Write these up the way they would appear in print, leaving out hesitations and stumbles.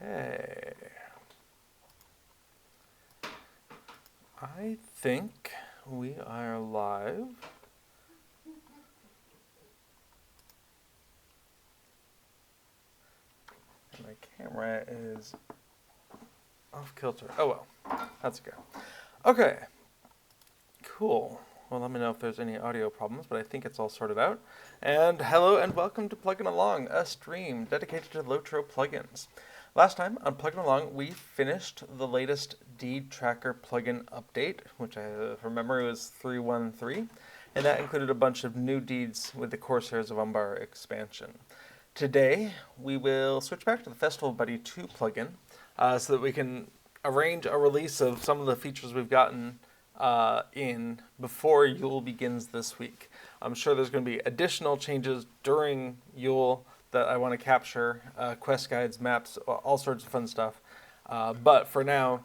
Okay. I think we are live. And my camera is off kilter. Oh well, that's okay. Okay, cool. Well, let me know if there's any audio problems, but I think it's all sorted out. And hello and welcome to Plugging Along, a stream dedicated to LOTRO plugins. Last time on Plugging Along, we finished the latest deed tracker plugin update, which I remember was 3.1.3, and that included a bunch of new deeds with the Corsairs of Umbar expansion. Today, we will switch back to the Festival Buddy 2 plugin so that we can arrange a release of some of the features we've gotten in before Yule begins this week. I'm sure there's going to be additional changes during Yule that I want to capture, quest guides, maps, all sorts of fun stuff. But for now,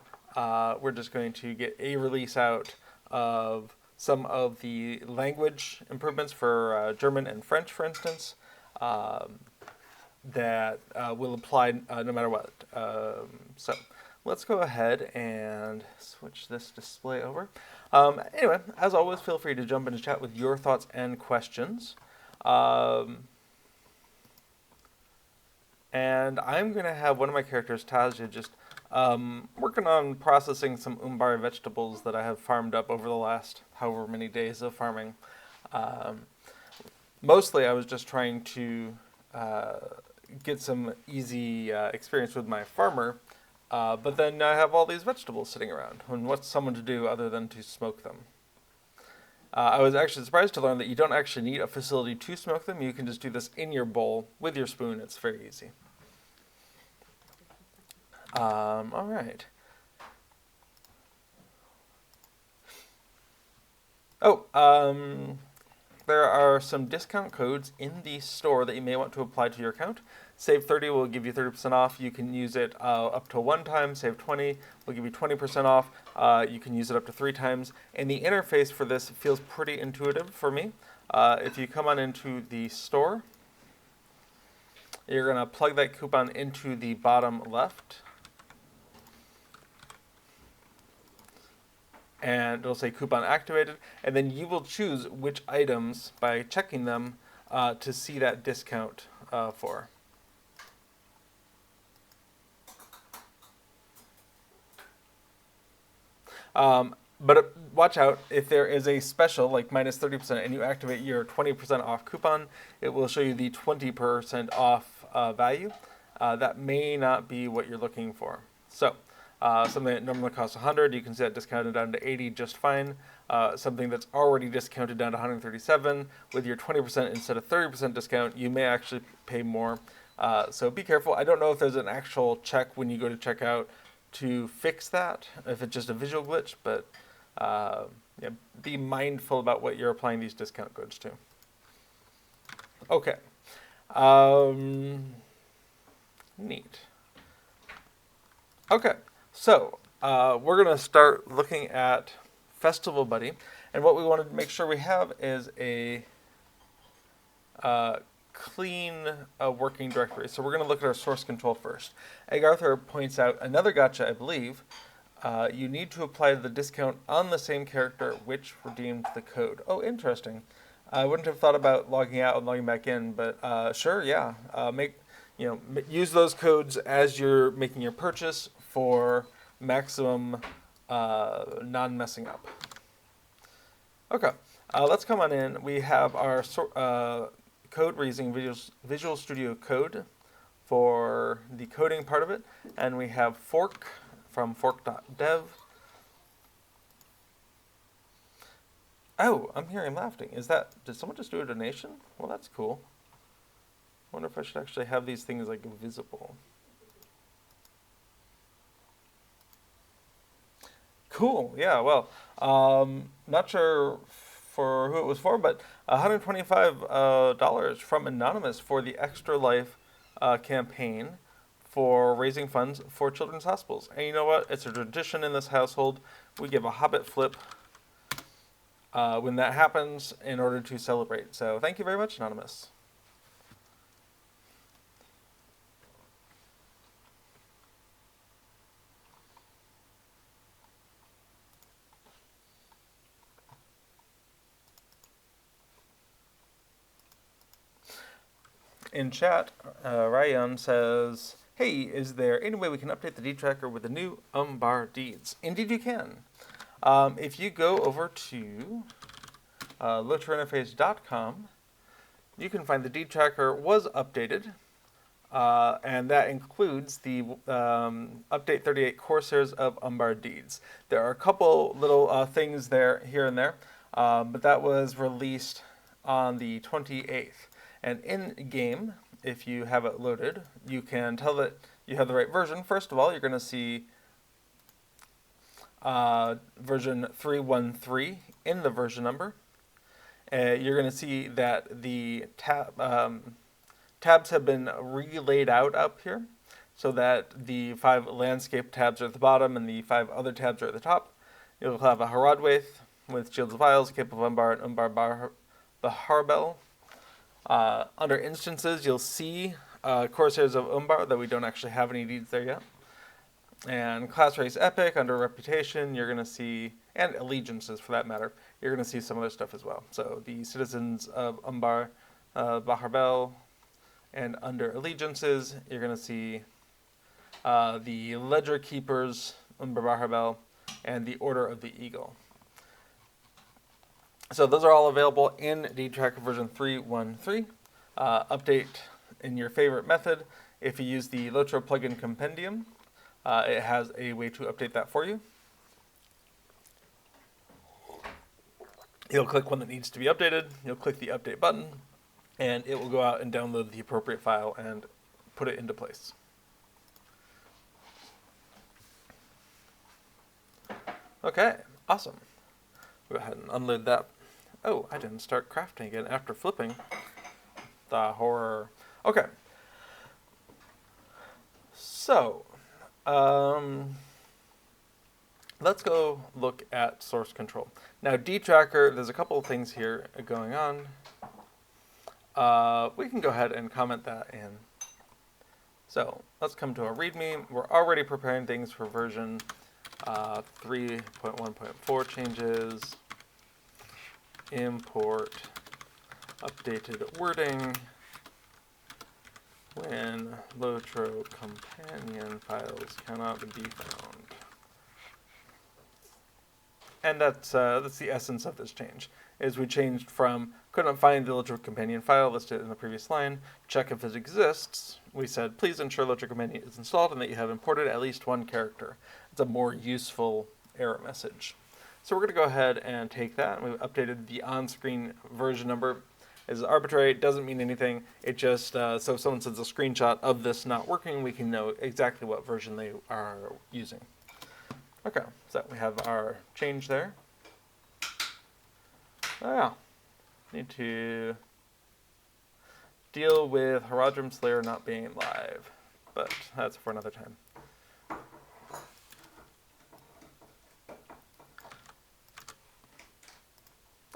we're just going to get a release out of some of the language improvements for German and French, for instance, that will apply no matter what. So let's go ahead and switch this display over. Anyway, as always, feel free to jump into chat with your thoughts and questions. And I'm going to have one of my characters, Tazia, just working on processing some Umbar vegetables that I have farmed up over the last however many days of farming. Mostly I was just trying to get some easy experience with my farmer, but then I have all these vegetables sitting around, and what's someone to do other than to smoke them? I was actually surprised to learn that you don't actually need a facility to smoke them. You can just do this in your bowl with your spoon. It's very easy. All right. Oh, there are some discount codes in the store that you may want to apply to your account. Save 30 will give you 30% off. You can use it up to 1 time. Save 20 will give you 20% off. You can use it up to 3 times. And the interface for this feels pretty intuitive for me. If you come on into the store, you're going to plug that coupon into the bottom left. And it'll say coupon activated. And then you will choose which items by checking them to see that discount for. But watch out, if there is a special, like minus 30%, and you activate your 20% off coupon, it will show you the 20% off value. That may not be what you're looking for. So, something that normally costs 100, you can see that discounted down to 80 just fine. Something that's already discounted down to 137, with your 20% instead of 30% discount, you may actually pay more. So be careful. I don't know if there's an actual check when you go to checkout to fix that, if it's just a visual glitch, but yeah, be mindful about what you're applying these discount codes to. Okay. Neat. Okay, so we're going to start looking at Festival Buddy, and what we want to make sure we have is a clean working directory. So we're going to look at our source control first. Egg Arthur points out another gotcha, I believe. You need to apply the discount on the same character which redeemed the code. Oh, interesting. I wouldn't have thought about logging out and logging back in, but sure, yeah. Use those codes as you're making your purchase for maximum non-messing up. Okay, let's come on in. We have our code. We're using Visual Studio Code for the coding part of it, and we have fork from fork.dev. Oh, I'm hearing laughing. Did someone just do a donation? Well, that's cool. I wonder if I should actually have these things like visible. Cool, yeah, well, not sure for who it was for, but $125 from Anonymous for the Extra Life campaign for raising funds for children's hospitals. And you know what? It's a tradition in this household. We give a Hobbit flip when that happens in order to celebrate. So thank you very much, Anonymous. In chat, Ryan says, hey, is there any way we can update the deed tracker with the new Umbar deeds? Indeed you can. If you go over to LOTROinterface.com, you can find the deed tracker was updated, and that includes the update 38 Corsairs of Umbar deeds. There are a couple little things there, here and there, but that was released on the 28th. And in game, if you have it loaded, you can tell that you have the right version. First of all, you're going to see version 313 in the version number. You're going to see that the tabs have been relayed out up here so that the 5 landscape tabs are at the bottom and the 5 other tabs are at the top. You'll have a Harvestmath with Shields of Isles, Cape of Umbar, and Umbar Baharbel. Under instances, you'll see Corsairs of Umbar, though we don't actually have any deeds there yet. And Class Race Epic, under Reputation, you're going to see, and Allegiances for that matter, you're going to see some other stuff as well. So the Citizens of Umbar Baharbel, and under Allegiances, you're going to see the Ledger Keepers, Umbar Baharbel, and the Order of the Eagle. So those are all available in Deed Tracker version 3.1.3. Update in your favorite method. If you use the LOTRO plugin compendium, it has a way to update that for you. You'll click one that needs to be updated. You'll click the update button, and it will go out and download the appropriate file and put it into place. Okay, awesome. Go ahead and unload that. Oh, I didn't start crafting again after flipping. The horror. Okay. So, let's go look at source control. Now, D-Tracker, there's a couple of things here going on. We can go ahead and comment that in. So, let's come to our README. We're already preparing things for version 3.1.4 changes. Import updated wording when LOTRO companion files cannot be found. And that's the essence of this change, is we changed from couldn't find the LOTRO companion file listed in the previous line, check if it exists. We said, please ensure LOTRO companion is installed and that you have imported at least one character. It's a more useful error message. So we're going to go ahead and take that. We've updated the on-screen version number. It's arbitrary. It doesn't mean anything. It just, so if someone sends a screenshot of this not working, we can know exactly what version they are using. Okay, so we have our change there. Oh yeah, need to deal with Haradrim Slayer not being live, but that's for another time.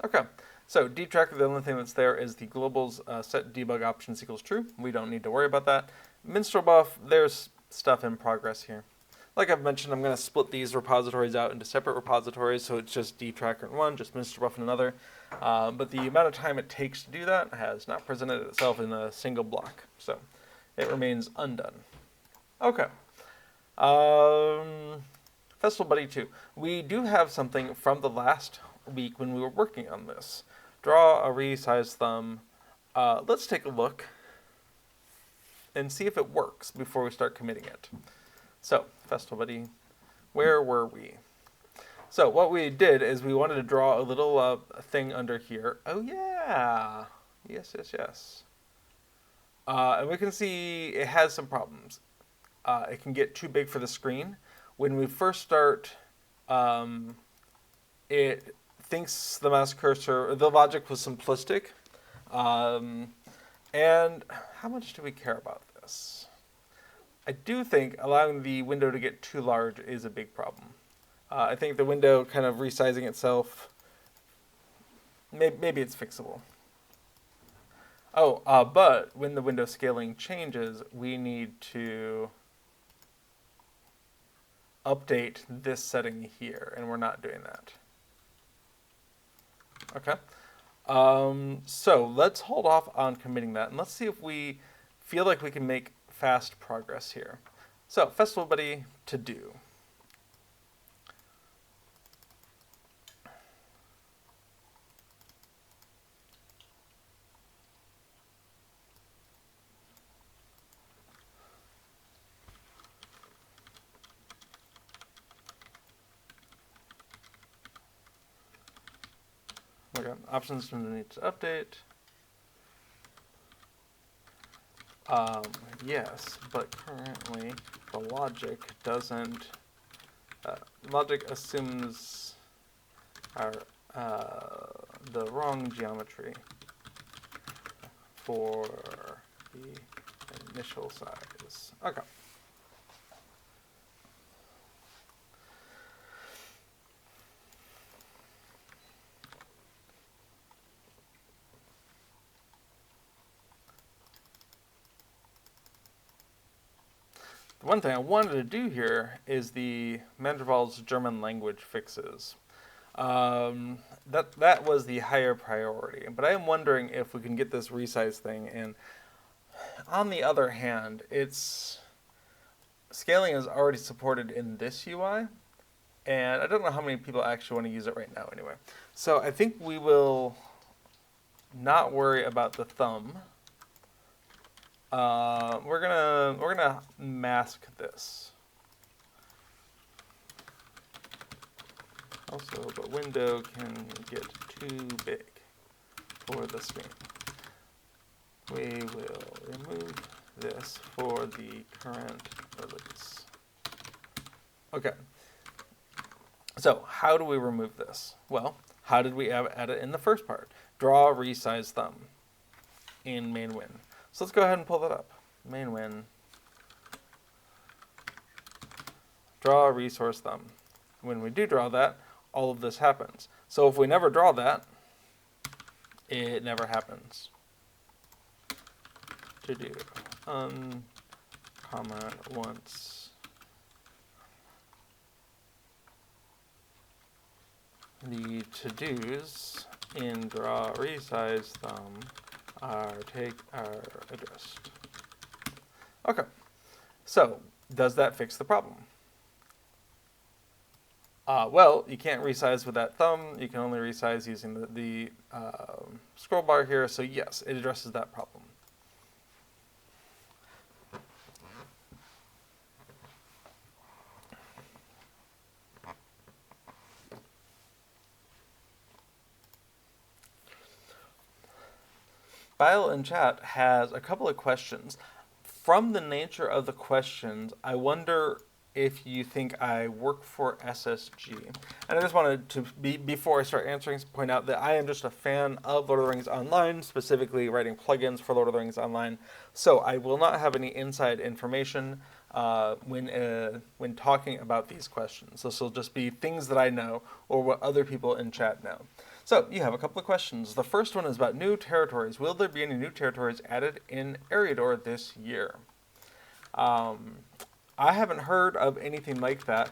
Okay, so D-Tracker, the only thing that's there is the globals set debug options equals true. We don't need to worry about that. Minstrel buff, there's stuff in progress here. Like I've mentioned, I'm going to split these repositories out into separate repositories, so it's just D-Tracker in one, just Minstrel buff in another. But the amount of time it takes to do that has not presented itself in a single block, so it remains undone. Okay. Festival Buddy 2. We do have something from the last week when we were working on this. Draw a resized thumb. Let's take a look and see if it works before we start committing it. So, Festival Buddy, where were we? So what we did is we wanted to draw a little thing under here. Oh yeah, yes. And we can see it has some problems. It can get too big for the screen. When we first start, it thinks the mouse cursor, the logic was simplistic. And how much do we care about this? I do think allowing the window to get too large is a big problem. I think the window kind of resizing itself, maybe it's fixable. Oh, but when the window scaling changes, we need to update this setting here, and we're not doing that. Okay. So let's hold off on committing that, and let's see if we feel like we can make fast progress here. So, Festival Buddy to do. Okay, options need to update. Yes, but currently the logic doesn't. Logic assumes our the wrong geometry for the initial size. Okay. The one thing I wanted to do here is the Mandraval's German language fixes. That was the higher priority, but I am wondering if we can get this resize thing. And on the other hand, scaling is already supported in this UI, and I don't know how many people actually want to use it right now anyway. So I think we will not worry about the thumb. We're gonna mask this. Also, the window can get too big for the screen. We will remove this for the current release. Okay. So how do we remove this? Well, how did we add it in the first part? Draw resize thumb in main win. So let's go ahead and pull that up. Main win. Draw resource thumb. When we do draw that, all of this happens. So if we never draw that, it never happens. To do uncomment once. The to-dos in draw resize thumb are addressed. Okay, so does that fix the problem? Well, you can't resize with that thumb. You can only resize using the scroll bar here. So yes, it addresses that problem. Bile in chat has a couple of questions. From the nature of the questions, I wonder if you think I work for SSG. And I just wanted to, before I start answering, point out that I am just a fan of Lord of the Rings Online, specifically writing plugins for Lord of the Rings Online. So I will not have any inside information when talking about these questions. This will just be things that I know or what other people in chat know. So you have a couple of questions. The first one is about new territories. Will there be any new territories added in Eriador this year? I haven't heard of anything like that,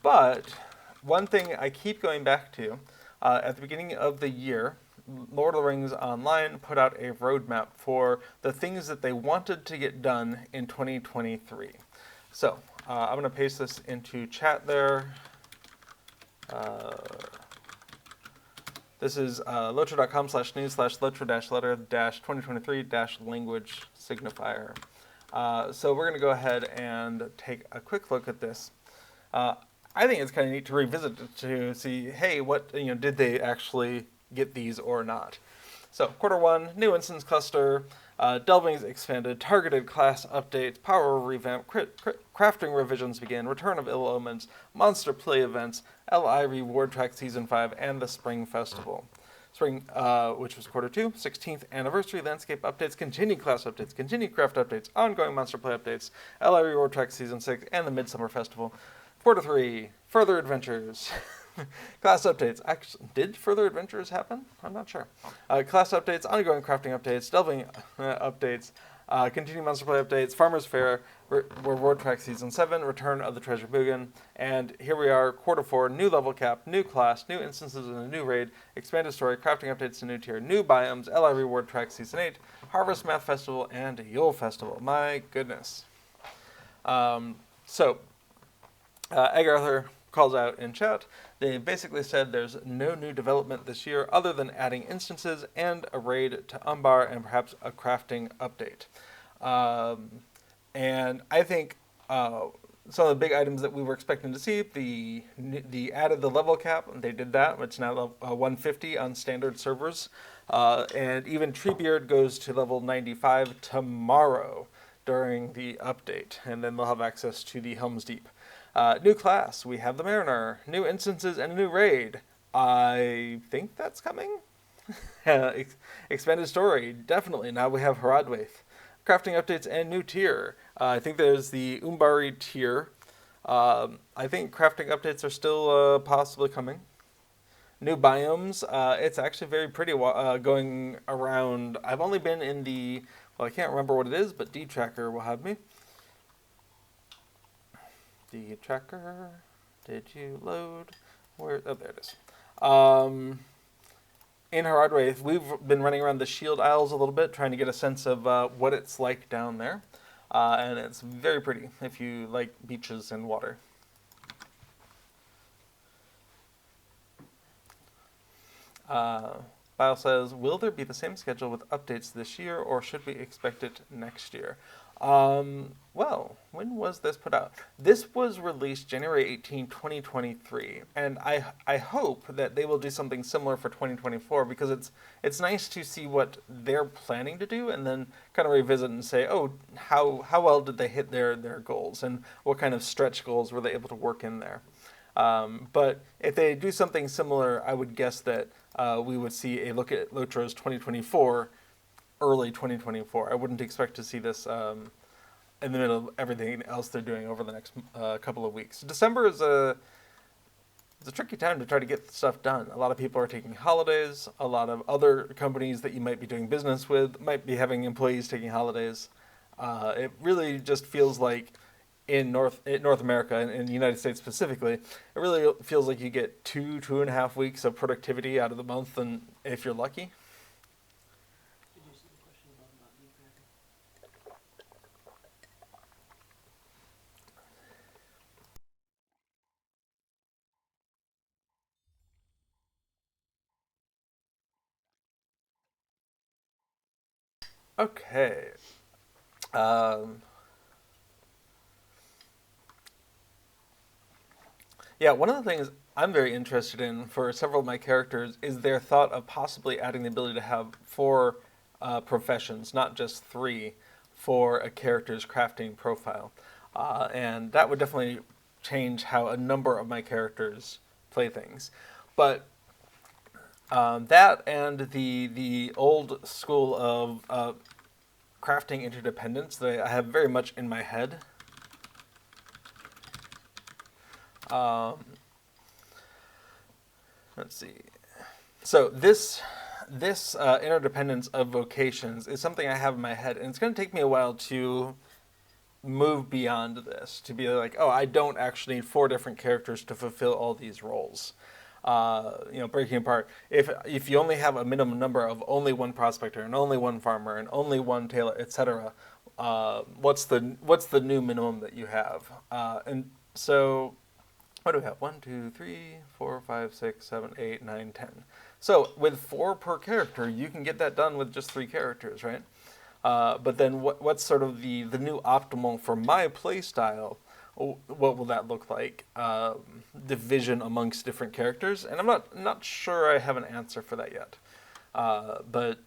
but one thing I keep going back to, at the beginning of the year, Lord of the Rings Online put out a roadmap for the things that they wanted to get done in 2023. So I'm going to paste this into chat there. This is lotro.com/news/lotro-letter-2023-language signifier. So we're going to go ahead and take a quick look at this. I think it's kind of neat to revisit it to see, hey, what did they actually get these or not? So Q1, new instance cluster, delving expanded, targeted class updates, power revamp, crafting revisions begin, return of ill omens, monster play events, LI reward track season 5, and the spring festival. Spring, which was Q2, 16th anniversary landscape updates, continued class updates, continued craft updates, ongoing monster play updates, LI reward track season 6, and the midsummer festival. Q3, further adventures. Class updates. Actually, did further adventures happen? I'm not sure. Class updates, ongoing crafting updates, delving updates, Continuing Monster Play updates, Farmer's Fair, Reward Track Season 7, Return of the Treasure Boogan, and here we are, Quarter 4, new level cap, new class, new instances in a new raid, expanded story, crafting updates to new tier, new biomes, LI Reward Track Season 8, Harvestmath Festival, and Yule Festival. My goodness. Egg Arthur calls out in chat. They basically said there's no new development this year other than adding instances and a raid to Umbar and perhaps a crafting update. And I think some of the big items that we were expecting to see, the added the level cap, they did that, it's now 150 on standard servers. And even Treebeard goes to level 95 tomorrow during the update, and then they'll have access to the Helm's Deep. New class, we have the Mariner, new instances, and a new raid. I think that's coming. Expanded story, definitely. Now we have Haradwaith. Crafting updates and new tier. I think there's the Umbari tier. I think crafting updates are still possibly coming. New biomes. It's actually very pretty going around. I've only been in the, well, I can't remember what it is, but D-Tracker will have me. D-Tracker, did you load? Where? Oh, there it is. In Haradwaith, we've been running around the Shield Isles a little bit, trying to get a sense of what it's like down there. And it's very pretty if you like beaches and water. Bio says, will there be the same schedule with updates this year, or should we expect it next year? Well, when was this put out? This was released January 18, 2023, and I hope that they will do something similar for 2024, because it's nice to see what they're planning to do and then kind of revisit and say, oh, how well did they hit their goals, and what kind of stretch goals were they able to work in there. But if they do something similar, I would guess that we would see a look at LOTRO's 2024, early 2024. I wouldn't expect to see this in the middle of everything else they're doing over the next couple of weeks. December is a tricky time to try to get stuff done. A lot of people are taking holidays. A lot of other companies that you might be doing business with might be having employees taking holidays. It really just feels like in North America and in the United States specifically, it really feels like you get 2.5 weeks of productivity out of the month, and if you're lucky. Did you see the question about D-Tracker? Okay. Yeah, one of the things I'm very interested in for several of my characters is their thought of possibly adding the ability to have 4 professions, not just 3, for a character's crafting profile. And that would definitely change how a number of my characters play things. But that and the old school of crafting interdependence that I have very much in my head. Let's see. So this interdependence of vocations is something I have in my head, and it's going to take me a while to move beyond this, to be like, oh, I don't actually need 4 different characters to fulfill all these roles. Breaking apart. If you only have a minimum number of only 1 prospector and only 1 farmer and only 1 tailor, etc., what's the new minimum that you have? And so, what do we have? 1, 2, 3, 4, 5, 6, 7, 8, 9, 10. So with 4 per character, you can get that done with just 3 characters, right? But then what's sort of the new optimal for my play style? What will that look like? Division amongst different characters, and I'm not sure I have an answer for that yet. But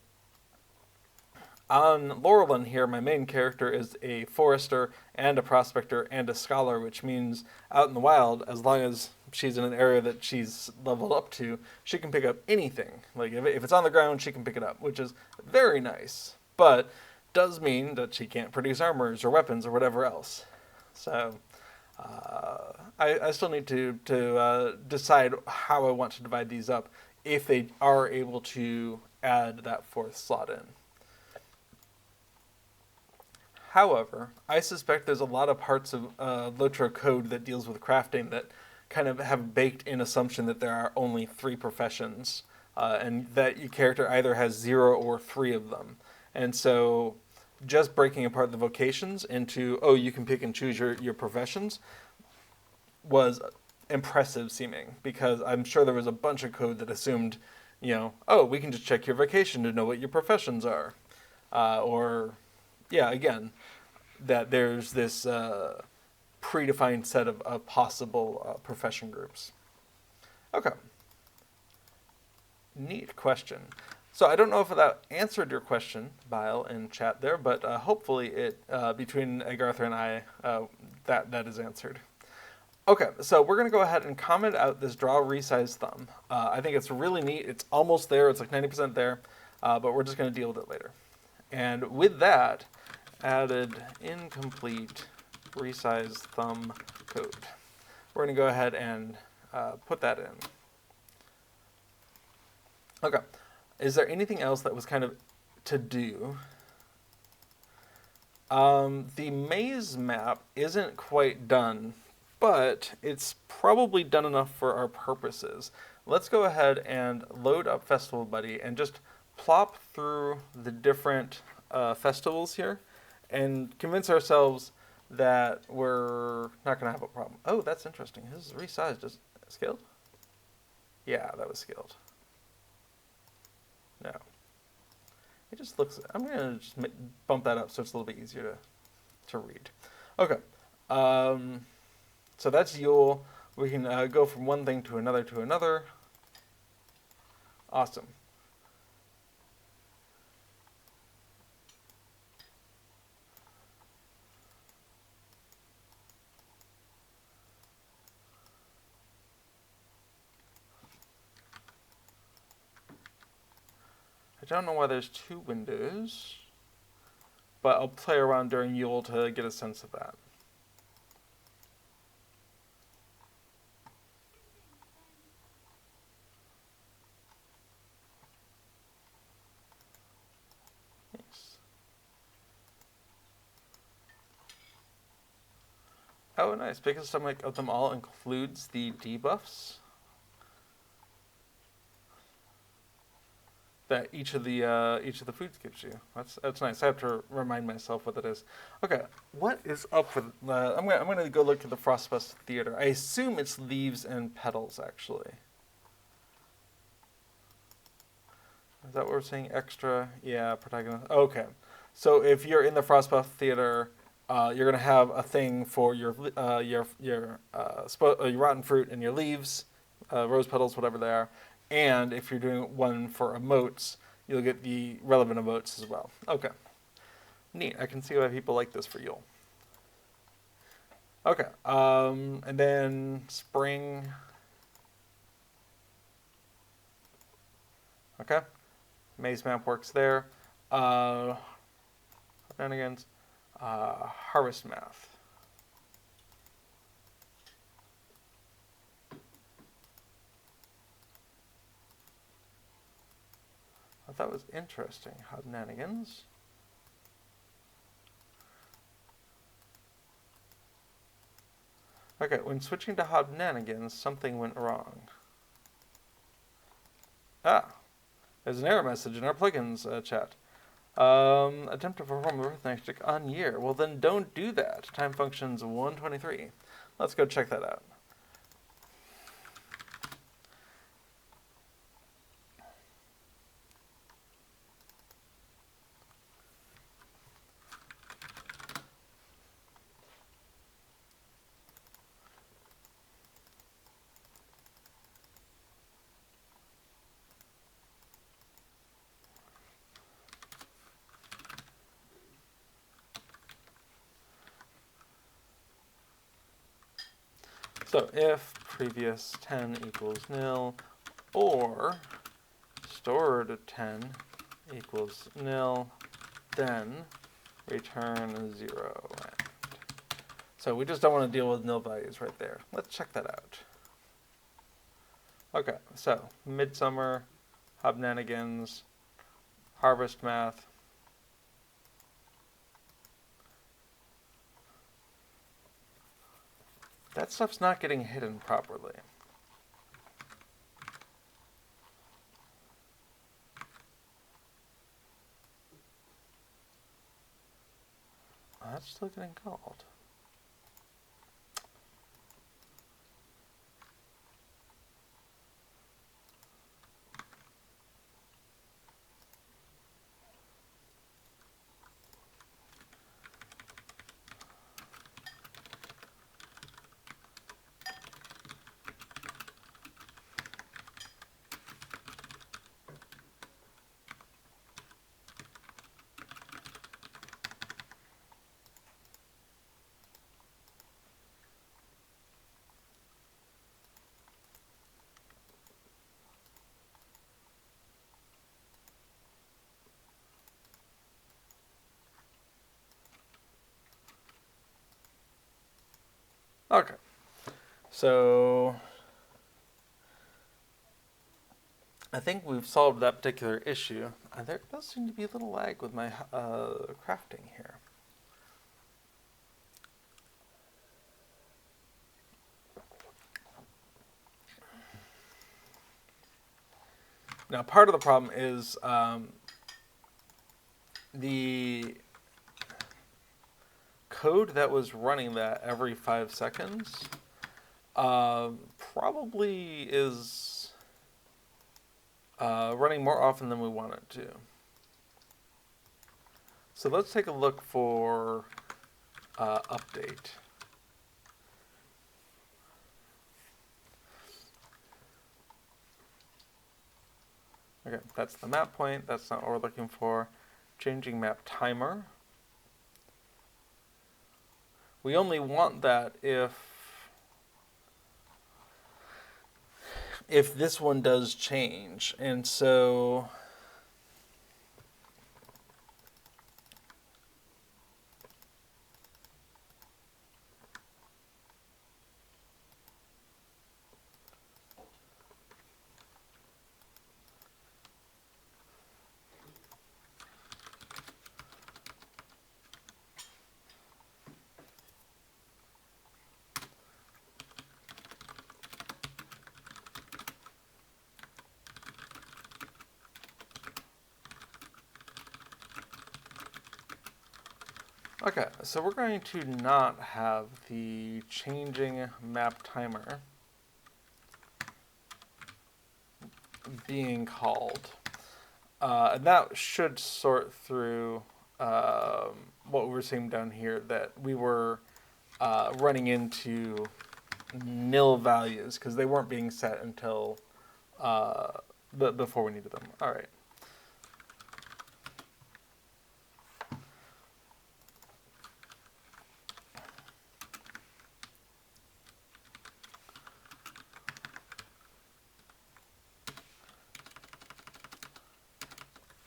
on Laurelin here, my main character is a forester and a prospector and a scholar, which means out in the wild, as long as she's in an area that she's leveled up to, she can pick up anything. Like if it's on the ground, she can pick it up, which is very nice. But does mean that she can't produce armors or weapons or whatever else. So I still need to decide how I want to divide these up if they are able to add that 4th slot in. However, I suspect there's a lot of parts of LOTRO code that deals with crafting that kind of have baked in assumption that there are only 3 professions, and that your character either has 0 or 3 of them. And so just breaking apart the vocations into, oh, you can pick and choose your professions was impressive seeming, because I'm sure there was a bunch of code that assumed, oh, we can just check your vocation to know what your professions are. Or, yeah, again, that there's this predefined set of possible profession groups. Okay. Neat question. So I don't know if that answered your question, Bile, in chat there, but hopefully it, between Agartha and I, that is answered. Okay, so we're going to go ahead and comment out this draw resize thumb. I think it's really neat. It's almost there. It's like 90% there, but we're just going to deal with it later. And with that, added incomplete resize thumb code. We're going to go ahead and put that in. Okay, is there anything else that was kind of to do? The maze map isn't quite done, but it's probably done enough for our purposes. Let's go ahead and load up Festival Buddy and just plop through the different festivals here and convince ourselves that we're not going to have a problem. Oh, that's interesting. This is resized. Is it scaled? Yeah, that was scaled. No. It just looks, I'm going to just bump that up so it's a little bit easier to read. Okay. So that's Yule. We can go from one thing to another to another. Awesome. I don't know why there's 2 windows, but I'll play around during Yule to get a sense of that. Nice. Oh, nice. Biggest stomach of them all includes the debuffs that each of the foods gives you. That's nice. I have to remind myself what that is. Okay, what is up with? I'm gonna go look at the Frostbust Theater. I assume it's leaves and petals, actually. Is that what we're saying? Extra? Yeah, protagonist. Okay, so if you're in the Frostbust Theater, you're gonna have a thing for your rotten fruit and your leaves, rose petals, whatever they are. And if you're doing one for emotes, you'll get the relevant emotes as well. Okay. Neat. I can see why people like this for Yule. Okay. And then spring. Okay. Maze map works there. Shenanigans. Harvestmath. That was interesting. Shenanigans. Okay, when switching to Shenanigans, something went wrong. There's an error message in our plugins chat. Attempt to perform arithmetic on year. Well, then don't do that. Time function's 123. Let's go check that out. So if previous 10 equals nil, or stored 10 equals nil, then return 0. So we just don't want to deal with nil values right there. Let's check that out. Okay, so Midsummer, Hobnanigans, Harvestmath, that stuff's not getting hidden properly. Oh, that's still getting called. Okay, so I think we've solved that particular issue. There does seem to be a little lag with my crafting here. Now, part of the problem is the code that was running that every 5 seconds probably is running more often than we want it to. So let's take a look for update. Okay, that's the map point. That's not what we're looking for. Changing map timer. We only want that if this one does change. And so okay, so we're going to not have the changing map timer being called. And that should sort through what we were seeing down here, that we were running into nil values because they weren't being set until before we needed them. All right.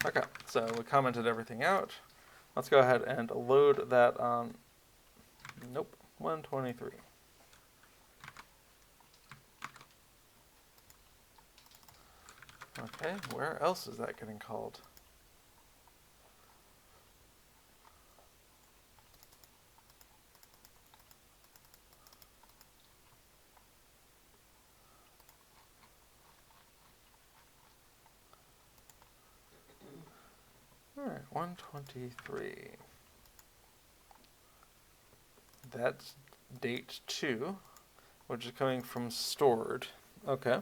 Okay, so we commented everything out. Let's go ahead and load that on, nope, 123. Okay, where else is that getting called? All right, 123. That's date 2, which is coming from stored. Okay.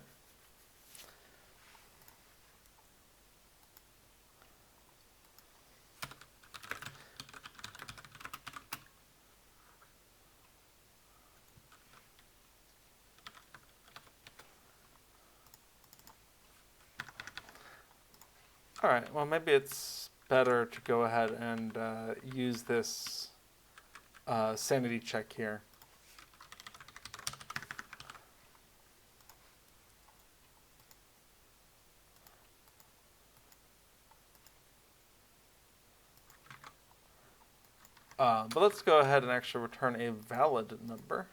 All right, well, maybe it's better to go ahead and use this sanity check here. But let's go ahead and actually return a valid number.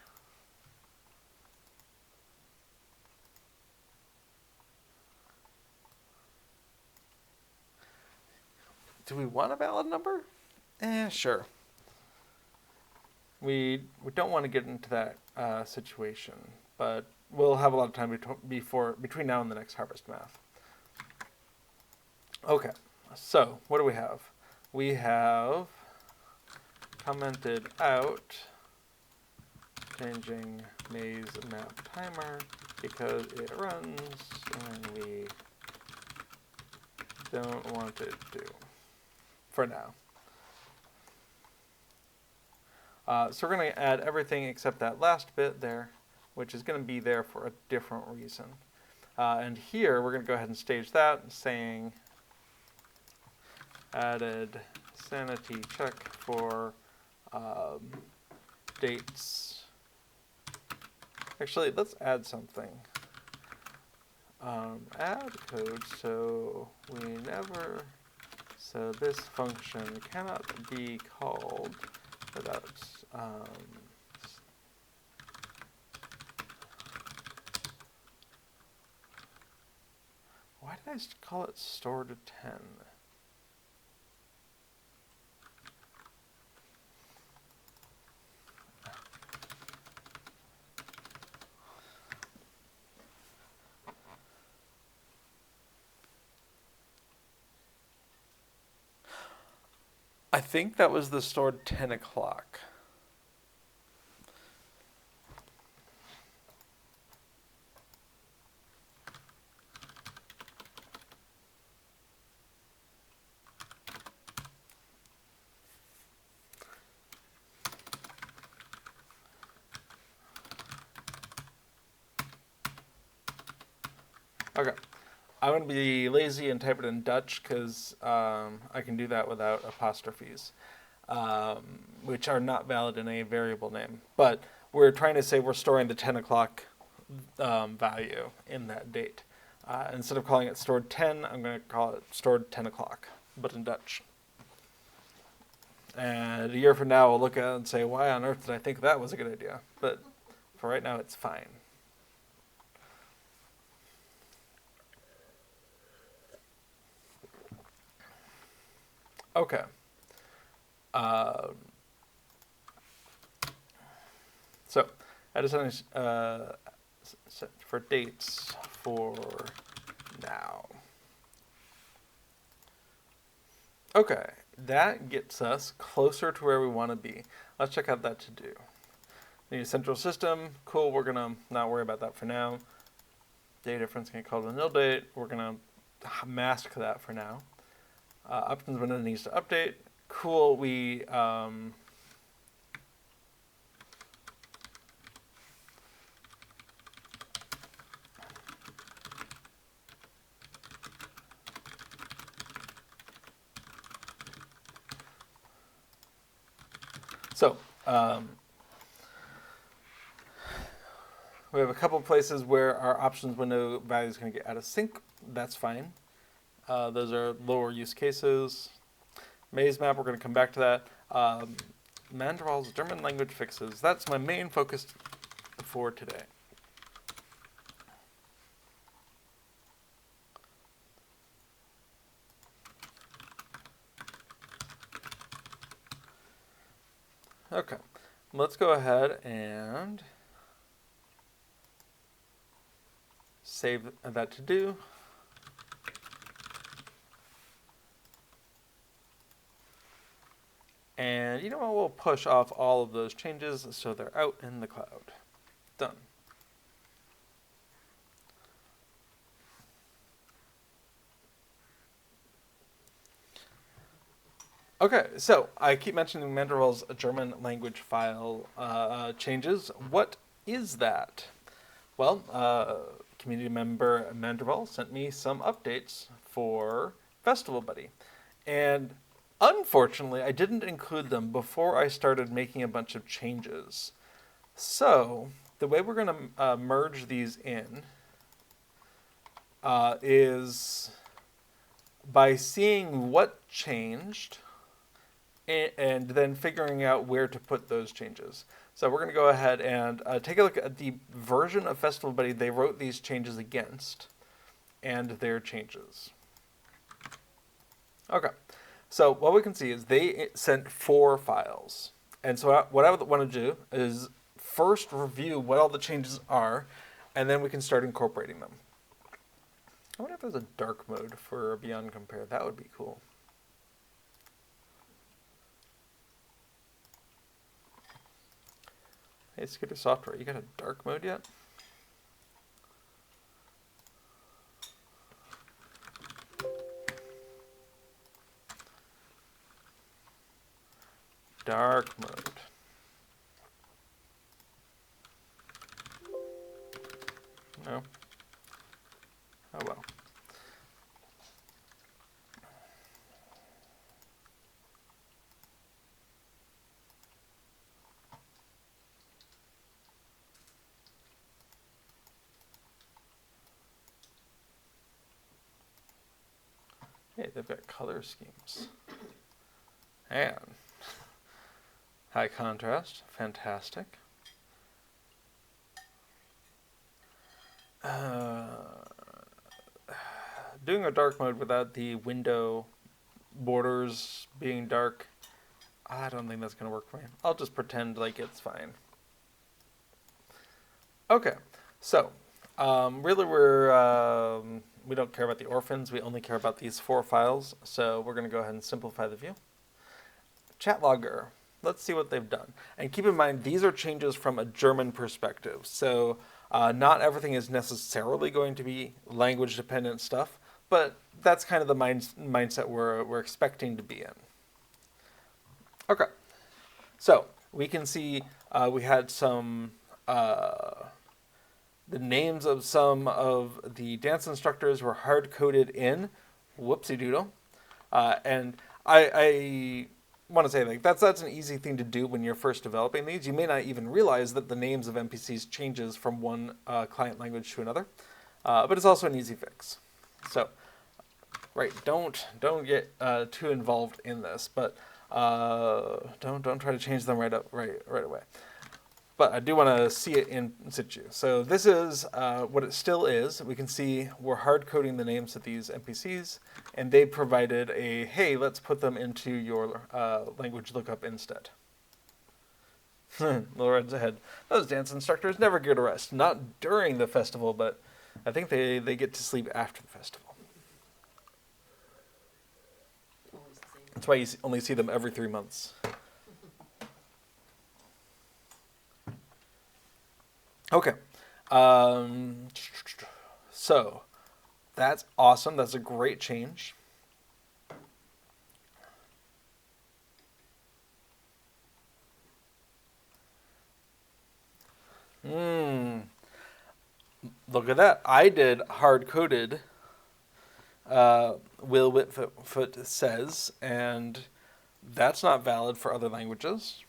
Do we want a valid number? Sure. we don't want to get into that situation, but we'll have a lot of time between now and the next harvest math. Okay, so what do we have? We have commented out changing maze map timer because it runs and we don't want it to for now. So we're going to add everything except that last bit there, which is going to be there for a different reason. And here we're going to go ahead and stage that, saying added sanity check for dates. Actually, let's add something. Add code so this function cannot be called without why did I call it store to 10? I think that was the stored 10 o'clock. Okay. I'm going to be lazy and type it in Dutch because I can do that without apostrophes, which are not valid in a variable name. But we're trying to say we're storing the 10 o'clock value in that date. Instead of calling it stored 10, I'm going to call it stored 10 o'clock, but in Dutch. And a year from now, we'll look at it and say, why on earth did I think that was a good idea? But for right now, it's fine. Okay. So, I just set for dates for now. Okay, that gets us closer to where we want to be. Let's check out that to do. Need a central system. Cool, we're going to not worry about that for now. Date difference can get called a nil date. We're going to mask that for now. Options window needs to update. Cool, we we have a couple places where our options window value is going to get out of sync. That's fine. Those are lower use cases. Maze map, we're going to come back to that. Mandraval's German language fixes. That's my main focus for today. Okay, let's go ahead and save that to do. And you know what, we'll push off all of those changes so they're out in the cloud. Done. Okay, so I keep mentioning Mandraval's German language file changes. What is that? Well, community member Mandraval sent me some updates for Festival Buddy. And unfortunately, I didn't include them before I started making a bunch of changes. So the way we're going to merge these in is by seeing what changed and then figuring out where to put those changes. So we're going to go ahead and take a look at the version of Festival Buddy they wrote these changes against and their changes. Okay, so what we can see is they sent 4 files. And so what I would want to do is first review what all the changes are, and then we can start incorporating them. I wonder if there's a dark mode for Beyond Compare. That would be cool. Hey, Scooter Software, you got a dark mode yet? Dark mode. No. Oh well. Hey, they've got color schemes. And high contrast, fantastic. Doing a dark mode without the window borders being dark, I don't think that's going to work for me. I'll just pretend like it's fine. Okay, so really we don't care about the orphans. We only care about these 4 files. So we're going to go ahead and simplify the view. Chat logger. Let's see what they've done. And keep in mind, these are changes from a German perspective. So not everything is necessarily going to be language dependent stuff, but that's kind of the mindset we're expecting to be in. Okay, so we can see we had some the names of some of the dance instructors were hard-coded in whoopsie doodle, and I want to say like that's an easy thing to do when you're first developing these. You may not even realize that the names of NPCs changes from one client language to another, but it's also an easy fix. So, right, don't get too involved in this, but don't try to change them right away. But I do want to see it in situ. So this is what it still is. We can see we're hard coding the names of these NPCs, and they provided a, hey, let's put them into your language lookup instead. Lorenz ahead. Those dance instructors never get a rest. Not during the festival, but I think they get to sleep after the festival. Always the same. That's why you only see them every 3 months. Okay, so that's awesome. That's a great change. Look at that. I did hard-coded Will Whitfoot says, and that's not valid for other languages.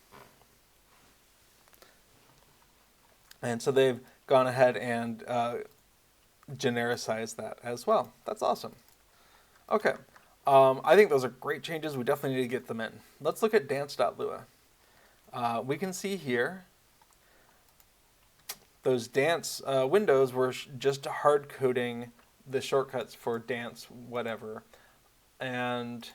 And so they've gone ahead and genericized that as well. That's awesome. Okay. I think those are great changes. We definitely need to get them in. Let's look at dance.lua. We can see here those dance windows were just hard coding the shortcuts for dance whatever. And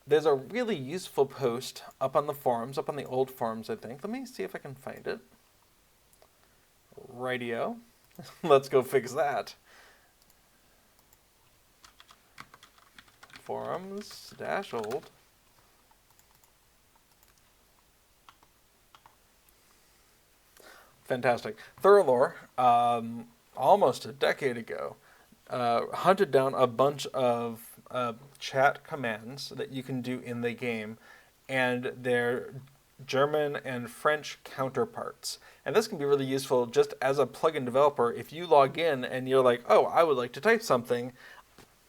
there's a really useful post up on the forums, up on the old forums, I think. Let me see if I can find it. Rightio. Let's go fix that. Forums-old. Fantastic. Thorolor, almost a decade ago, hunted down a bunch of chat commands that you can do in the game, and their German and French counterparts. And this can be really useful just as a plugin developer. If you log in and you're like, oh, I would like to type something,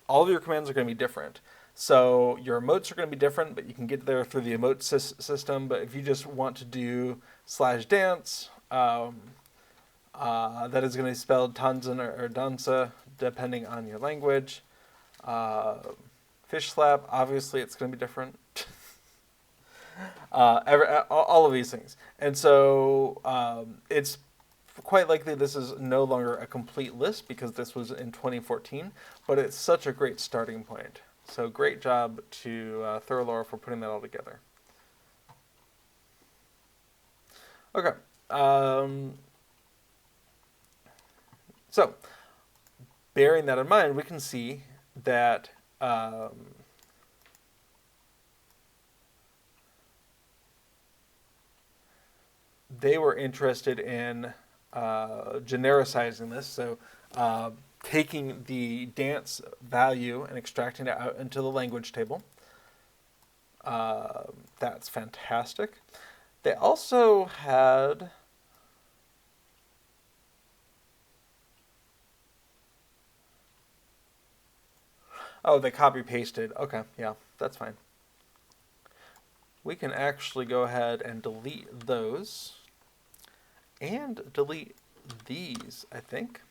all of your commands are going to be different. So your emotes are going to be different, but you can get there through the emote system. But if you just want to do /dance, that is going to be spelled Tanzen or Danza, depending on your language. Fish slap, obviously it's going to be different. All of these things. And so it's quite likely this is no longer a complete list because this was in 2014, but it's such a great starting point. So great job to Thorolor for putting that all together. Okay. So, bearing that in mind, we can see that they were interested in genericizing this. So, taking the dance value and extracting it out into the language table. That's fantastic. They also had. Oh, they copy pasted. Okay, yeah, that's fine. We can actually go ahead and delete those and delete these, I think.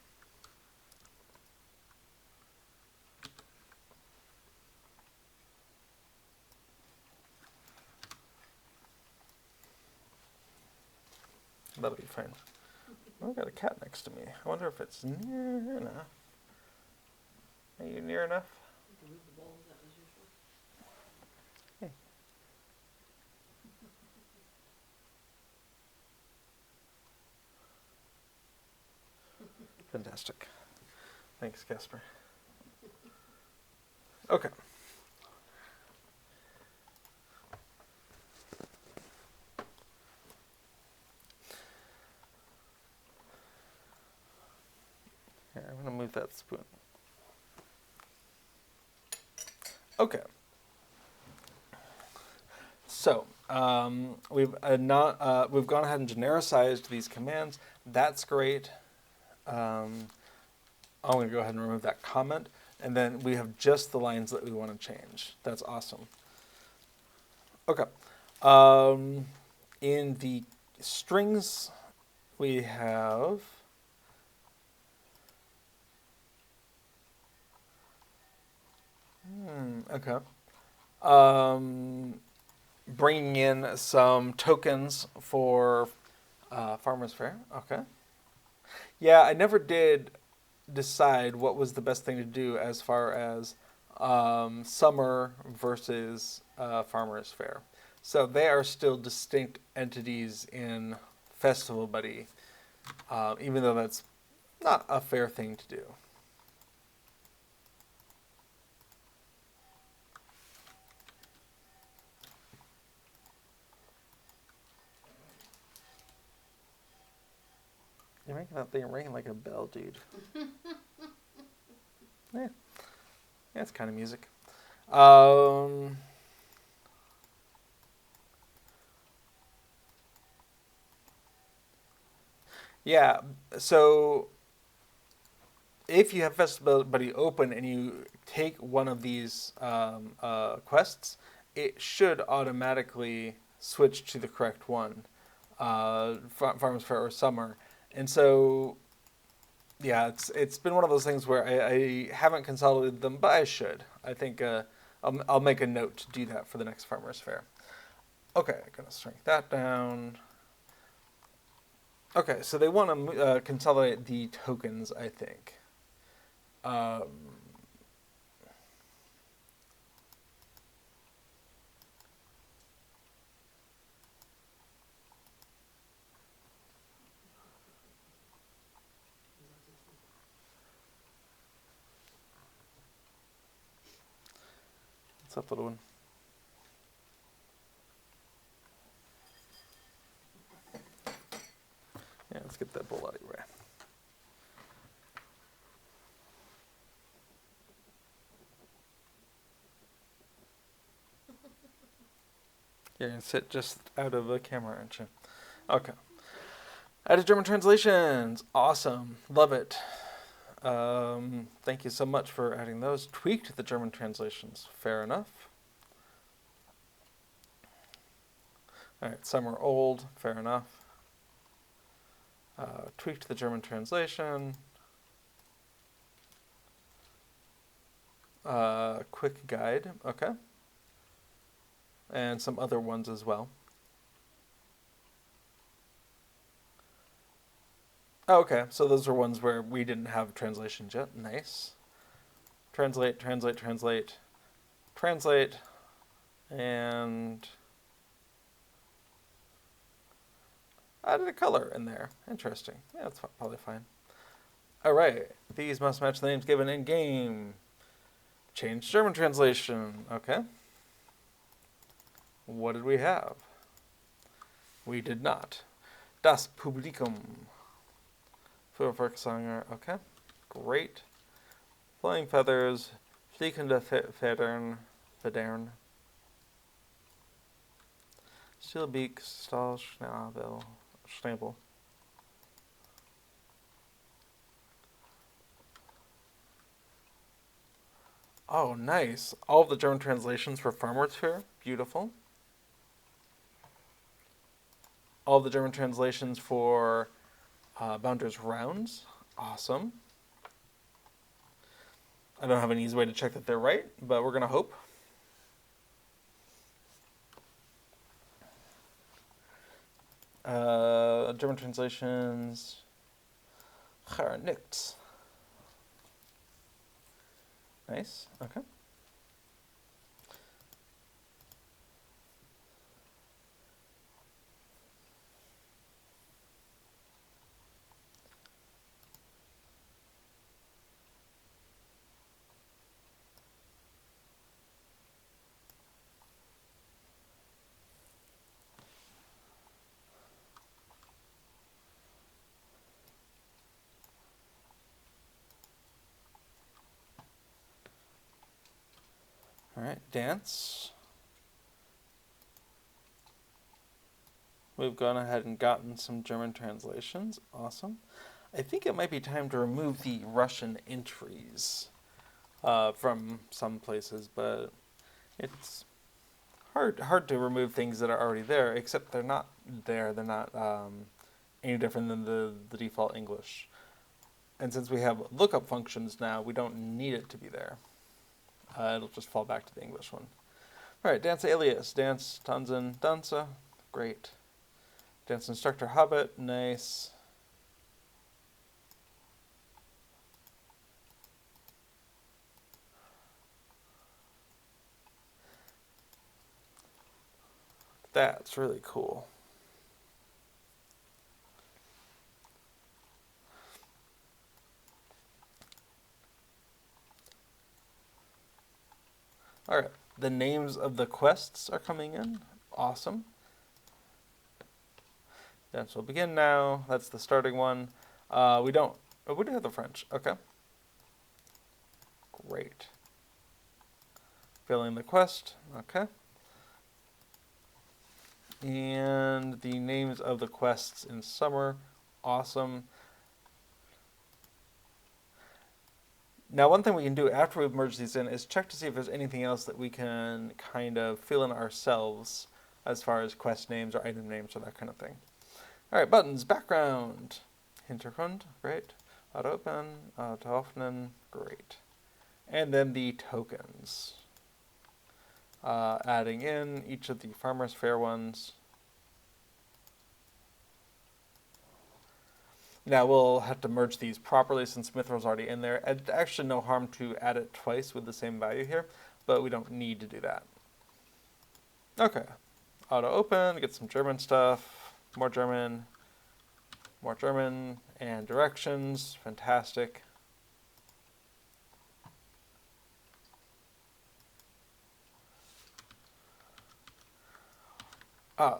That'll be fine. Oh, I've got a cat next to me. I wonder if it's near enough. Are you near enough? You can move the balls out as usual. Hey. Fantastic. Thanks, Casper. Okay. Here, I'm going to move that spoon. Okay. So we've gone ahead and genericized these commands. That's great. I'm going to go ahead and remove that comment, and then we have just the lines that we want to change. That's awesome. Okay. In the strings, we have okay. Bringing in some tokens for Farmers Fair. Okay. Yeah, I never did decide what was the best thing to do as far as summer versus Farmers Fair. So they are still distinct entities in Festival Buddy, even though that's not a fair thing to do. You're making that thing ring like a bell, dude. Yeah, it's kind of music. Yeah, so if you have Festival Buddy open and you take one of these quests, it should automatically switch to the correct one, Farmers Fair or Summer. And so, yeah, it's been one of those things where I haven't consolidated them, but I should. I think I'll make a note to do that for the next Farmers Fair. Okay, I'm gonna shrink that down. Okay, so they want to consolidate the tokens, I think. Um, what's up, little one? Yeah, let's get that bull out of your way. You're going to sit just out of the camera, aren't you? Okay. Added German translations. Awesome. Love it. Thank you so much for adding those. Tweaked the German translations. Fair enough. All right, some are old. Fair enough. Tweaked the German translation. Quick guide. Okay. And some other ones as well. Oh, okay, so those are ones where we didn't have translations yet. Nice. Translate, translate, translate, translate, and Added a color in there. Interesting. Yeah, that's probably fine. Alright, these must match the names given in game. Change German translation. Okay. What did we have? We did not. Das Publikum. Feuerwerksanger. Okay. Great. Flying feathers. Fliegende Federn. Federn. Steelbeak. Stahlschnabel. Schnabel. Oh, nice. All of the German translations for Farmwords here. Beautiful. All of the German translations for Bounder's Rounds. Awesome. I don't have an easy way to check that they're right, but we're going to hope. German translations. Nichts. Nice. Okay. All right, dance. We've gone ahead and gotten some German translations. Awesome. I think it might be time to remove the Russian entries from some places, but it's hard to remove things that are already there, except they're not there. They're not any different than the default English. And since we have lookup functions now, we don't need it to be there. It'll just fall back to the English one. All right, dance alias, dance Tanzen danza, great. Dance instructor hobbit, nice. That's really cool. All right, the names of the quests are coming in. Awesome. Dance will begin now. That's the starting one. We don't. Oh, we do have the French. Okay. Great. Filling the quest. Okay. And the names of the quests in summer. Awesome. Now, one thing we can do after we've merged these in is check to see if there's anything else that we can kind of fill in ourselves as far as quest names or item names or that kind of thing. All right, buttons, background, Hintergrund, great. Auto open, auto öffnen, great. And then the tokens. Adding in each of the Farmer's Fair ones. Now we'll have to merge these properly since Mithril's already in there. It's actually no harm to add it twice with the same value here, but we don't need to do that. Okay, auto open, get some German stuff, more German, and directions, fantastic.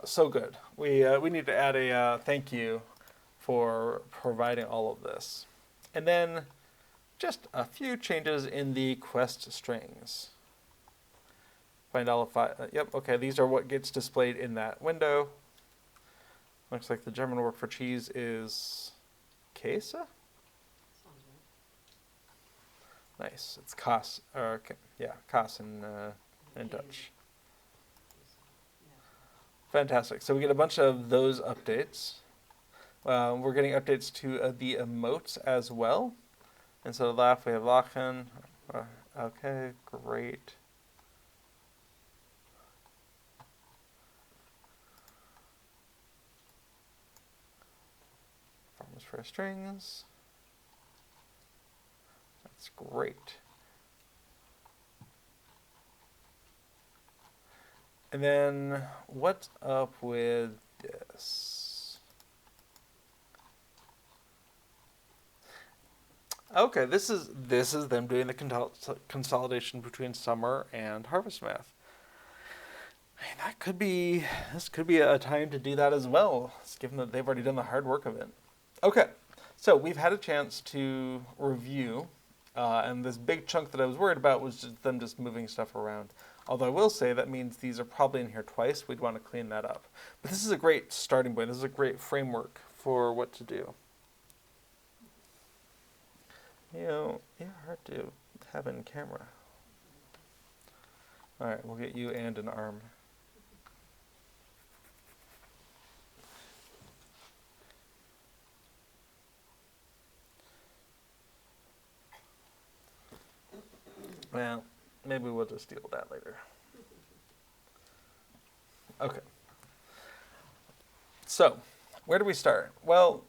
So good. We need to add a thank you for providing all of this. And then just a few changes in the quest strings. Find all of yep, okay, these are what gets displayed in that window. Looks like the German word for cheese is Käse? Sounds right. Nice. It's Kaas, or yeah, Kaas in Dutch. Fantastic. So we get a bunch of those updates. We're getting updates to the emotes as well. Instead of laugh, we have lachen. Okay, great. Farmers for strings. That's great. And then what's up with this? Okay, this is them doing the consolidation between summer and Harvestmath. This could be a time to do that as well, given that they've already done the hard work of it. Okay, so we've had a chance to review, and this big chunk that I was worried about was just them just moving stuff around. Although I will say that means these are probably in here twice. We'd want to clean that up. But this is a great starting point. This is a great framework for what to do. You know, you're hard to have in camera. All right, we'll get you and an arm. Well, maybe we'll just deal with that later. Okay. So, where do we start? Well,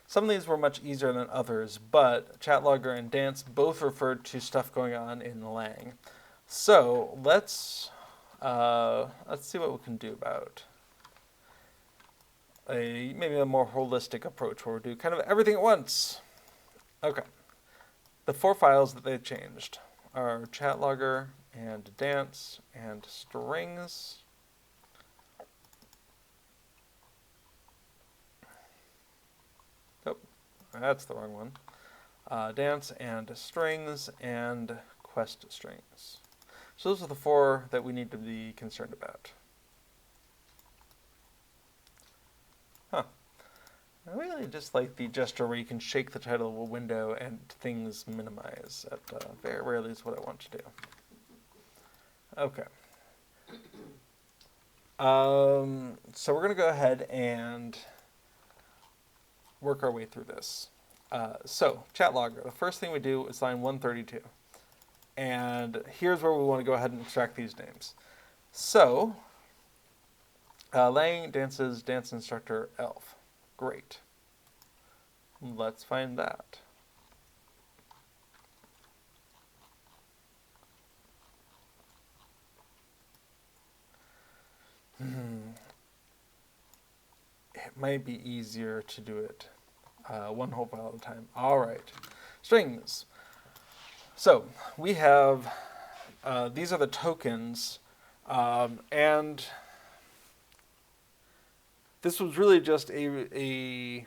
some of these were much easier than others, but chat logger and dance both referred to stuff going on in Lang. So let's see what we can do about maybe a more holistic approach where we do kind of everything at once. Okay. The 4 files that they changed are chat logger and dance and strings. Oh, that's the wrong one. Dance and strings and quest strings. So those are the 4 that we need to be concerned about. Huh. I really just like the gesture where you can shake the title of a window and things minimize. That very rarely is what I want to do. Okay. So we're going to go ahead and work our way through this. So, chat logger. The first thing we do is line 132. And here's where we want to go ahead and extract these names. So, Lang dances dance instructor elf. Great. Let's find that. It might be easier to do it one whole file at a time. All right. Strings. So we have, these are the tokens, and this was really just a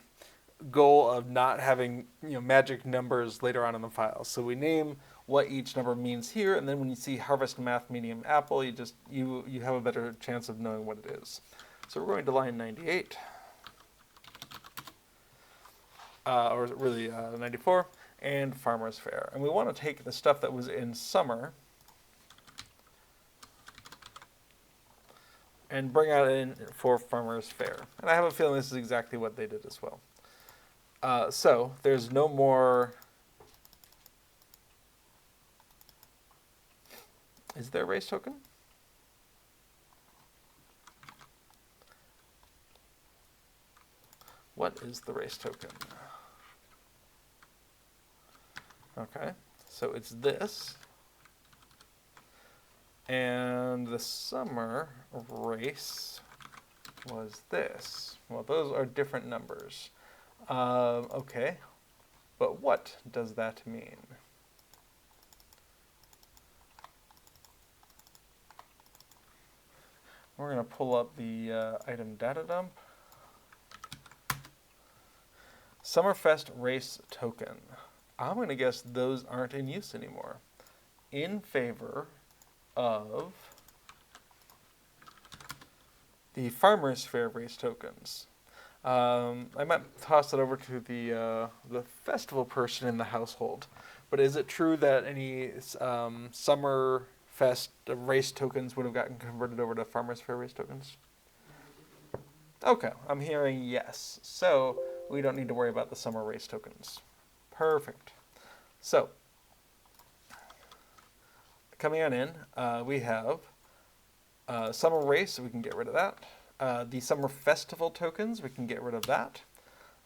goal of not having magic numbers later on in the file. So we name what each number means here, and then when you see Harvestmath medium apple, you have a better chance of knowing what it is. So we're going to line 98, or really 94, and Farmer's Fair. And we want to take the stuff that was in summer and bring it in for Farmer's Fair. And I have a feeling this is exactly what they did as well. So there's no more. Is there a race token? What is the race token? Okay, so it's this. And the summer race was this. Well, those are different numbers. Okay, but what does that mean? We're going to pull up the item data dump. Summerfest race token. I'm going to guess those aren't in use anymore. In favor of the Farmer's Fair race tokens. I might toss it over to the festival person in the household. But is it true that any Summer Fest race tokens would have gotten converted over to Farmer's Fair race tokens? Okay, I'm hearing yes. So we don't need to worry about the summer race tokens. Perfect. So coming on in, we have summer race. We can get rid of that. The summer festival tokens. We can get rid of that.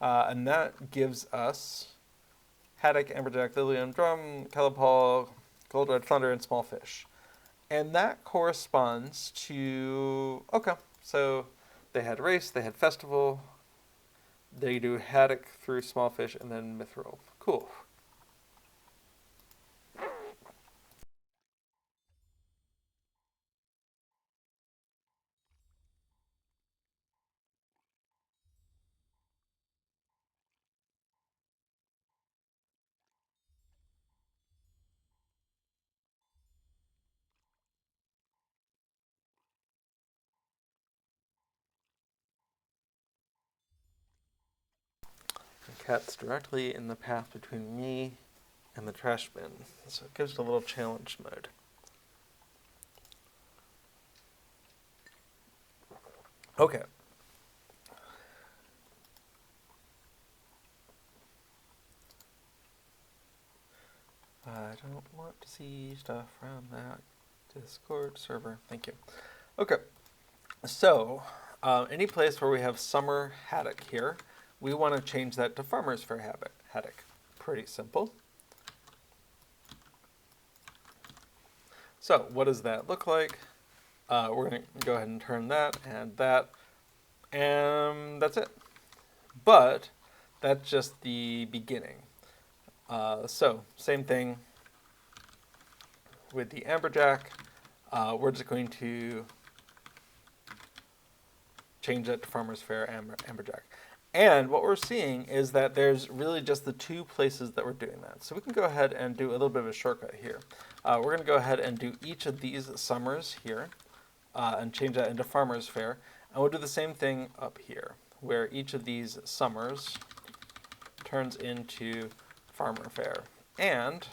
And that gives us haddock, amberjack, lilium, drum, calipal, gold red flounder, and small fish. And that corresponds to, okay, so they had race, they had festival, they do haddock through small fish, and then mithril. Cool. cat's directly in the path between me and the trash bin. So it gives it a little challenge mode. Okay. I don't want to see stuff from that Discord server. Thank you. Okay. So, any place where we have summer haddock here, we want to change that to farmer's fair haddock. Pretty simple. So, what does that look like? We're going to go ahead and turn that, and that's it. But that's just the beginning. So, same thing with the amberjack. We're just going to change that to farmer's fair amberjack. And what we're seeing is that there's really just the two places that we're doing that. So we can go ahead and do a little bit of a shortcut here. We're going to go ahead and do each of these summers here and change that into farmer's fair. And we'll do the same thing up here, where each of these summers turns into farmer fair. And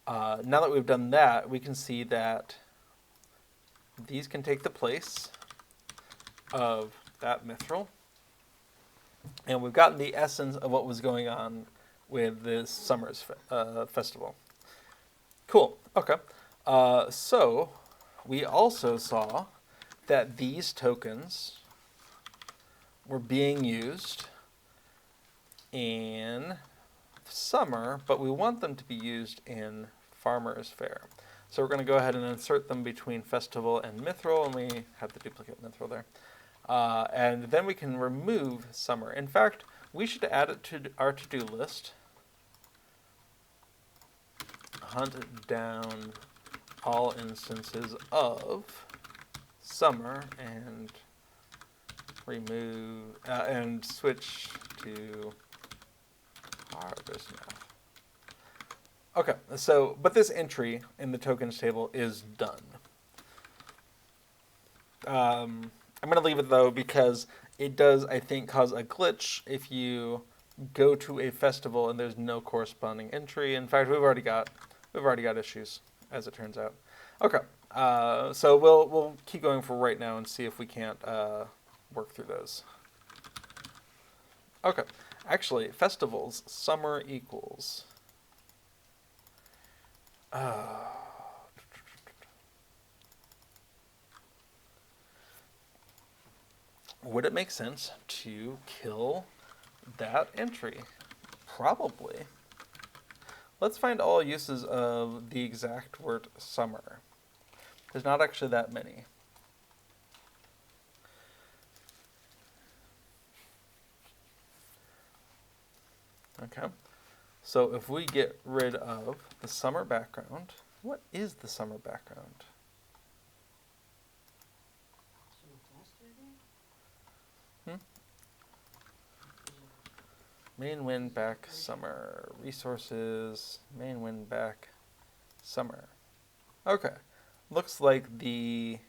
now that we've done that, we can see that these can take the place of that mithril. And we've gotten the essence of what was going on with this summer's festival. Cool. Okay. So we also saw that these tokens were being used in summer, but we want them to be used in farmer's fair. So we're going to go ahead and insert them between festival and mithril, and we have the duplicate mithril there. And then we can remove summer. In fact, we should add it to our to-do list. Hunt down all instances of summer and remove and switch to Harvestmath. Okay, so but this entry in the tokens table is done. I'm going to leave it though because it does, I think, cause a glitch if you go to a festival and there's no corresponding entry. In fact, we've already got issues, as it turns out. Okay, so we'll keep going for right now and see if we can't work through those. Okay, actually, festivals, summer equals. Would it make sense to kill that entry? Probably. Let's find all uses of the exact word summer. There's not actually that many. Okay. So if we get rid of the summer background, what is the summer background? Main win back summer. Resources, main win back summer. Okay. Looks like the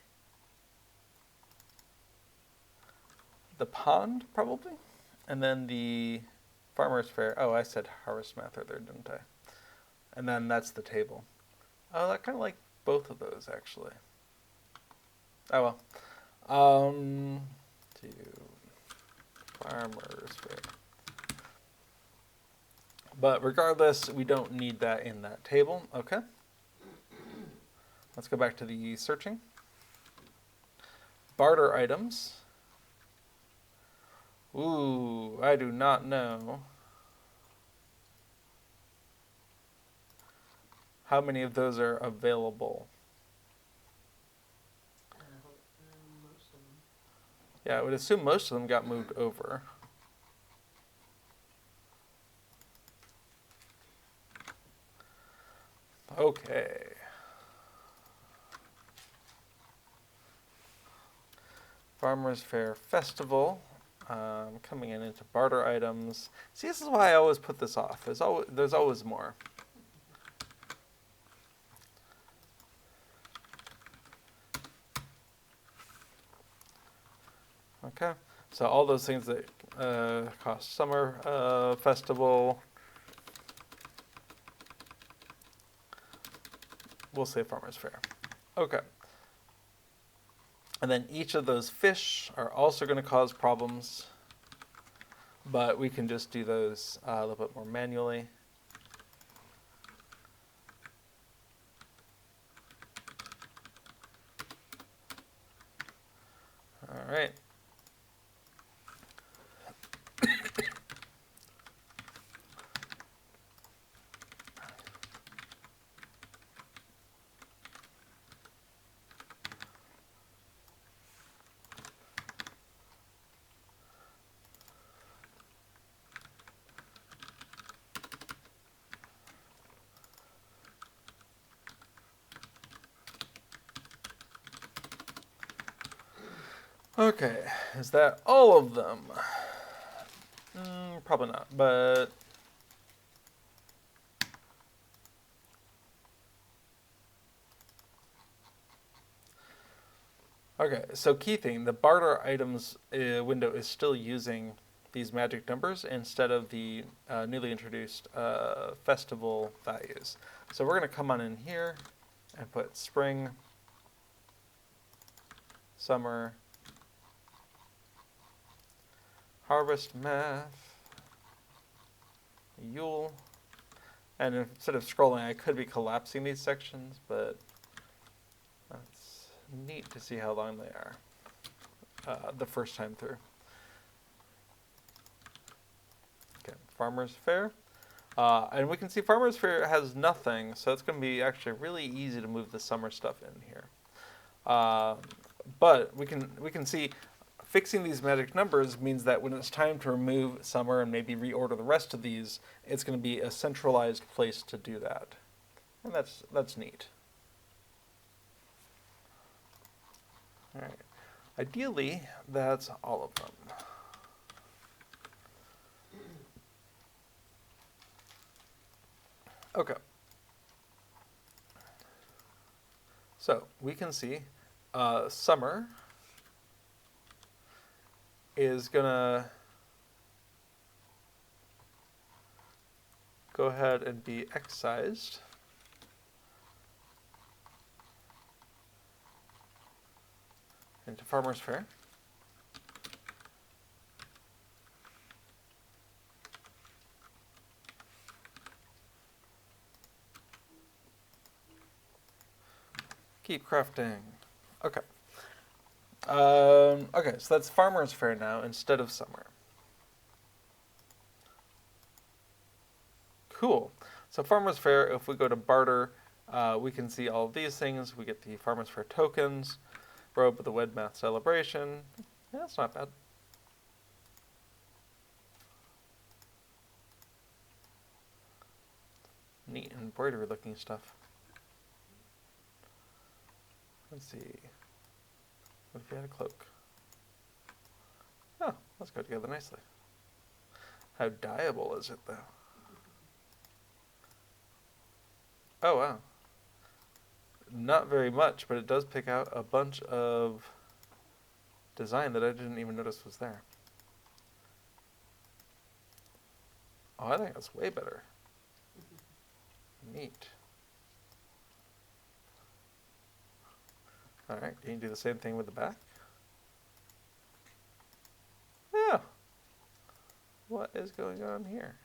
pond, probably? And then the farmer's fair. Oh, I said Harvestmath earlier, didn't I? And then that's the table. Oh, I kind of like both of those, actually. Oh, well. To farmer's fair. But regardless, we don't need that in that table. Okay. Let's go back to the searching. Barter items. Ooh, I do not know how many of those are available. Most of them. Yeah, I would assume most of them got moved over. Okay. Farmers Fair Festival. Coming in into barter items. See, this is why I always put this off. There's always more. Okay. So all those things that cost summer festival. We'll say farmer's fair. Okay. And then each of those fish are also going to cause problems, but we can just do those a little bit more manually. All right. Okay, is that all of them? Probably not, but okay, so key thing, the barter items window is still using these magic numbers instead of the newly introduced festival values. So we're going to come on in here and put spring, summer, Harvestmath, Yule, and instead of scrolling, I could be collapsing these sections, but that's neat to see how long they are the first time through. Okay, Farmer's Fair. And we can see Farmer's Fair has nothing, so it's going to be actually really easy to move the summer stuff in here. But we can see fixing these magic numbers means that when it's time to remove summer and maybe reorder the rest of these, it's going to be a centralized place to do that. And that's neat. All right. Ideally, that's all of them. Okay. So we can see summer is gonna go ahead and be excised. Into Farmer's Fair. Keep crafting. Okay. Okay, so that's Farmer's Fair now instead of summer. Cool. So Farmer's Fair, if we go to barter, we can see all of these things. We get the Farmer's Fair tokens, robe of the Harvestmath celebration. Yeah, that's not bad. Neat embroidery looking stuff. Let's see. What if you had a cloak? Oh, let's go together nicely. How dyeable is it, though? Oh, wow. Not very much, but it does pick out a bunch of design that I didn't even notice was there. Oh, I think that's way better. Neat. All right, can you do the same thing with the back? Yeah. What is going on here?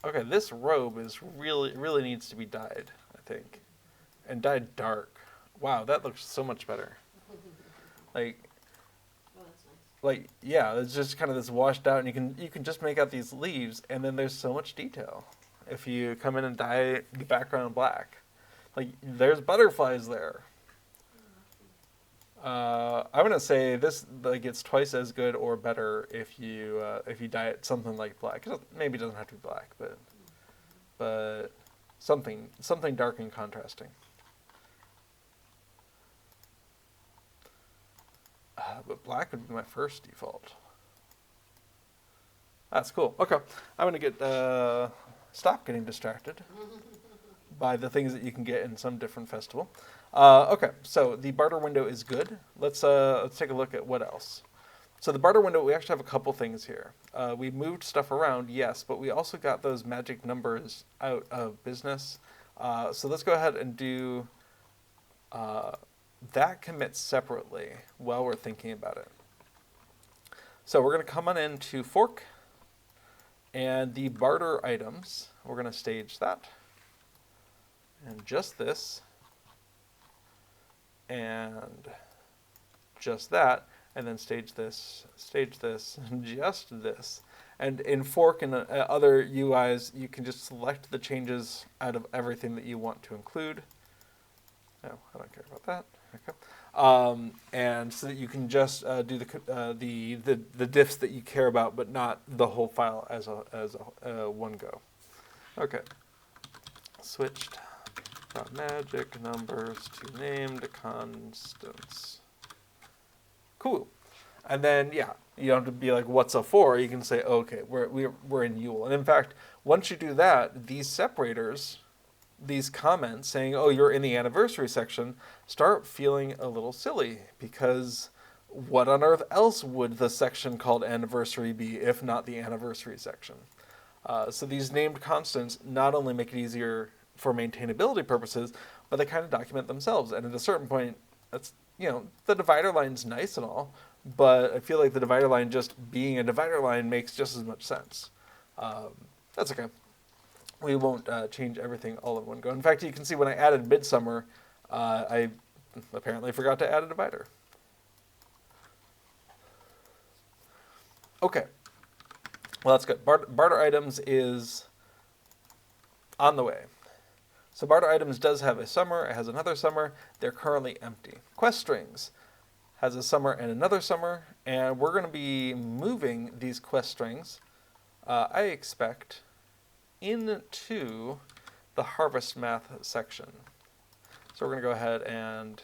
Okay, this robe is really needs to be dyed, I think. And dyed dark. Wow, that looks so much better. Like, Oh, that's nice. like yeah, it's just kind of this washed out, and you can just make out these leaves, and then there's so much detail if you come in and dye the background black. Like, there's butterflies there. I'm gonna say this it's twice as good or better if you dye it something like black. Maybe it doesn't have to be black, but something dark and contrasting. But black would be my first default. That's cool. Okay, I'm gonna get stop getting distracted by the things that you can get in some different festival. Okay, so the barter window is good. Let's take a look at what else. So the barter window, we actually have a couple things here. We moved stuff around, yes, but we also got those magic numbers out of business. So let's go ahead and do that commit separately while we're thinking about it. So we're going to come on into fork, and the barter items, we're going to stage that, and just this, and just that, and then stage this, and just this. And in fork and other UIs, you can just select the changes out of everything that you want to include. No, I don't care about that. Okay. And so that you can just do the diffs that you care about, but not the whole file as a one go. Okay. Switched magic numbers to named constants. Cool. And then, yeah, you don't have to be like, what's a 4? You can say, okay, we're in Yule. And in fact, once you do that, these separators, these comments saying, oh, you're in the anniversary section, start feeling a little silly, because what on earth else would the section called anniversary be if not the anniversary section? So these named constants not only make it easier for maintainability purposes, but they kind of document themselves. And at a certain point, that's, the divider line's nice and all, but I feel like the divider line just being a divider line makes just as much sense. That's okay. We won't change everything all in one go. In fact, you can see when I added midsummer, I apparently forgot to add a divider. Okay. Well, that's good. Barter items is on the way. So barter items does have a summer. It has another summer. They're currently empty. Quest strings has a summer and another summer, and we're going to be moving these quest strings, I expect, into the Harvestmath section. So we're going to go ahead and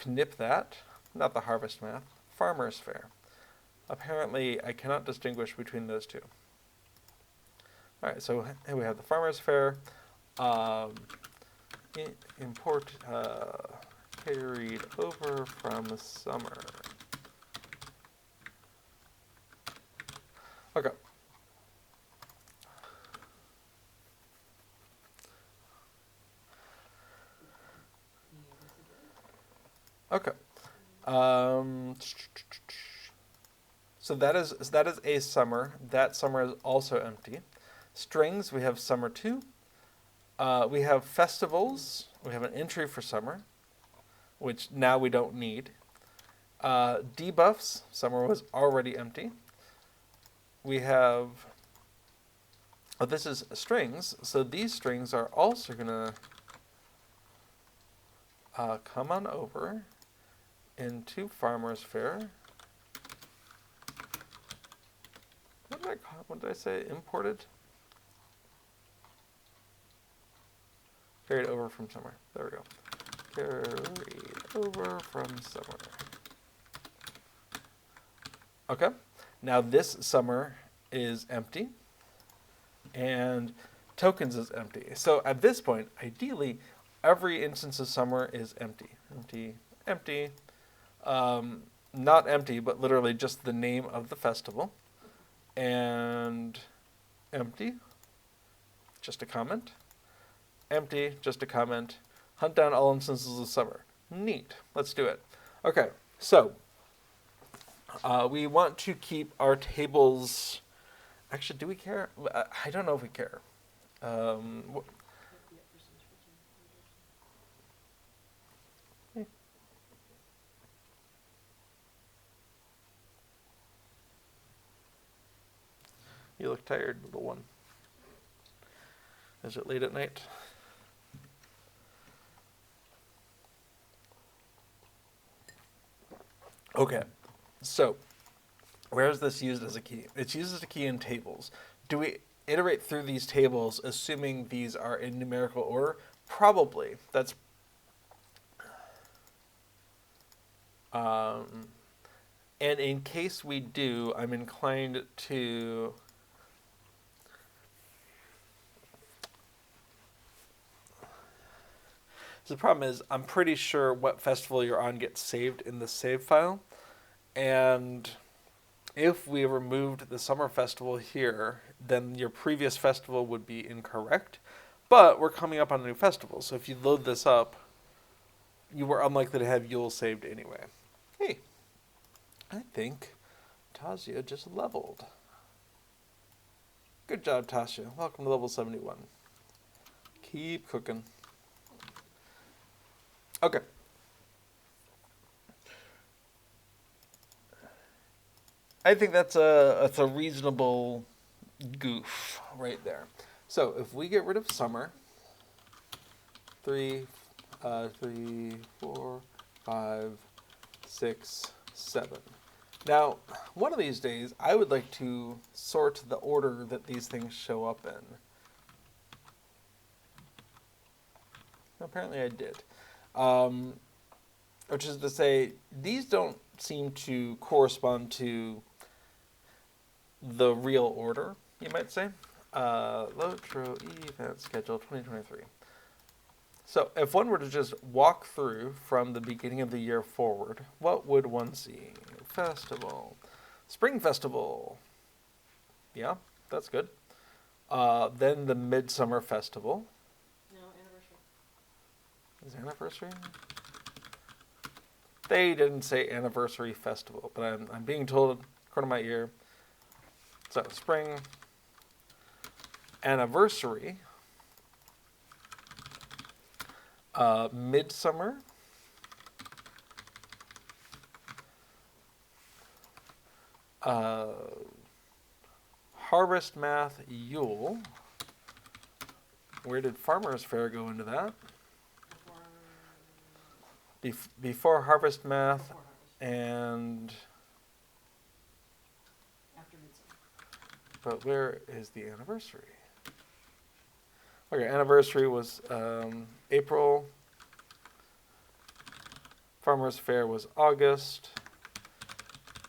knip that, not the Harvestmath, Farmer's Fair. Apparently, I cannot distinguish between those two. All right, so here we have the Farmer's Fair. Import carried over from summer. Okay. Okay. So that is a summer. That summer is also empty. Strings, we have summer 2. We have festivals. We have an entry for summer, which now we don't need. Debuffs, summer was already empty. We have, this is strings. So these strings are also going to come on over into Farmer's Fair. What did I say? Imported? Carried over from summer. There we go. Carried over from summer. Okay. Now this summer is empty. And tokens is empty. So at this point, ideally, every instance of summer is empty. Empty, empty. Not empty, but literally just the name of the festival. And empty, just a comment. Empty, just a comment. Hunt down all instances of summer. Neat. Let's do it. Okay, so we want to keep our tables. Actually, do we care? I don't know if we care. You look tired, little one. Is it late at night? Okay, so where is this used as a key? It's used as a key in tables. Do we iterate through these tables assuming these are in numerical order? Probably. That's and in case we do, I'm inclined to So the problem is, I'm pretty sure what festival you're on gets saved in the save file, and if we removed the summer festival here, then your previous festival would be incorrect. But we're coming up on a new festival, so if you load this up, you were unlikely to have Yule saved anyway. Hey, I think Tasia just leveled. Good job, Tasha. Welcome to level 71. Keep cooking. Okay. I think that's a reasonable goof right there. So if we get rid of summer, 3, 4, 5, 6, 7. Now, one of these days, I would like to sort the order that these things show up in. Apparently I did. Which is to say, these don't seem to correspond to the real order, you might say. LOTRO event schedule 2023. So if one were to just walk through from the beginning of the year forward, what would one see? Festival. Spring Festival. Yeah, that's good. Then the Midsummer Festival. No, anniversary. Is anniversary? They didn't say anniversary festival, but I'm being told, according to my ear. So spring, anniversary, midsummer, Harvestmath, Yule. Where did Farmer's Fair go into that? Before Harvestmath Before harvest. and... After midsummer. But where is the anniversary? Okay, anniversary was April. Farmer's Fair was August.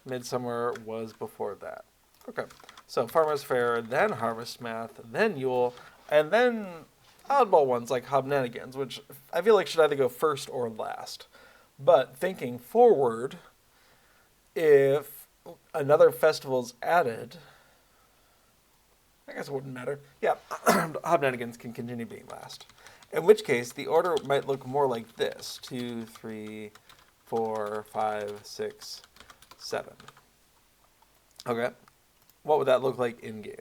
Midsummer was before that. Okay, so Farmer's Fair, then Harvestmath, then Yule, and then oddball ones like Hobnanigans, which I feel like should either go first or last. But thinking forward, if another festival's added, I guess it wouldn't matter. Yeah, Hobnanigans can continue being last. In which case, the order might look more like this. 2, 3, 4, 5, 6, 7. Okay. What would that look like in-game?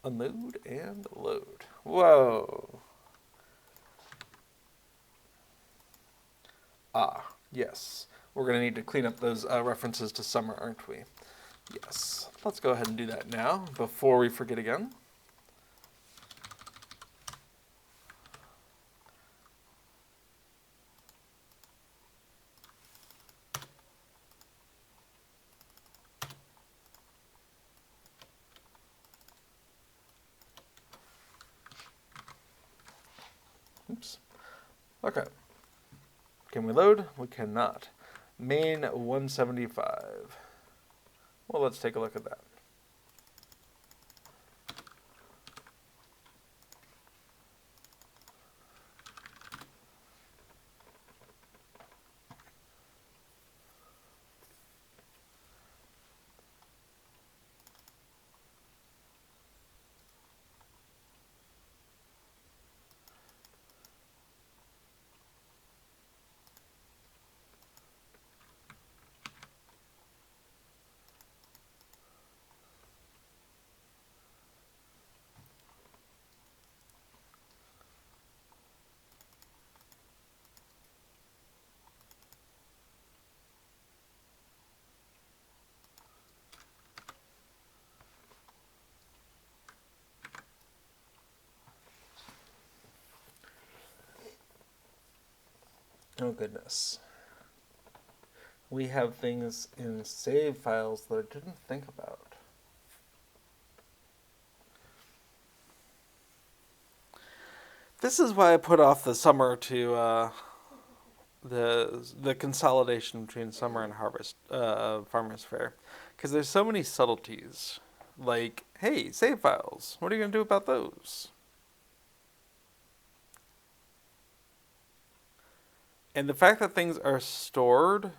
Unload and load. Whoa. Ah, yes. We're going to need to clean up those references to summer, aren't we? Yes. Let's go ahead and do that now before we forget again. Oops. Okay. Can we load? We cannot. Main 175. Well, let's take a look at that. Oh goodness. We have things in save files that I didn't think about. This is why I put off the summer to the consolidation between summer and harvest Farmers Fair, because there's so many subtleties Like, hey, save files. What are you going to do about those? And the fact that things are stored.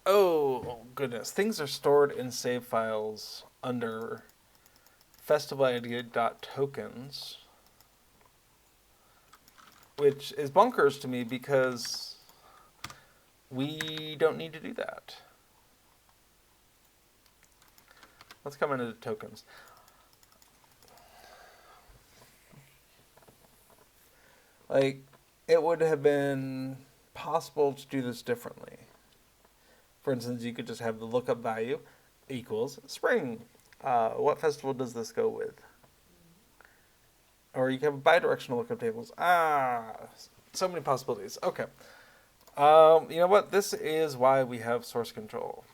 Oh, goodness. Things are stored in save files under festivalidea.tokens, which is bonkers to me because we don't need to do that. Let's come into tokens. Like, it would have been possible to do this differently. For instance, you could just have the lookup value equals spring. What festival does this go with? Or you can have bidirectional lookup tables. So many possibilities. Okay. You know what? This is why we have source control.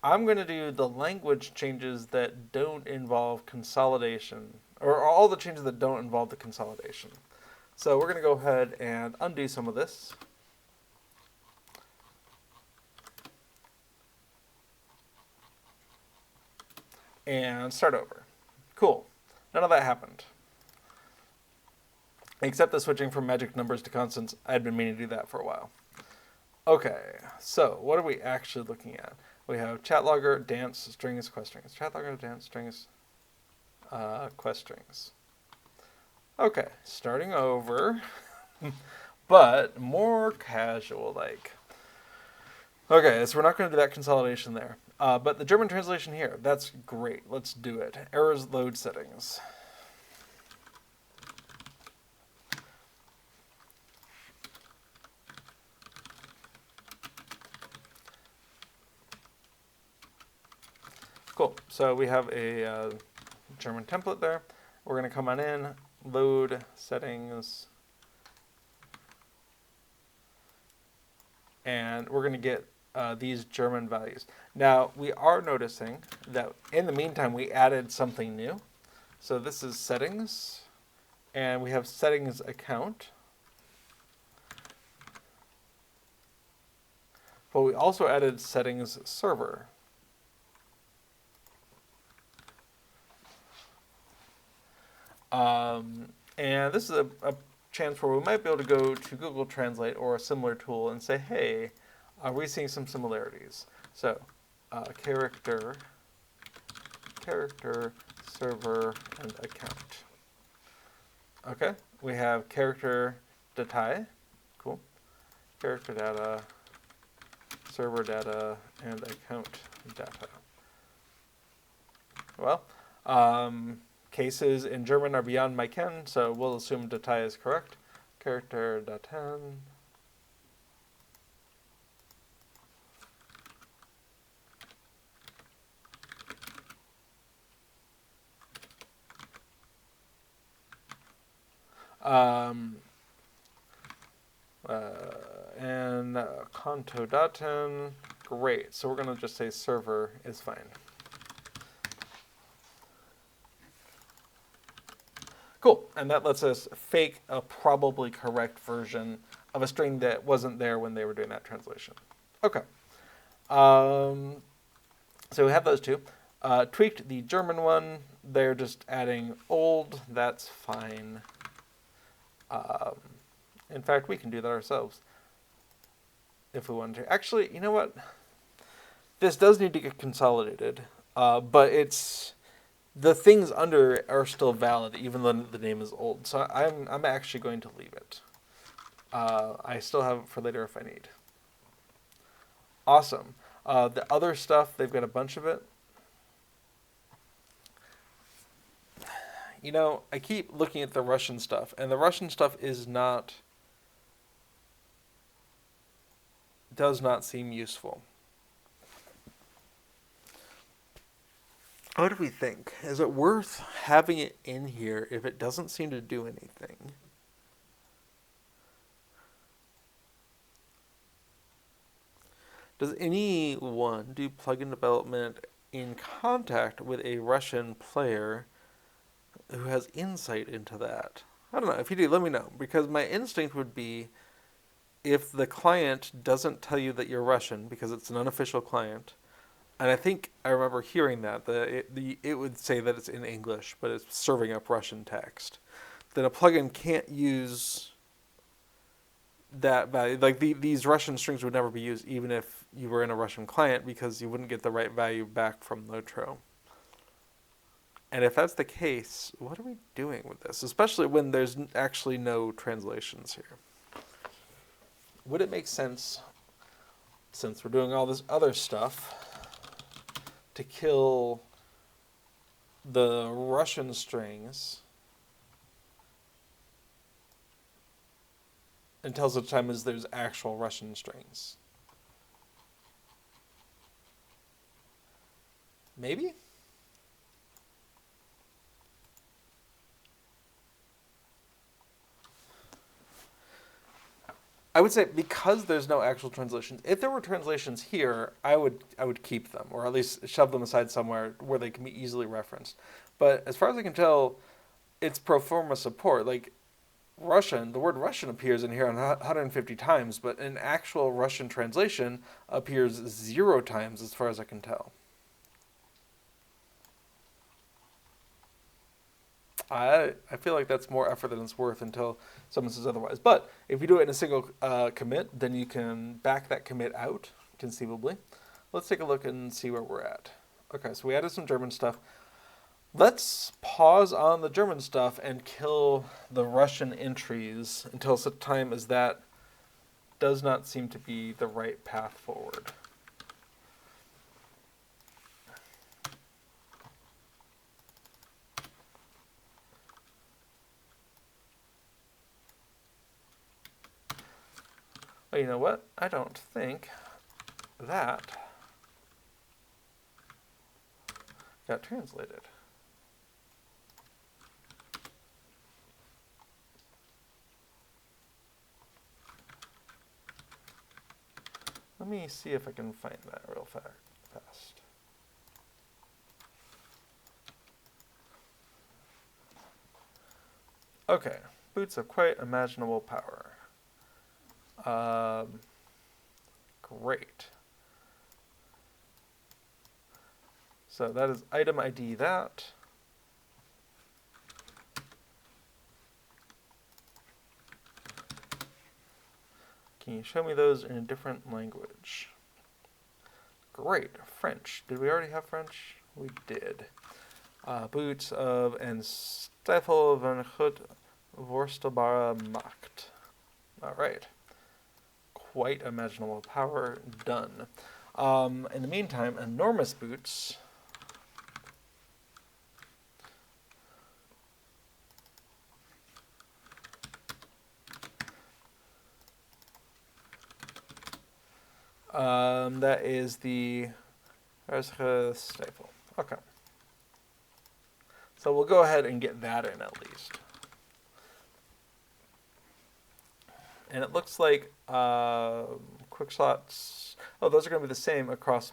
I'm going to do the language changes that don't involve consolidation, or all the changes that don't involve the consolidation. So we're going to go ahead and undo some of this. And start over. Cool. None of that happened. Except the switching from magic numbers to constants. I'd been meaning to do that for a while. Okay, so what are we actually looking at? We have chat logger, dance, strings, quest strings. Chat logger, dance, strings, quest strings. Okay, starting over, but more casual like. Okay, so we're not going to do that consolidation there. But the German translation here, that's great. Let's do it. Errors load settings. Cool. So we have a German template there. We're going to come on in, load settings, and we're going to get these German values. Now, we are noticing that in the meantime, we added something new. So this is settings, and we have settings account. But we also added settings server. And this is a chance where we might be able to go to Google Translate or a similar tool and say, hey, are we seeing some similarities? So character, server, and account. Okay, we have character data, cool. Character data, server data, and account data. Well, cases in German are beyond my ken, so we'll assume Datei is correct. Character Dateien. And Konto Daten. Great. So we're going to just say server is fine. Cool, and that lets us fake a probably correct version of a string that wasn't there when they were doing that translation. Okay, so we have those two. Tweaked the German one. They're just adding old. That's fine. In fact, we can do that ourselves if we wanted to. Actually, you know what? This does need to get consolidated, but it's... the things under are still valid, even though the name is old. So I'm actually going to leave it. I still have it for later if I need. Awesome. The other stuff, they've got a bunch of it. You know, I keep looking at the Russian stuff, and the Russian stuff is not... does not seem useful. What do we think? Is it worth having it in here if it doesn't seem to do anything? Does anyone do plugin development in contact with a Russian player who has insight into that? I don't know. If you do, let me know. Because my instinct would be if the client doesn't tell you that you're Russian because it's an unofficial client, and I think I remember hearing that it would say that it's in English, but it's serving up Russian text, then a plugin can't use that value. Like these Russian strings would never be used even if you were in a Russian client because you wouldn't get the right value back from LOTRO. And if that's the case, what are we doing with this? Especially when there's actually no translations here. Would it make sense, since we're doing all this other stuff, to kill the Russian strings until such time as there's actual Russian strings? Maybe? I would say because there's no actual translations. If there were translations here, I would keep them, or at least shove them aside somewhere where they can be easily referenced. But as far as I can tell, it's pro forma support. Like Russian, the word Russian appears in here 150 times, but an actual Russian translation appears 0 times as far as I can tell. I feel like that's more effort than it's worth until someone says otherwise. But if you do it in a single commit, then you can back that commit out, conceivably. Let's take a look and see where we're at. Okay, so we added some German stuff. Let's pause on the German stuff and kill the Russian entries until such time as that does not seem to be the right path forward. Well, you know what? I don't think that got translated. Let me see if I can find that real fast. Okay, boots of quite imaginable power. Great. So that is item ID that. Can you show me those in a different language? Great. French. Did we already have French? We did. Boots of en Stiefel van goed worstelbare macht. All right. Quite imaginable power. Done. In the meantime, enormous boots. That is the Stifle. Okay. So we'll go ahead and get that in at least. And it looks like quick slots. Oh, those are going to be the same across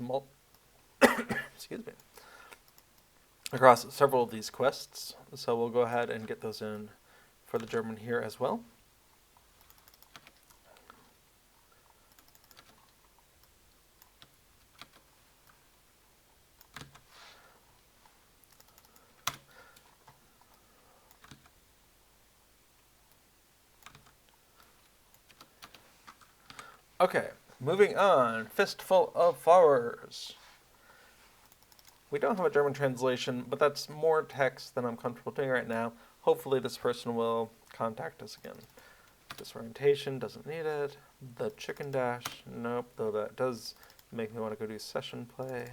excuse me. Across several of these quests. So we'll go ahead and get those in for the German here as well. Okay, moving on. Fistful of Flowers. We don't have a German translation, but that's more text than I'm comfortable doing right now. Hopefully this person will contact us again. Disorientation, doesn't need it. The Chicken Dash, nope, though that does make me want to go do session play.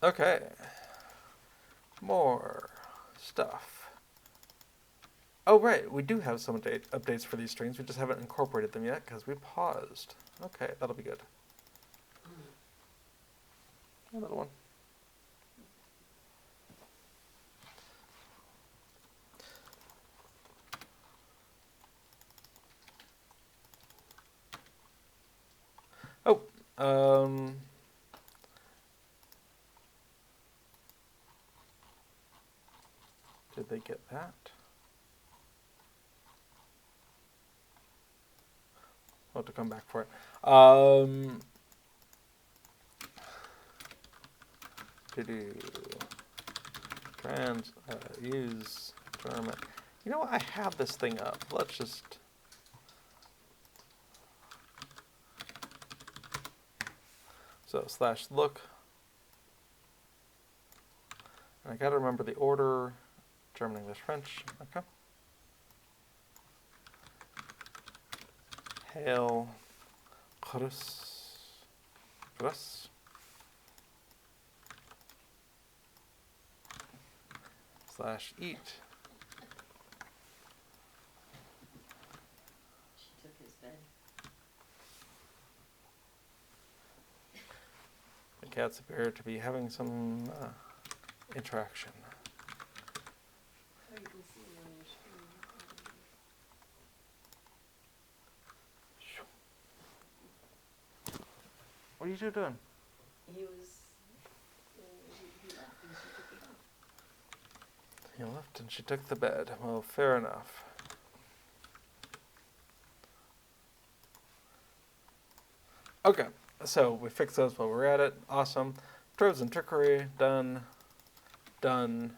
Okay, more stuff. Oh, right, we do have some updates for these strings. We just haven't incorporated them yet because we paused. Okay, that'll be good. Another one. Oh, Did they get that? I'll have to come back for it. To do use German. You know what? I have this thing up. Let's just. So /look. And I gotta remember the order. German, English, French. Okay. Hail. Grüß. /eat. She took his bed. The cats appear to be having some interaction. Oh, you can see him on your screen. What are you two doing? He was, he left and she took the bed. He left and she took the bed. Well, fair enough. Okay, so we fixed those while we're at it. Awesome. Troves and trickery, done. Done.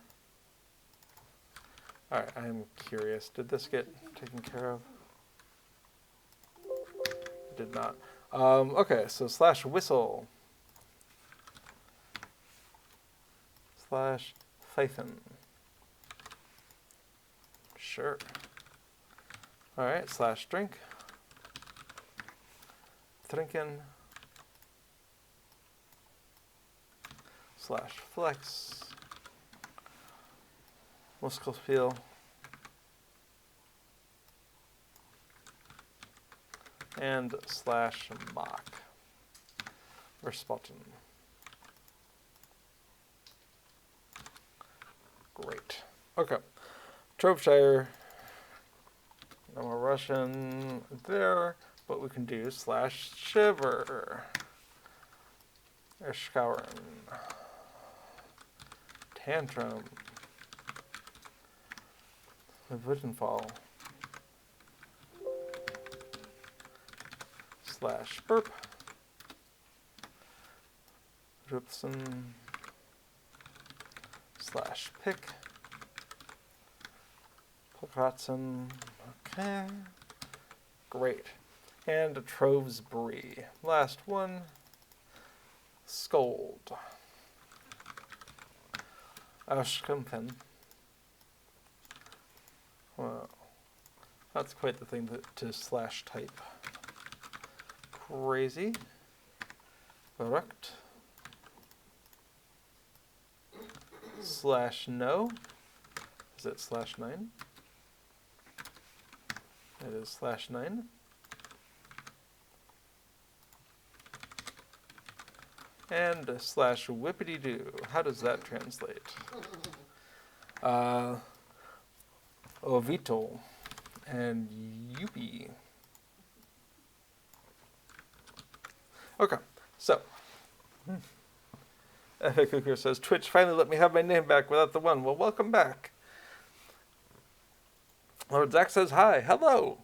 Alright, I'm curious. Did this get taken care of? It did not. Okay, so /whistle. /Pfeifen. Sure. Alright, /drink. Trinken. /flex. Muskelspiel. And /mock. Or spotten. Great. Okay. Tropeshire. No more Russian there, but we can do /shiver. Erschauern. Tantrum. Wittenfall. /burp. Rupsen. /pick. Plakratzen. Okay. Great. And Troves Brie. Last one. Scold. Auskimpen. Wow. That's quite the thing to /type. Crazy. Verrückt. /no. Is it /9? It is /9. And /whippity-doo. How does that translate? Ovito and Yuppie. Okay, so Epic Cooker says, Twitch finally let me have my name back without the one. Well, welcome back. Lord Zach says, hi, hello.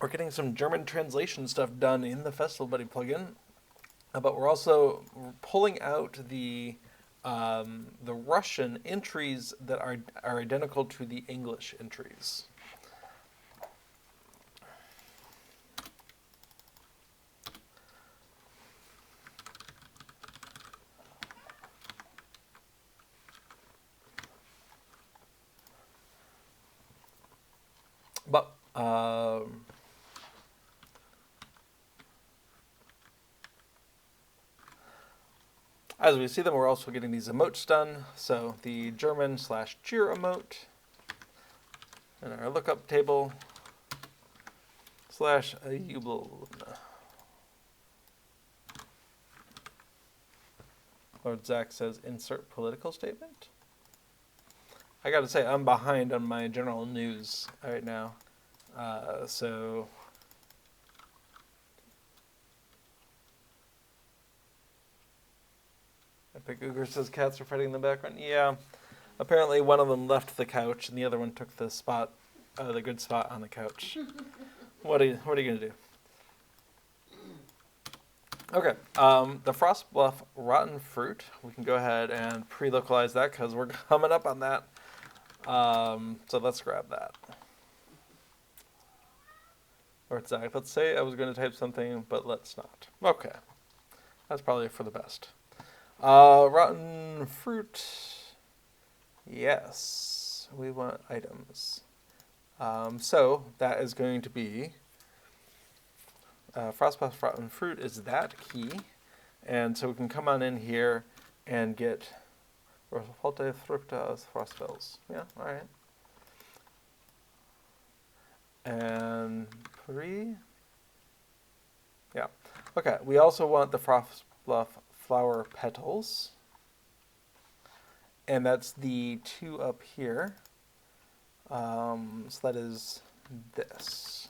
We're getting some German translation stuff done in the Festival Buddy plugin, but we're also pulling out the Russian entries that are identical to the English entries. But as we see them, we're also getting these emotes done. So the German /cheer emote in our lookup table /jubeln. Lord Zach says, insert political statement. I gotta say, I'm behind on my general news right now. So Epic Cougar says cats are fighting in the background. Yeah. Apparently one of them left the couch and the other one took the spot, the good spot on the couch. What are you gonna do? Okay, the Frost Bluff Rotten Fruit. We can go ahead and pre-localize that because we're coming up on that. So let's grab that. Or Zach, let's say I was going to type something, but let's not. Okay, that's probably for the best. Rotten Fruit. Yes, we want items. So that is going to be Frostpuff Rotten Fruit is that key, and so we can come on in here and get Rosafalte Fructa Frostfells. Yeah, all right. And three. Yeah. Okay. We also want the Frost Bluff Flower Petals, and that's the 2 up here. So that is this.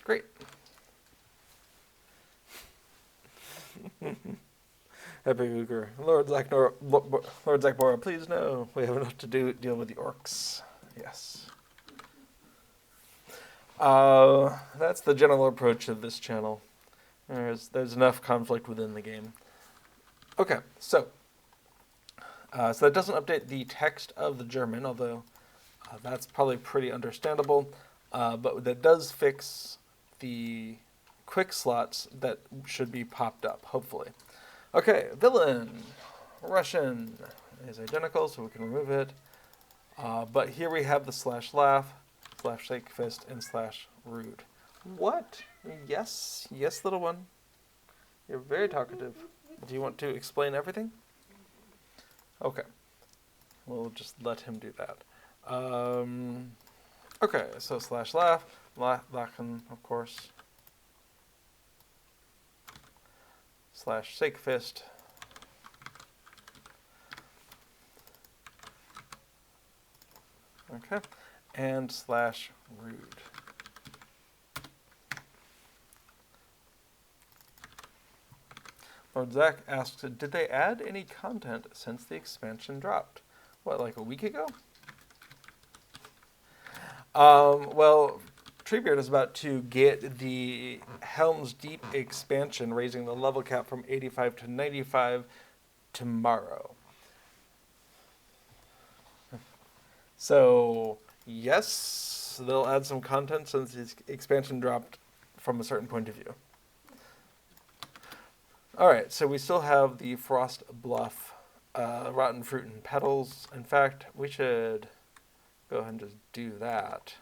Great. Epic Cougar. Lord Zakbora, please no. We have enough to deal with the orcs. Yes. That's the general approach of this channel. There's enough conflict within the game. Okay, so that doesn't update the text of the German, although that's probably pretty understandable. But that does fix the quick slots that should be popped up, hopefully. Okay, villain. Russian is identical, so we can remove it. But here we have the /laugh, /shake fist, and /rude. What? Yes, yes, little one. You're very talkative. Do you want to explain everything? Okay. We'll just let him do that. Okay, so /laugh, lachen, of course. /shake fist. Okay, and /rude. Lord Zach asks, did they add any content since the expansion dropped? What, like a week ago? Well, Treebeard is about to get the Helm's Deep expansion, raising the level cap from 85 to 95 tomorrow. So, yes, they'll add some content since the expansion dropped from a certain point of view. Alright, so we still have the Frost Bluff Rotten Fruit and Petals. In fact, we should go ahead and just do that.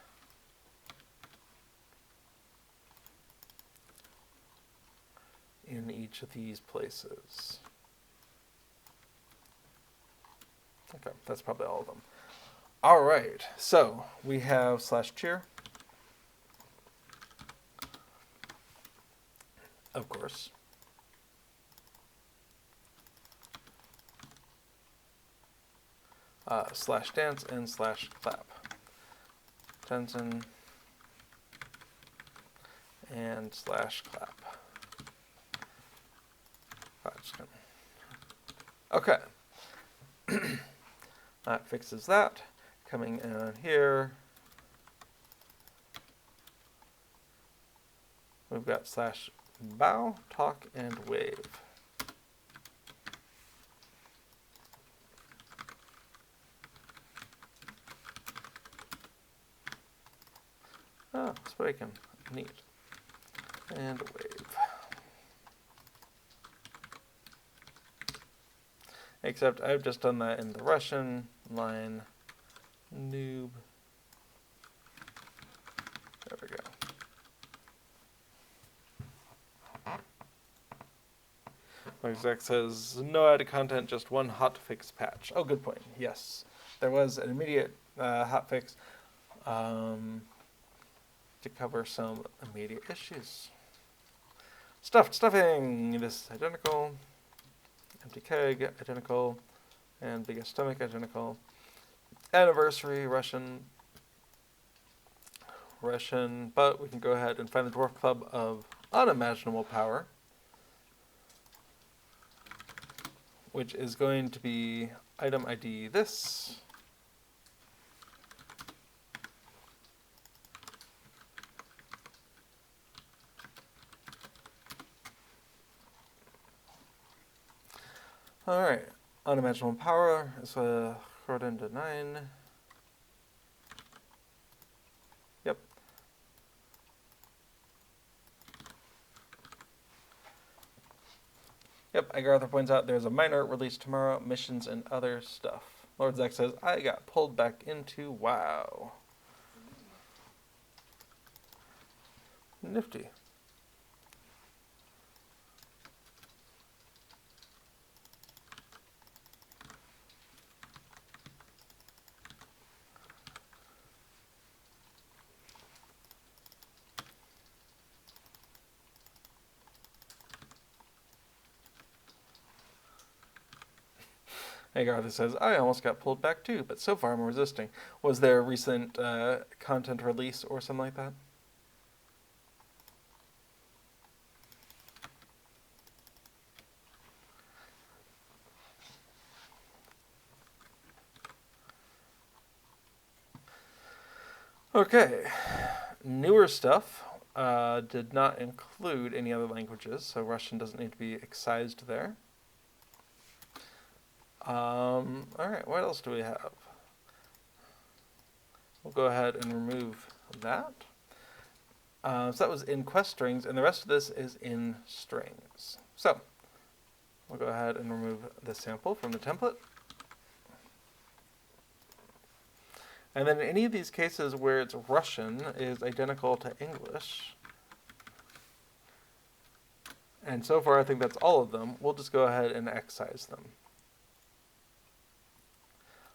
In each of these places. Okay, that's probably all of them. Alright, so we have /cheer. Of course. /dance and /clap. Jensen and /clap. Okay. That fixes that. Coming in here. We've got /bow, talk, and wave. Oh, spoken. Neat. And wave. Except I've just done that in the Russian line. Noob. There we go. Zach says, no added content, just one hotfix patch. Oh, good point. Yes. There was an immediate hotfix to cover some immediate issues. Stuffing. This is identical. Empty keg, identical. And biggest stomach, identical. Anniversary, Russian. But we can go ahead and find the Dwarf Club of unimaginable power. which is going to be item ID this. All right, unimaginable power is throw it into 9. Yep. Yep, Agartha points out there's a minor release tomorrow, missions and other stuff. Lord Zek says, I got pulled back into WoW. Nifty. Agartha says, I almost got pulled back too, but so far I'm resisting. Was there a recent content release or something like that? Okay, newer stuff did not include any other languages, so Russian doesn't need to be excised there. All right, what else do we have? We'll go ahead and remove that. So that was in quest strings, and the rest of this is in strings. So we'll go ahead and remove the sample from the template. And then in any of these cases where it's Russian is identical to English. And so far I think that's all of them. We'll just go ahead and excise them.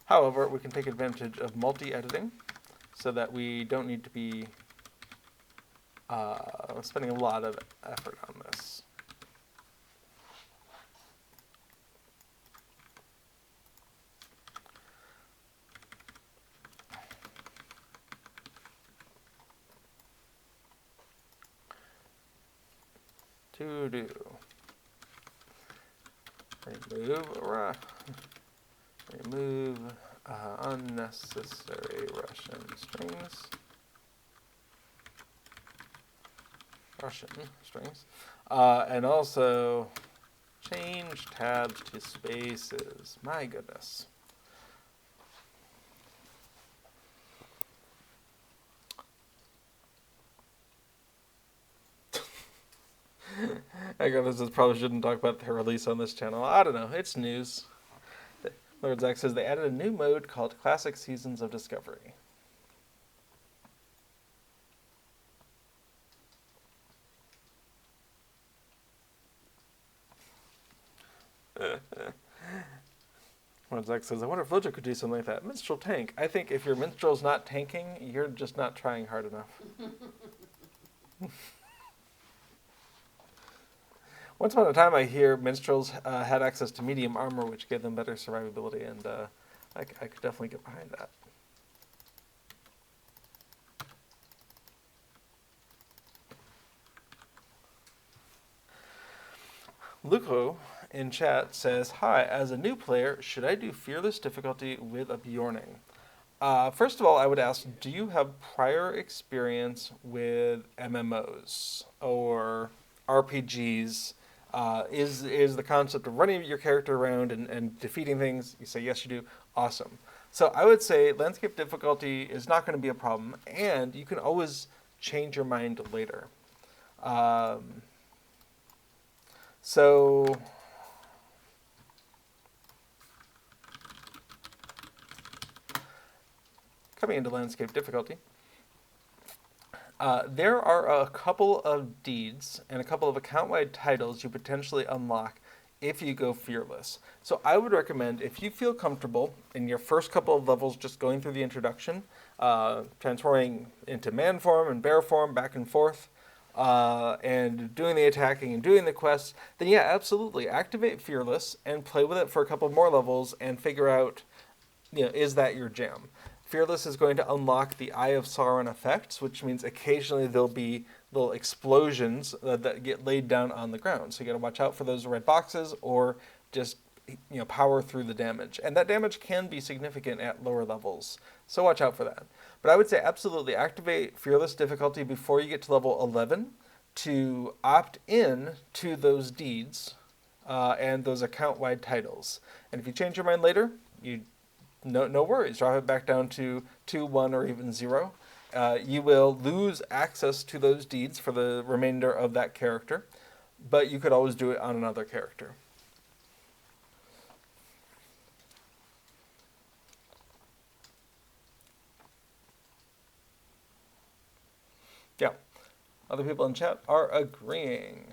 However, we can take advantage of multi-editing so that we don't need to be spending a lot of effort on this. Remove unnecessary Russian strings. And also change tabs to spaces. My goodness. I guess this probably shouldn't talk about the release on this channel. I don't know. It's news. Lord Zach says they added a new mode called Classic Seasons of Discovery. Lord Zach says, I wonder if LOTRO could do something like that. Minstrel tank. I think if your minstrel's not tanking, you're just not trying hard enough. Once upon a time, I hear minstrels had access to medium armor, which gave them better survivability, and I could definitely get behind that. Luco in chat says, hi, as a new player, should I do Fearless difficulty with a Bjorning? First of all, I would ask, do you have prior experience with MMOs or RPGs? Is the concept of running your character around and defeating things? You say, yes, you do. Awesome. So I would say landscape difficulty is not going to be a problem, and you can always change your mind later. So coming into landscape difficulty, there are a couple of deeds and a couple of account-wide titles you potentially unlock if you go Fearless. So I would recommend, if you feel comfortable in your first couple of levels just going through the introduction, transforming into man form and bear form back and forth, and doing the attacking and doing the quests, then yeah, absolutely, activate Fearless and play with it for a couple more levels and figure out, is that your jam? Fearless is going to unlock the Eye of Sauron effects, which means occasionally there'll be little explosions that get laid down on the ground. So you got to watch out for those red boxes, or just power through the damage, and that damage can be significant at lower levels. So watch out for that. But I would say absolutely activate Fearless difficulty before you get to level 11 to opt in to those deeds and those account-wide titles. And if you change your mind later, no worries. Drop it back down to 2, 1, or even 0. You will lose access to those deeds for the remainder of that character, but you could always do it on another character. Yeah, other people in chat are agreeing.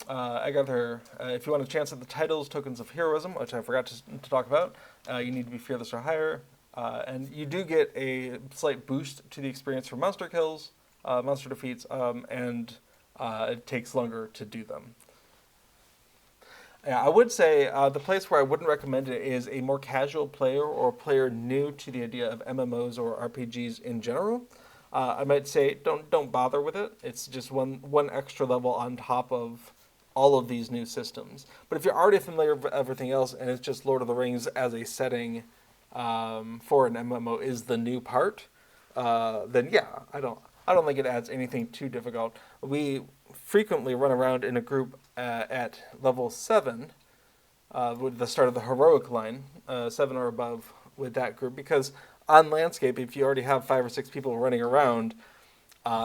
I got her. If you want a chance at the titles, tokens of heroism, which I forgot to talk about, you need to be fearless or higher, and you do get a slight boost to the experience for monster kills, monster defeats, and it takes longer to do them. Yeah, I would say the place where I wouldn't recommend it is a more casual player or a player new to the idea of MMOs or RPGs in general. I might say don't bother with it. It's just one extra level on top of all of these new systems. But if you're already familiar with everything else and it's just Lord of the Rings as a setting for an MMO is the new part, then yeah, I don't think it adds anything too difficult. We frequently run around in a group at level 7 with the start of the heroic line, 7 or above with that group, because on landscape, if you already have 5 or 6 people running around,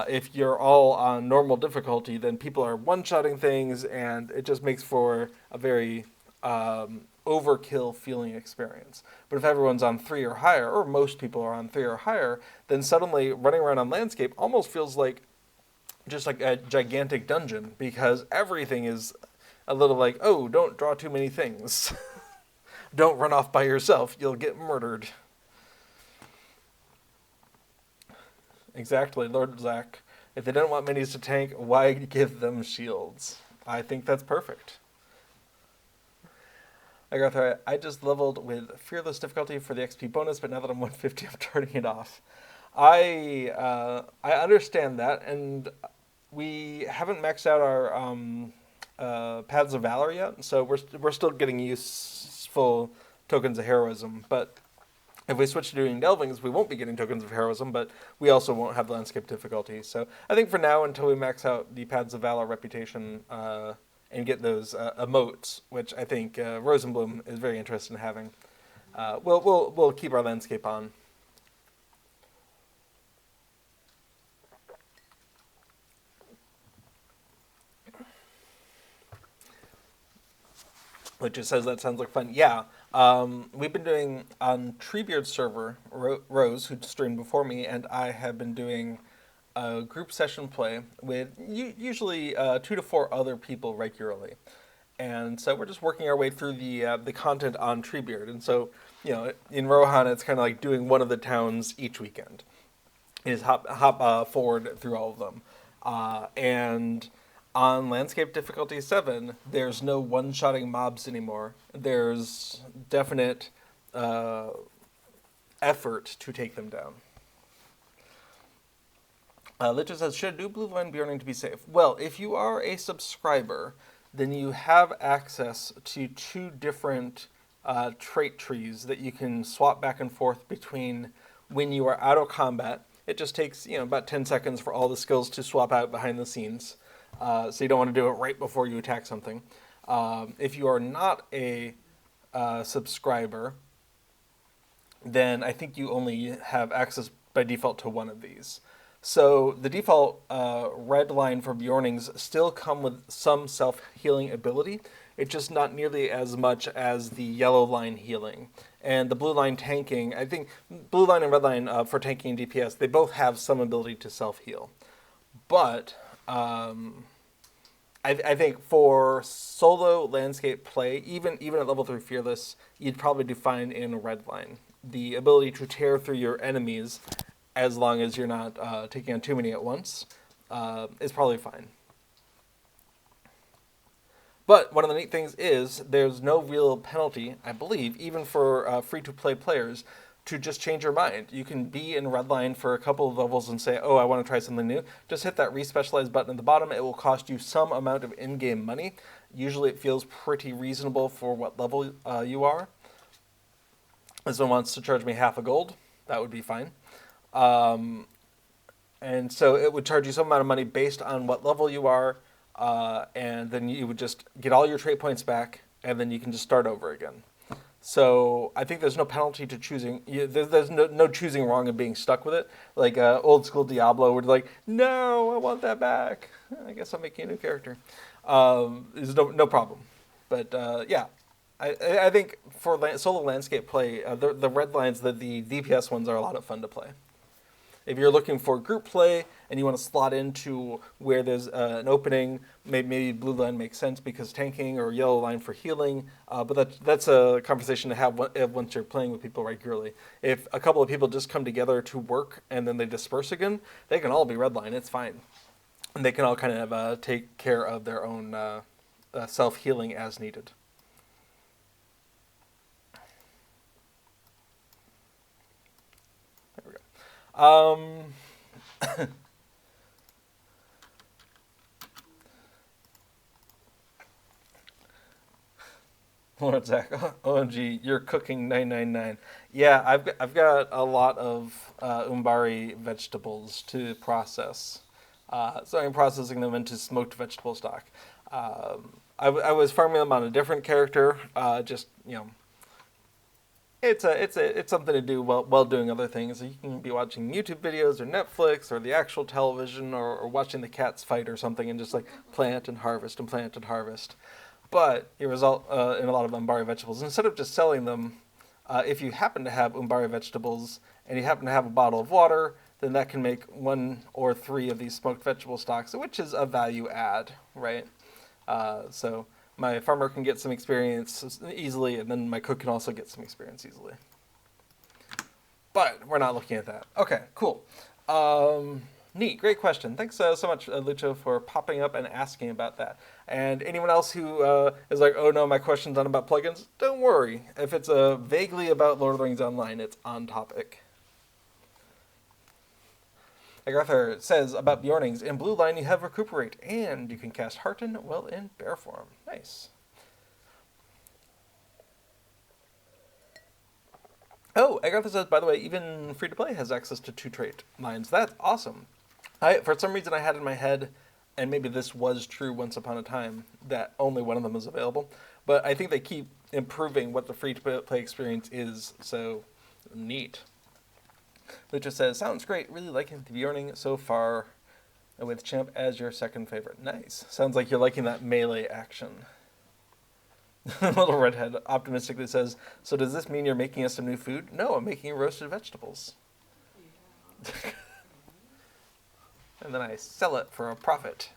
if you're all on normal difficulty, then people are one-shotting things, and it just makes for a very overkill feeling experience. But if everyone's on 3 or higher, or most people are on 3 or higher, then suddenly running around on landscape almost feels like just like a gigantic dungeon, because everything is a little like, oh, don't draw too many things. Don't run off by yourself, you'll get murdered. Exactly, Lord Zach. If they didn't want minis to tank, why give them shields? I think that's perfect. I just leveled with Fearless difficulty for the XP bonus, but now that I'm 150, I'm turning it off. I understand that, and we haven't maxed out our Paths of Valor yet, so we're still getting useful tokens of heroism, but if we switch to doing delvings, we won't be getting tokens of heroism, but we also won't have landscape difficulty. So I think for now, until we max out the Paths of Valor reputation and get those emotes, which I think Rosenblum is very interested in having, we'll keep our landscape on. Which just says that sounds like fun. Yeah, we've been doing on Treebeard's server, Rose, who streamed before me, and I have been doing a group session play with usually 2 to 4 other people regularly. And so we're just working our way through the content on Treebeard. And so, in Rohan, it's kind of like doing one of the towns each weekend. Is hop forward through all of them. And on Landscape Difficulty 7, there's no one-shotting mobs anymore. There's definite effort to take them down. Licha says, should do Blue Line be earning to be safe? Well, if you are a subscriber, then you have access to 2 different trait trees that you can swap back and forth between when you are out of combat. It just takes about 10 seconds for all the skills to swap out behind the scenes. So you don't want to do it right before you attack something. If you are not a subscriber, then I think you only have access by default to one of these. So the default red line for Bjornings still come with some self-healing ability. It's just not nearly as much as the yellow line healing. And the blue line tanking, I think blue line and red line for tanking and DPS, they both have some ability to self-heal. But I think for solo landscape play, even at level 3 Fearless, you'd probably do fine in a red line. The ability to tear through your enemies, as long as you're not taking on too many at once, is probably fine. But one of the neat things is there's no real penalty, I believe, even for free-to-play players, to just change your mind. You can be in Redline for a couple of levels and say, oh, I want to try something new. Just hit that respecialize button at the bottom. It will cost you some amount of in-game money. Usually it feels pretty reasonable for what level you are. If someone wants to charge me half a gold, that would be fine. And so it would charge you some amount of money based on what level you are, and then you would just get all your trait points back, and then you can just start over again. So I think there's no penalty to choosing. There's no choosing wrong and being stuck with it. Like old school Diablo, would like, no, I want that back. I guess I'm making a new character. There's no problem. But yeah, I think for solo landscape play, the red lines, the DPS ones are a lot of fun to play. If you're looking for group play and you want to slot into where there's an opening, maybe blue line makes sense because tanking, or yellow line for healing. But that's a conversation to have once you're playing with people regularly. If a couple of people just come together to work and then they disperse again, they can all be red line. It's fine. And they can all kind of take care of their own self-healing as needed. There we go. Lord Zach, OMG, you're cooking 999. Yeah, I've got a lot of Umbari vegetables to process. So I'm processing them into smoked vegetable stock. I was farming them on a different character. Just it's something to do while doing other things. You can be watching YouTube videos or Netflix or the actual television, or watching the cats fight or something, and just like plant and harvest and plant and harvest. But you result in a lot of Umbari vegetables. Instead of just selling them, if you happen to have Umbari vegetables and you happen to have a bottle of water, then that can make 1 or 3 of these smoked vegetable stocks, which is a value add, right? So my farmer can get some experience easily, and then my cook can also get some experience easily. But we're not looking at that. Okay, cool. Neat, great question. Thanks so much, Lucho, for popping up and asking about that. And anyone else who is like, oh no, my question's not about plugins, don't worry. If it's vaguely about Lord of the Rings Online, it's on topic. Agartha says about Bjornings, in blue line you have Recuperate, and you can cast Hearten while in bear form. Nice. Oh, Agartha says, by the way, even free-to-play has access to 2 trait lines. That's awesome. For some reason I had in my head, and maybe this was true once upon a time, that only one of them is available. But I think they keep improving what the free-to-play experience is, so neat. Lucha says, sounds great. Really liking the Bjorning so far, with Champ as your second favorite. Nice. Sounds like you're liking that melee action. Little Redhead optimistically says, so does this mean you're making us some new food? No, I'm making roasted vegetables. Yeah. And then I sell it for a profit.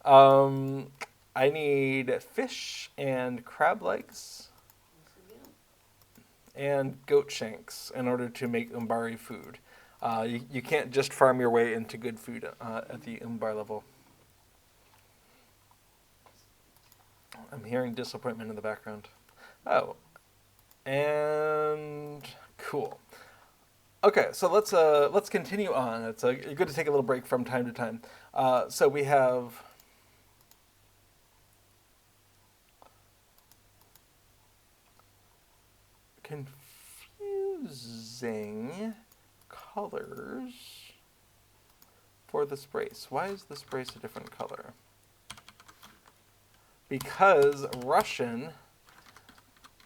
I need fish and crab legs and goat shanks in order to make Umbari food. You can't just farm your way into good food at the Umbar level. I'm hearing disappointment in the background. Oh, and cool. Okay, so let's continue on. It's good to take a little break from time to time. So we have confusing colors for this brace. Why is this brace a different color? Because Russian,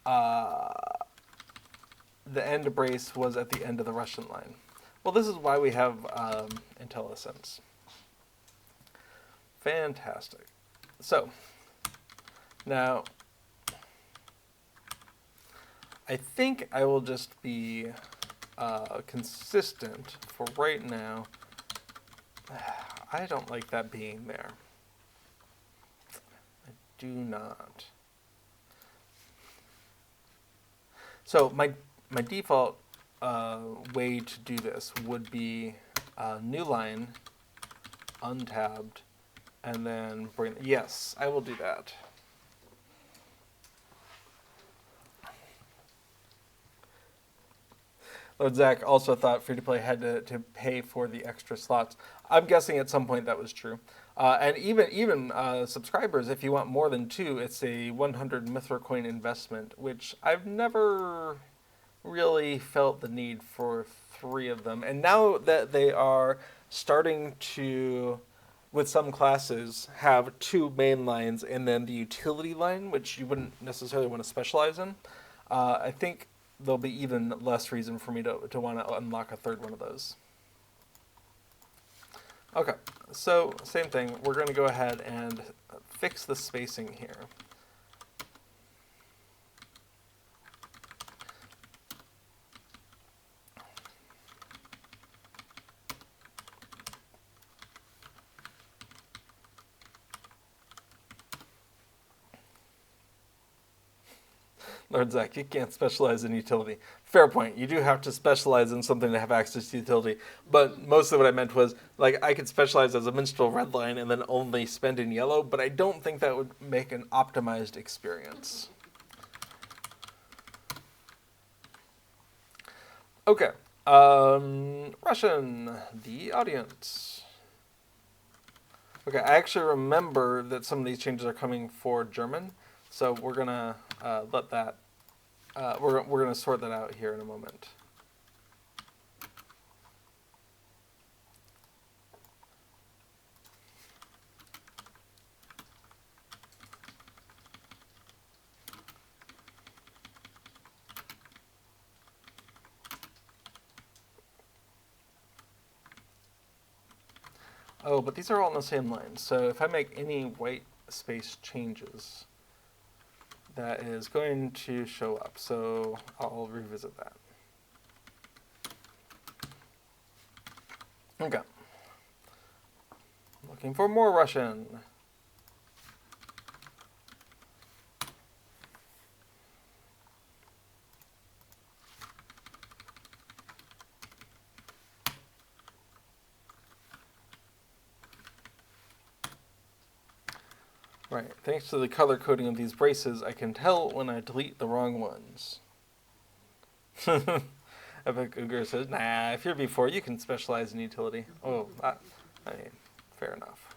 the end brace was at the end of the Russian line. Well, this is why we have IntelliSense. Fantastic. So, now, I think I will just be consistent for right now. I don't like that being there. I do not. So my default way to do this would be new line, untabbed, and then bring. Yes, I will do that. Lord Zach also thought free-to-play had to pay for the extra slots. I'm guessing at some point that was true. And even subscribers, if you want more than 2, it's a 100 Mithra coin investment, which I've never really felt the need for 3 of them. And now that they are starting to, with some classes, have 2 main lines and then the utility line, which you wouldn't necessarily want to specialize in, I think there'll be even less reason for me to want to unlock a 3rd one of those. Okay, so same thing. We're going to go ahead and fix the spacing here. Lord Zach, you can't specialize in utility. Fair point. You do have to specialize in something to have access to utility. But most of what I meant was, like, I could specialize as a minstrel red line and then only spend in yellow, but I don't think that would make an optimized experience. Okay. Russian, the audience. Okay, I actually remember that some of these changes are coming for German, so we're gonna let that. We're gonna sort that out here in a moment. Oh, but these are all on the same line. So if I make any white space changes, that is going to show up. So I'll revisit that. Okay. Looking for more Russian. Right, thanks to the color coding of these braces, I can tell when I delete the wrong ones. Epic Uger says, nah, if you're before, you can specialize in utility. Oh, I mean, fair enough.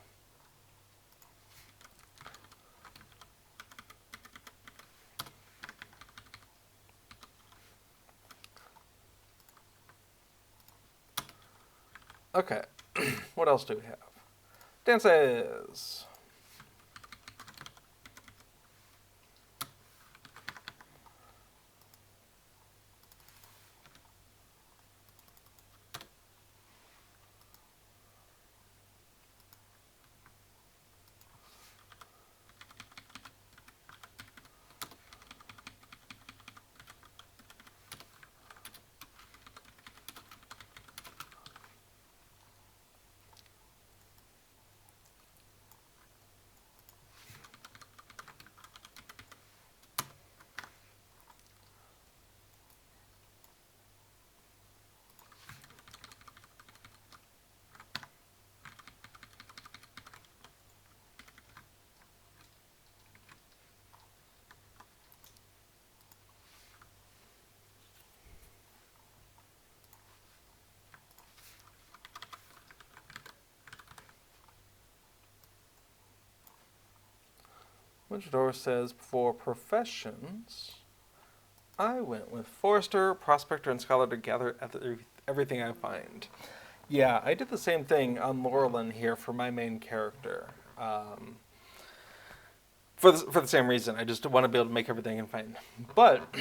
Okay, what else do we have? Dances. Winchador says, for professions, I went with Forester, Prospector, and Scholar to gather everything I find. Yeah, I did the same thing on Laurelin here for my main character. For the same reason, I just want to be able to make everything and find. But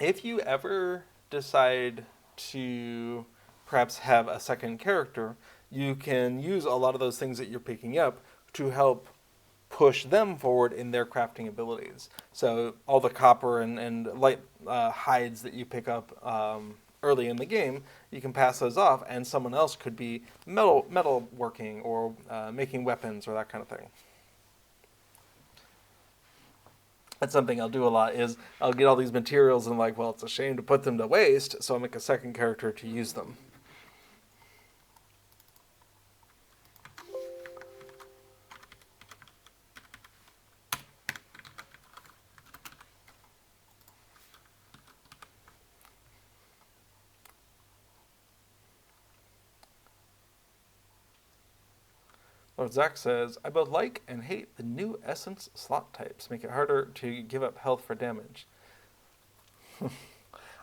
if you ever decide to perhaps have a second character, you can use a lot of those things that you're picking up to help push them forward in their crafting abilities. So all the copper and light hides that you pick up early in the game, you can pass those off, and someone else could be metal working or making weapons or that kind of thing. That's something I'll do a lot, is I'll get all these materials and like, well, it's a shame to put them to waste, so I'll make a second character to use them. Lord Zach says, I both like and hate the new essence slot types. Make it harder to give up health for damage.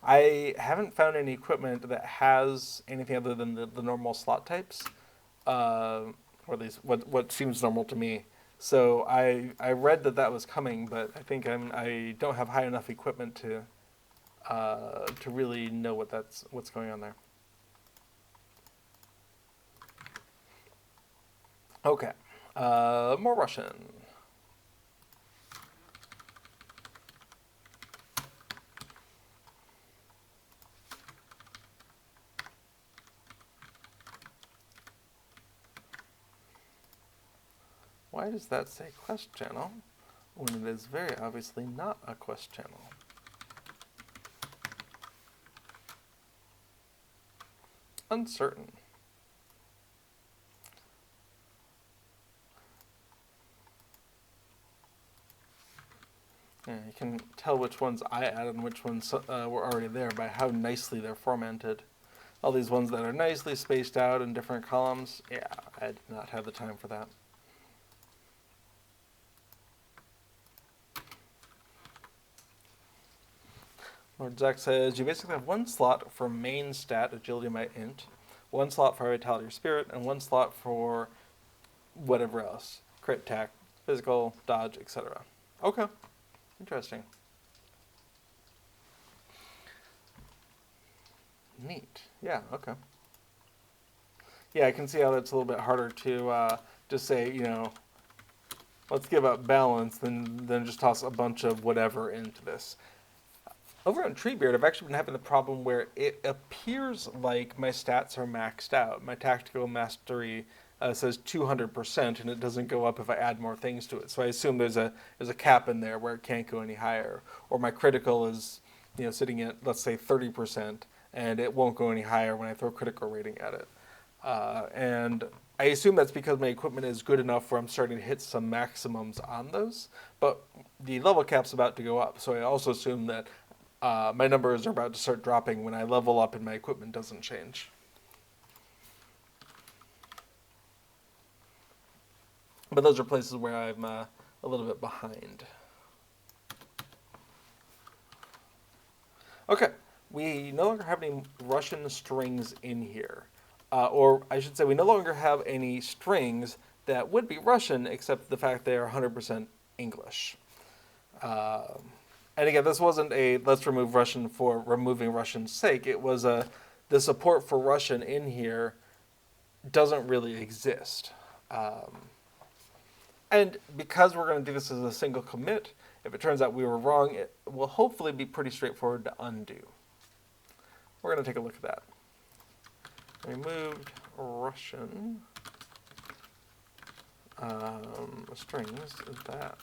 I haven't found any equipment that has anything other than the normal slot types, or at least what seems normal to me. So I read that was coming, but I think I don't have high enough equipment to really know what's going on there. Okay, more Russian. Why does that say quest channel when it is very obviously not a quest channel? Uncertain. Yeah, you can tell which ones I added and which ones were already there by how nicely they're formatted. All these ones that are nicely spaced out in different columns, yeah, I did not have the time for that. Lord Zach says, you basically have one slot for main stat, agility might int, one slot for vitality or spirit, and one slot for whatever else. Crit, attack, physical, dodge, etc. Okay. Interesting. Neat. Yeah, okay. Yeah, I can see how that's a little bit harder to just say, let's give up balance than just toss a bunch of whatever into this. Over on Treebeard, I've actually been having the problem where it appears like my stats are maxed out. My tactical mastery says 200%, and it doesn't go up if I add more things to it. So I assume there's a cap in there where it can't go any higher. Or my critical is sitting at, let's say, 30%, and it won't go any higher when I throw critical rating at it. And I assume that's because my equipment is good enough where I'm starting to hit some maximums on those. But the level cap's about to go up, so I also assume that my numbers are about to start dropping when I level up and my equipment doesn't change. But those are places where I'm a little bit behind. Okay, we no longer have any Russian strings in here. Or I should say we no longer have any strings that would be Russian except the fact they are 100% English. And again, this wasn't a let's remove Russian for removing Russian's sake. It was the support for Russian in here doesn't really exist. And because we're going to do this as a single commit, if it turns out we were wrong, it will hopefully be pretty straightforward to undo. We're going to take a look at that. Removed Russian strings that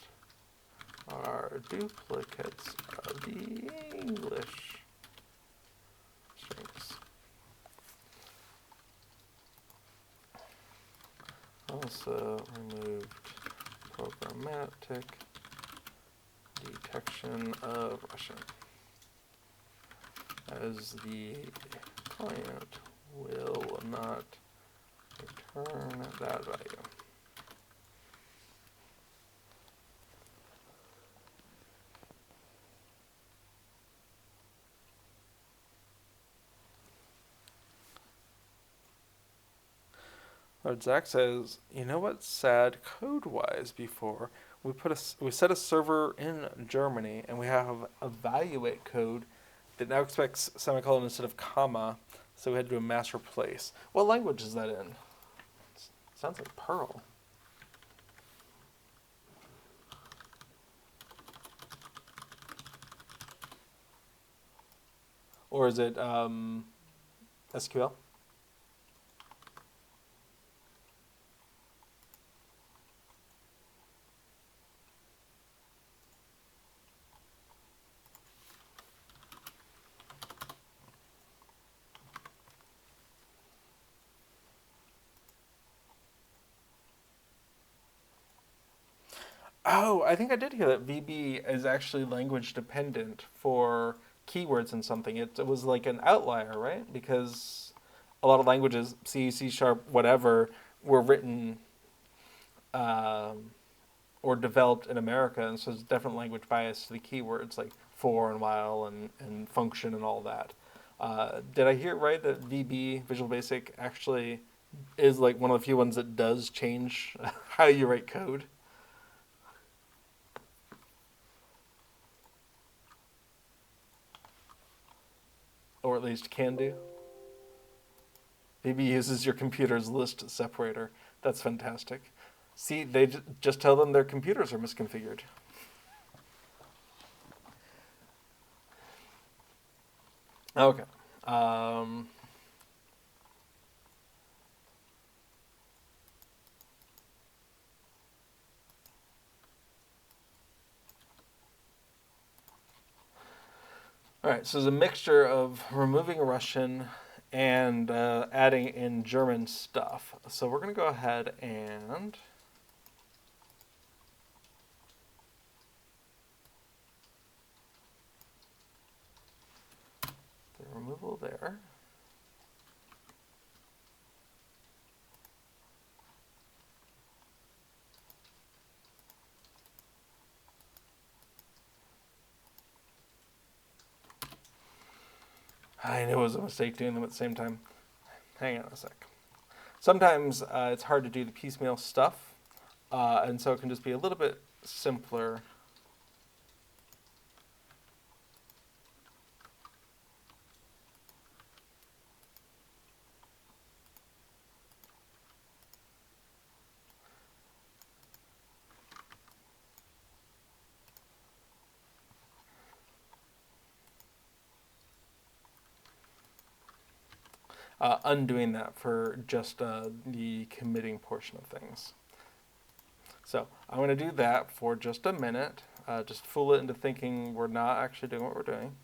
are duplicates of the English strings. Also removed programmatic detection of Russian, as the client will not return that value. Lord Zach says, you know what's sad code-wise before? We set a server in Germany, and we have evaluate code that now expects semicolon instead of comma, so we had to do a mass replace. What language is that in? Sounds like Perl. Or is it SQL? Oh, I think I did hear that VB is actually language dependent for keywords and something. It was like an outlier, right? Because a lot of languages, C, C sharp, whatever, were written or developed in America, and so there's different language bias to the keywords like for and while and function and all that. Did I hear it right that VB, Visual Basic, actually is like one of the few ones that does change how you write code? Or at least can do? VB uses your computer's list separator. That's fantastic. See, they just tell them their computers are misconfigured. Okay. All right, so there's a mixture of removing Russian and adding in German stuff. So we're going to go ahead and the removal there. I knew it was a mistake doing them at the same time. Hang on a sec. Sometimes it's hard to do the piecemeal stuff, and so it can just be a little bit simpler. Undoing that for just the committing portion of things. So I'm going to do that for just a minute, just fool it into thinking we're not actually doing what we're doing.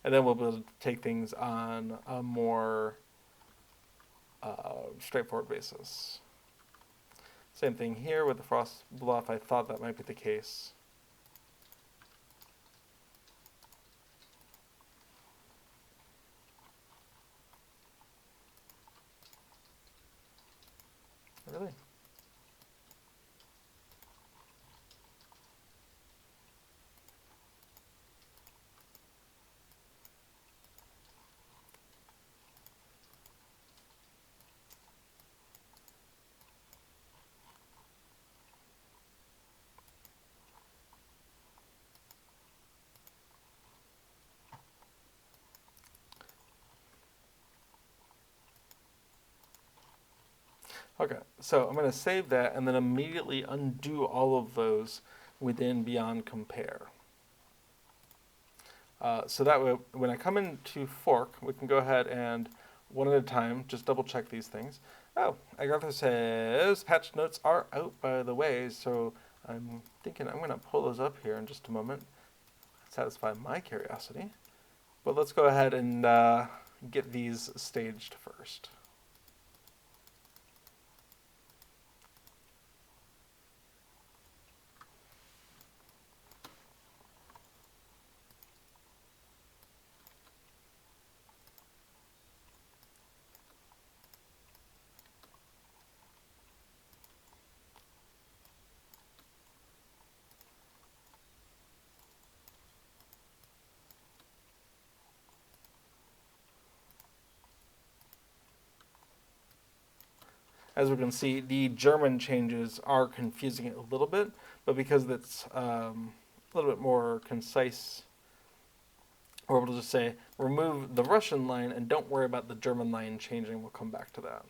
And then we'll be able to take things on a more straightforward basis. Same thing here with the frost bluff. I thought that might be the case. Really? Okay, so I'm going to save that and then immediately undo all of those within Beyond Compare. So that way, when I come into fork, we can go ahead and one at a time, just double check these things. Oh, Agatha says patch notes are out, by the way, so I'm thinking I'm going to pull those up here in just a moment, satisfy my curiosity. But let's go ahead and get these staged first. As we can see, the German changes are confusing it a little bit, but because it's a little bit more concise, we're able to just say, remove the Russian line and don't worry about the German line changing. We'll come back to that.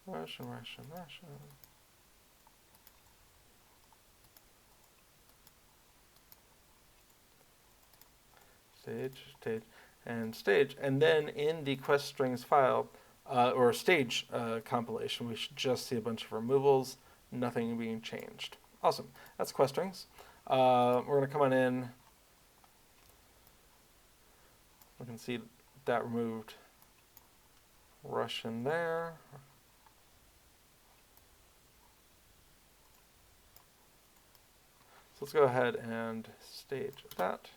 Russian. Stage, and stage. And then in the quest strings file, or stage compilation, we should just see a bunch of removals, nothing being changed. Awesome. That's quest strings. We're going to come on in. We can see that removed Russian there. So let's go ahead and stage that.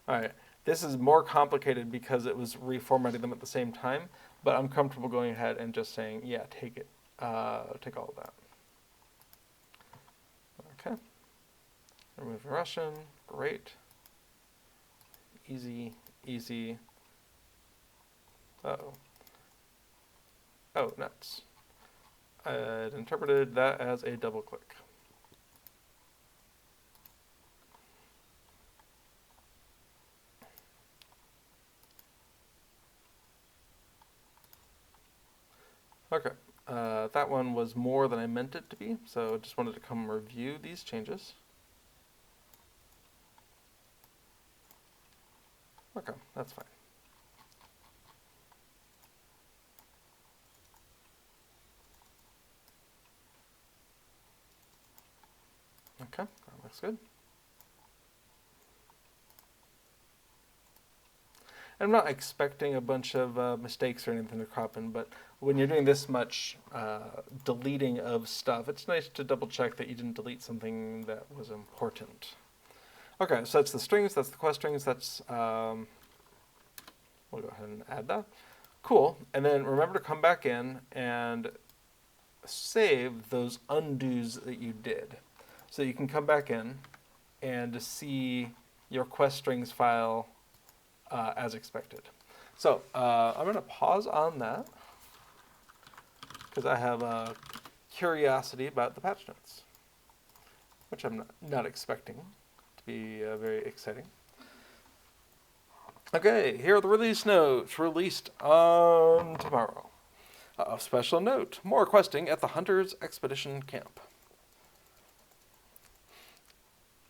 All right. This is more complicated because it was reformatting them at the same time, but I'm comfortable going ahead and just saying, yeah, take it. Take all of that. Okay. Remove Russian. Great. Easy, easy. Uh-oh. Oh, nuts. I'd interpreted that as a double click. Okay, that one was more than I meant it to be, so just wanted to come review these changes. Okay, that's fine. Okay, that looks good. I'm not expecting a bunch of mistakes or anything to crop in, but when you're doing this much deleting of stuff, it's nice to double check that you didn't delete something that was important. Okay, so that's the strings, that's the quest strings, that's, we'll go ahead and add that. Cool, and then remember to come back in and save those undos that you did. So you can come back in and see your quest strings file as expected. So I'm going to pause on that because I have a curiosity about the patch notes, which I'm not expecting to be very exciting. Okay, here are the release notes released on tomorrow. Special note, more questing at the Hunter's Expedition Camp.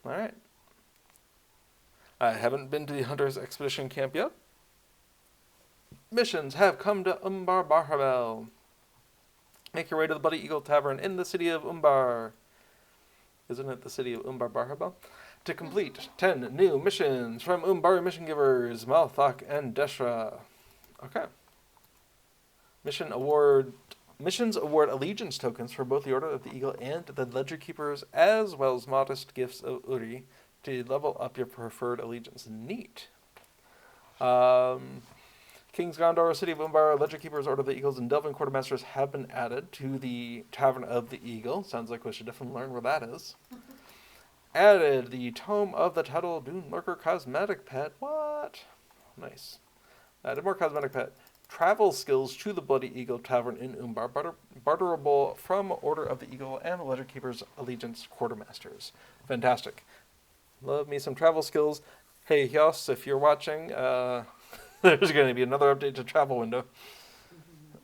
All right. I haven't been to the Hunter's Expedition Camp yet. Missions have come to Umbar Barhabel. Make your way to the Bloody Eagle Tavern in the city of Umbar. Isn't it the city of Umbar Barhabel? To complete 10 new missions from Umbar mission givers Malthak and Deshra. Okay. Missions award allegiance tokens for both the Order of the Eagle and the Ledger Keepers, as well as modest gifts of Uri to level up your preferred allegiance. Neat. King's Gondor, City of Umbar, Ledger Keepers, Order of the Eagles, and Delving Quartermasters have been added to the Tavern of the Eagle. Sounds like we should definitely learn where that is. Added the Tome of the Tuttle Dune Lurker Cosmetic Pet. What? Nice. Added more Cosmetic Pet. Travel skills to the Bloody Eagle Tavern in Umbar, barterable from Order of the Eagle and the Ledger Keepers Allegiance Quartermasters. Fantastic. Love me some travel skills. Hey, Hyos, if you're watching, there's going to be another update to Travel Window.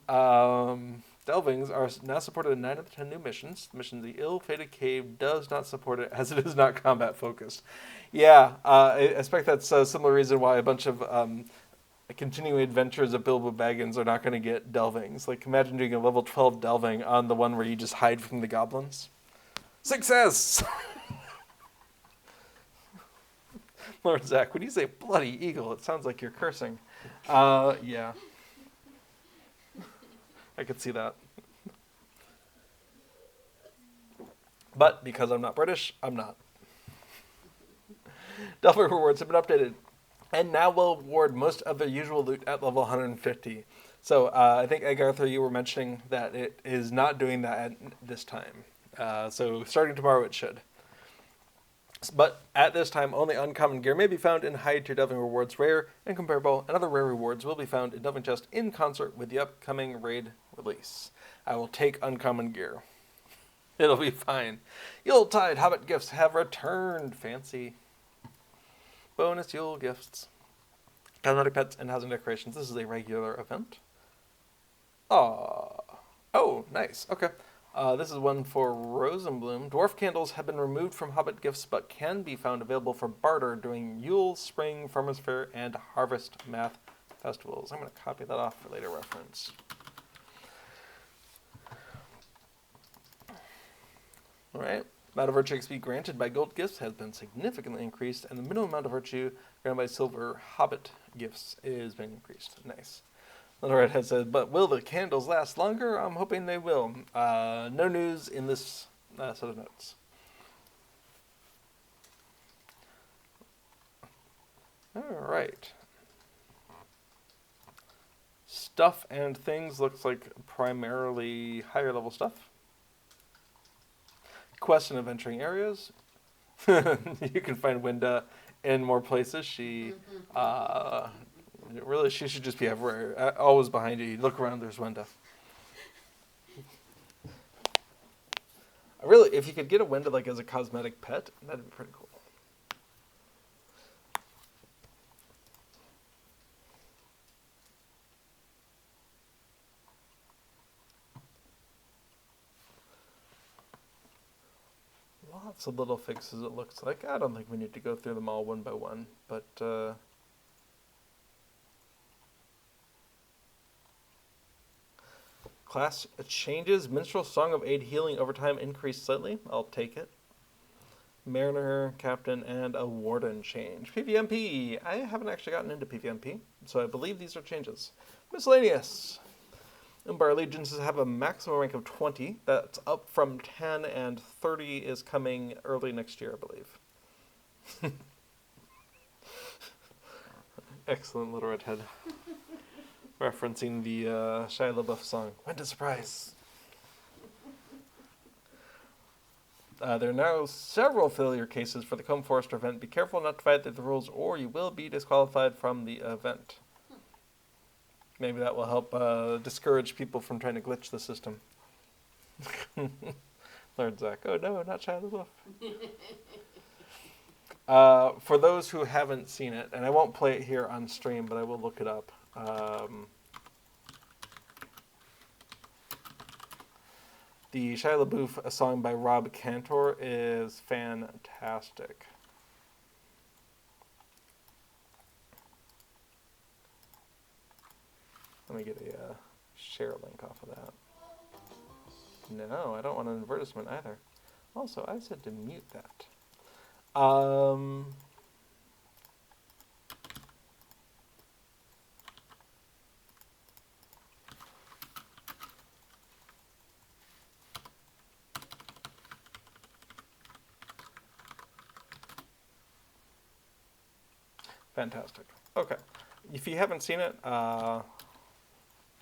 Delvings are now supported in 9 of the 10 new missions. The mission The Ill-Fated Cave does not support it, as it is not combat focused. Yeah, I expect that's a similar reason why a bunch of continuing adventures of Bilbo Baggins are not going to get delvings. Like, imagine doing a level 12 delving on the one where you just hide from the goblins. Success! Lord Zach, when you say Bloody Eagle, it sounds like you're cursing. Yeah. I could see that. But because I'm not British, I'm not. Delver rewards have been updated and now will award most of their usual loot at level 150. So I think, Egg Arthur, you were mentioning that it is not doing that at this time. So starting tomorrow it should. But at this time, only uncommon gear may be found in high-tier delving rewards, rare and comparable, and other rare rewards will be found in delving chest in concert with the upcoming raid release. I will take uncommon gear. It'll be fine. Yuletide Hobbit gifts have returned. Fancy. Bonus Yule gifts. Cosmetic pets and housing decorations. This is a regular event. Oh, nice. Okay. This is one for Rosenbloom. Dwarf candles have been removed from Hobbit gifts, but can be found available for barter during Yule, Spring, Farmers Fair, and Harvestmath festivals. I'm going to copy that off for later reference. All right. Amount of virtue XP granted by gold gifts has been significantly increased, and the minimum amount of virtue granted by silver Hobbit gifts is being increased. Nice. Little Redhead said, but will the candles last longer? I'm hoping they will. No news in this set of notes. All right. Stuff and things looks like primarily higher level stuff. Quest and adventuring areas. You can find Winda in more places. She really, she should just be everywhere. Always behind you. You look around, there's Winda. Really, if you could get a Winda like as a cosmetic pet, that'd be pretty cool. Lots of little fixes, it looks like. I don't think we need to go through them all one by one, but class changes. Minstrel, Song of Aid, Healing over time increased slightly. I'll take it. Mariner, Captain, and a Warden change. PvMP. I haven't actually gotten into PvMP, so I believe these are changes. Miscellaneous. Umbar Allegiances have a maximum rank of 20. That's up from 10, and 30 is coming early next year, I believe. Excellent little redhead. Referencing the Shia LaBeouf song, Winter Surprise. There are now several failure cases for the Comb Forester event. Be careful not to violate the rules or you will be disqualified from the event. Maybe that will help discourage people from trying to glitch the system. Lord Zach. Oh no, not Shia LaBeouf. For those who haven't seen it, and I won't play it here on stream, but I will look it up. The Shia LaBeouf song by Rob Cantor is fantastic. Let me get a share link off of that. No, I don't want an advertisement either. Also, I said to mute that. Fantastic. Okay. If you haven't seen it,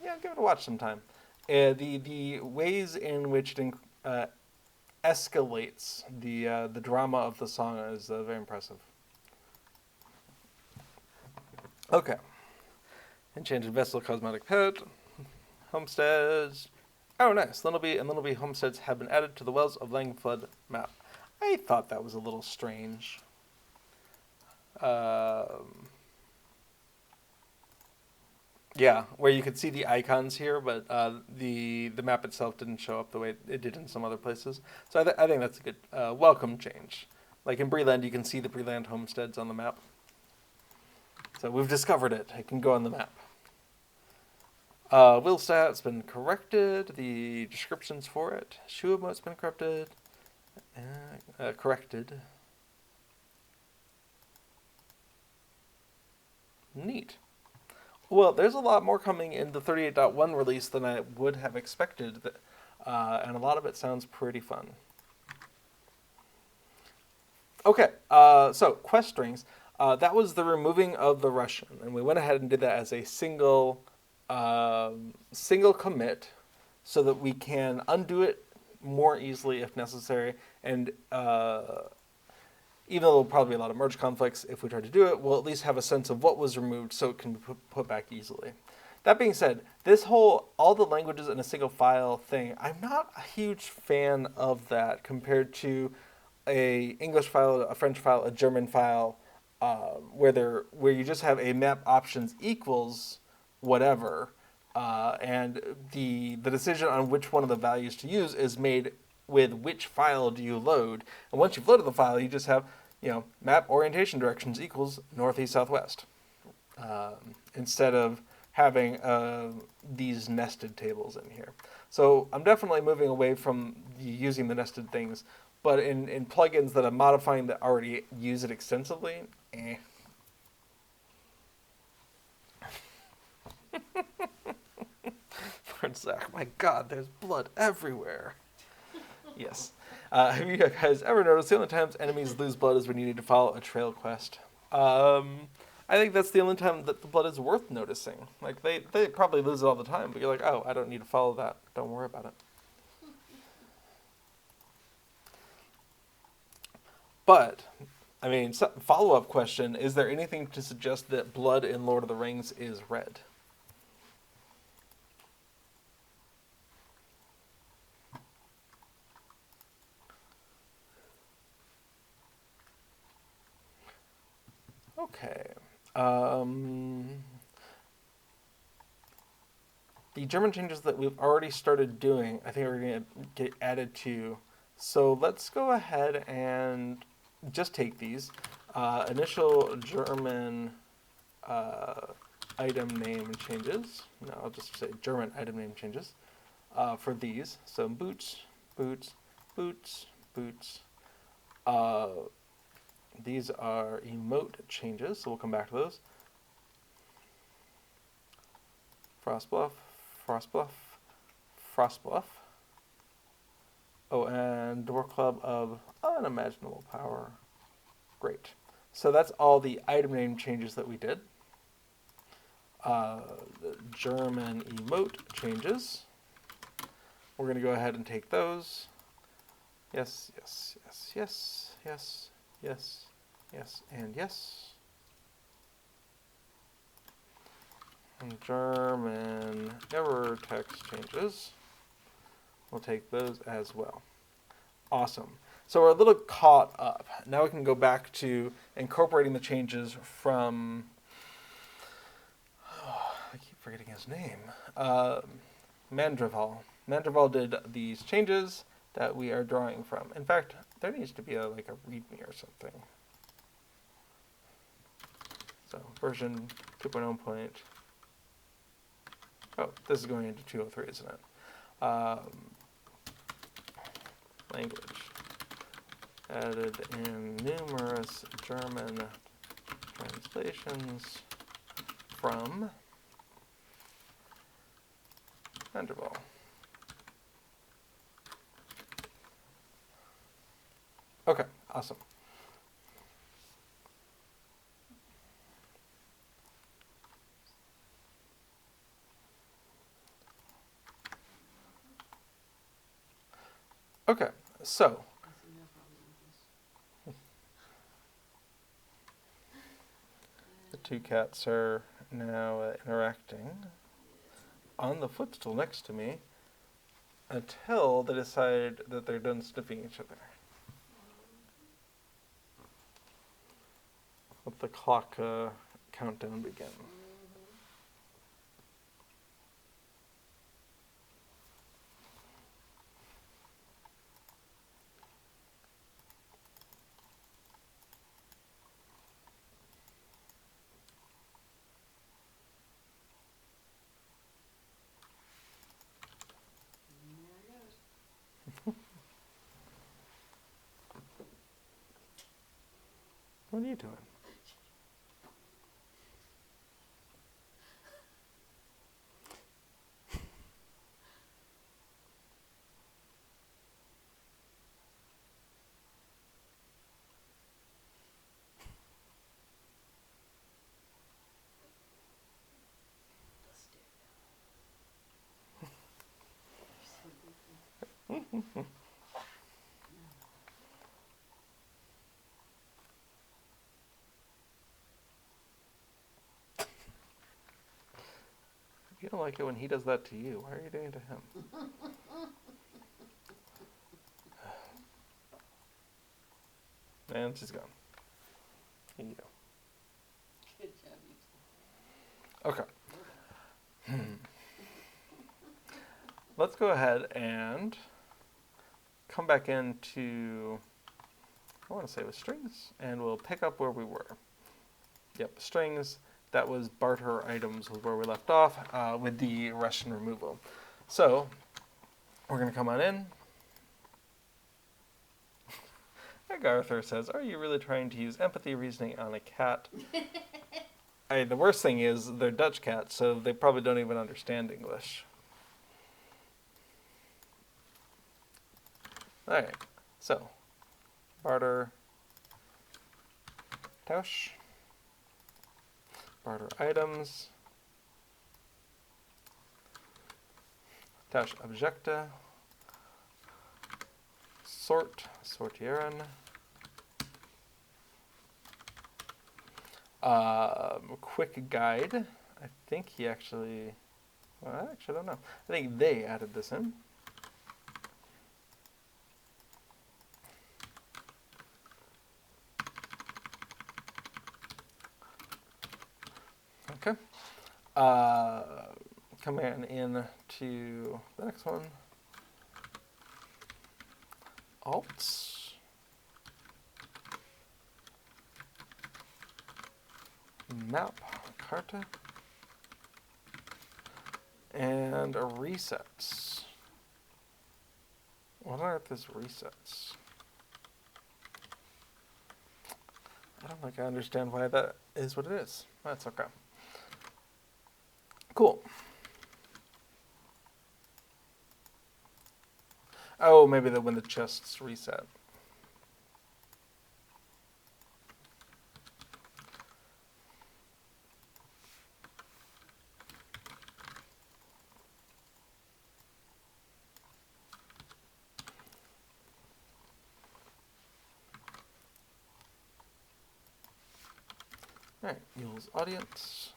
yeah, give it a watch sometime. The ways in which it escalates the drama of the song is very impressive. Okay. Enchanted Vessel, Cosmetic Pet, Homesteads. Oh, nice. Littleby and Littleby homesteads have been added to the Wells of Langflood map. I thought that was a little strange. Yeah, where you could see the icons here, but the map itself didn't show up the way it did in some other places. So I think that's a good welcome change. Like in Breland, you can see the Breland homesteads on the map. So we've discovered it. It can go on the map. Willstat's been corrected. The descriptions for it. Shuamo's been corrected. Neat. Well, there's a lot more coming in the 38.1 release than I would have expected, and a lot of it sounds pretty fun. Okay, so quest strings. That was the removing of the Russian, and we went ahead and did that as a single commit, so that we can undo it more easily if necessary, and even though there'll probably be a lot of merge conflicts if we try to do it, we'll at least have a sense of what was removed so it can be put back easily. That being said, this whole all the languages in a single file thing, I'm not a huge fan of that compared to a English file, a French file, a German file, where you just have a map options equals whatever, and the decision on which one of the values to use is made with which file do you load. And once you've loaded the file, you just have, map orientation directions equals northeast, southwest. Instead of having these nested tables in here. So I'm definitely moving away from using the nested things, but in plugins that I'm modifying that already use it extensively, Lord Zach, my God, there's blood everywhere. Yes. Have you guys ever noticed the only times enemies lose blood is when you need to follow a trail quest? I think that's the only time that the blood is worth noticing. Like, they probably lose it all the time, but you're like, oh, I don't need to follow that. Don't worry about it. But, I mean, follow-up question, is there anything to suggest that blood in Lord of the Rings is red? Okay. The German changes that we've already started doing, I think are going to get added to. So let's go ahead and just take these. Initial German item name changes. No, I'll just say German item name changes for these. So boots, boots, boots, boots. These are emote changes, so we'll come back to those. Frostbluff, Frostbluff, Frostbluff. Oh, and Door Club of Unimaginable Power. Great. So that's all the item name changes that we did. The German emote changes. We're going to go ahead and take those. Yes, yes, yes, yes, yes, yes, yes, and yes. And German error text changes. We'll take those as well. Awesome. So we're a little caught up. Now we can go back to incorporating the changes from, I keep forgetting his name, Mandraval. Mandraval did these changes that we are drawing from. In fact, there needs to be like a README or something. So version 2.0 point. Oh, this is going into 203, isn't it? Language. Added in numerous German translations from Mandraval. Okay, awesome. Okay, so the two cats are now interacting on the footstool next to me until they decide that they're done sniffing each other. Let the clock countdown begin. What are you doing? You don't like it when he does that to you. Why are you doing it to him? And she's gone. Here you go. Good job, you two. Okay. Let's go ahead and come back into, I want to say it was strings, and we'll pick up where we were. Yep, strings. That was barter items was where we left off with the Russian removal. So we're going to come on in. Arthur says, are you really trying to use empathy reasoning on a cat? The worst thing is they're Dutch cats, so they probably don't even understand English. All right, so barter, tausch. barter items, dash objecta, sort, sortieren, quick guide. I think he actually, well, I actually don't know. I think they added this in. Okay. Command in to the next one. Alt. Map. Carta. And a resets. What on earth is resets? I don't think I understand why that is what it is. That's okay. Cool. Oh, maybe when the chests reset. All right, Yule's audience.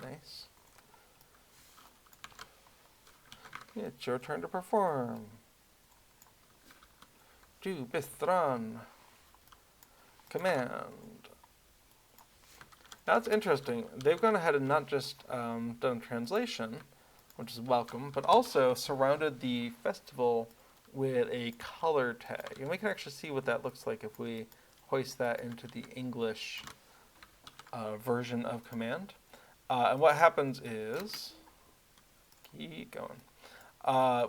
Nice. It's your turn to perform. Du bist dran. Command. Now it's interesting. They've gone ahead and not just done translation, which is welcome, but also surrounded the festival with a color tag. And we can actually see what that looks like if we hoist that into the English version of command. And what happens is, keep going.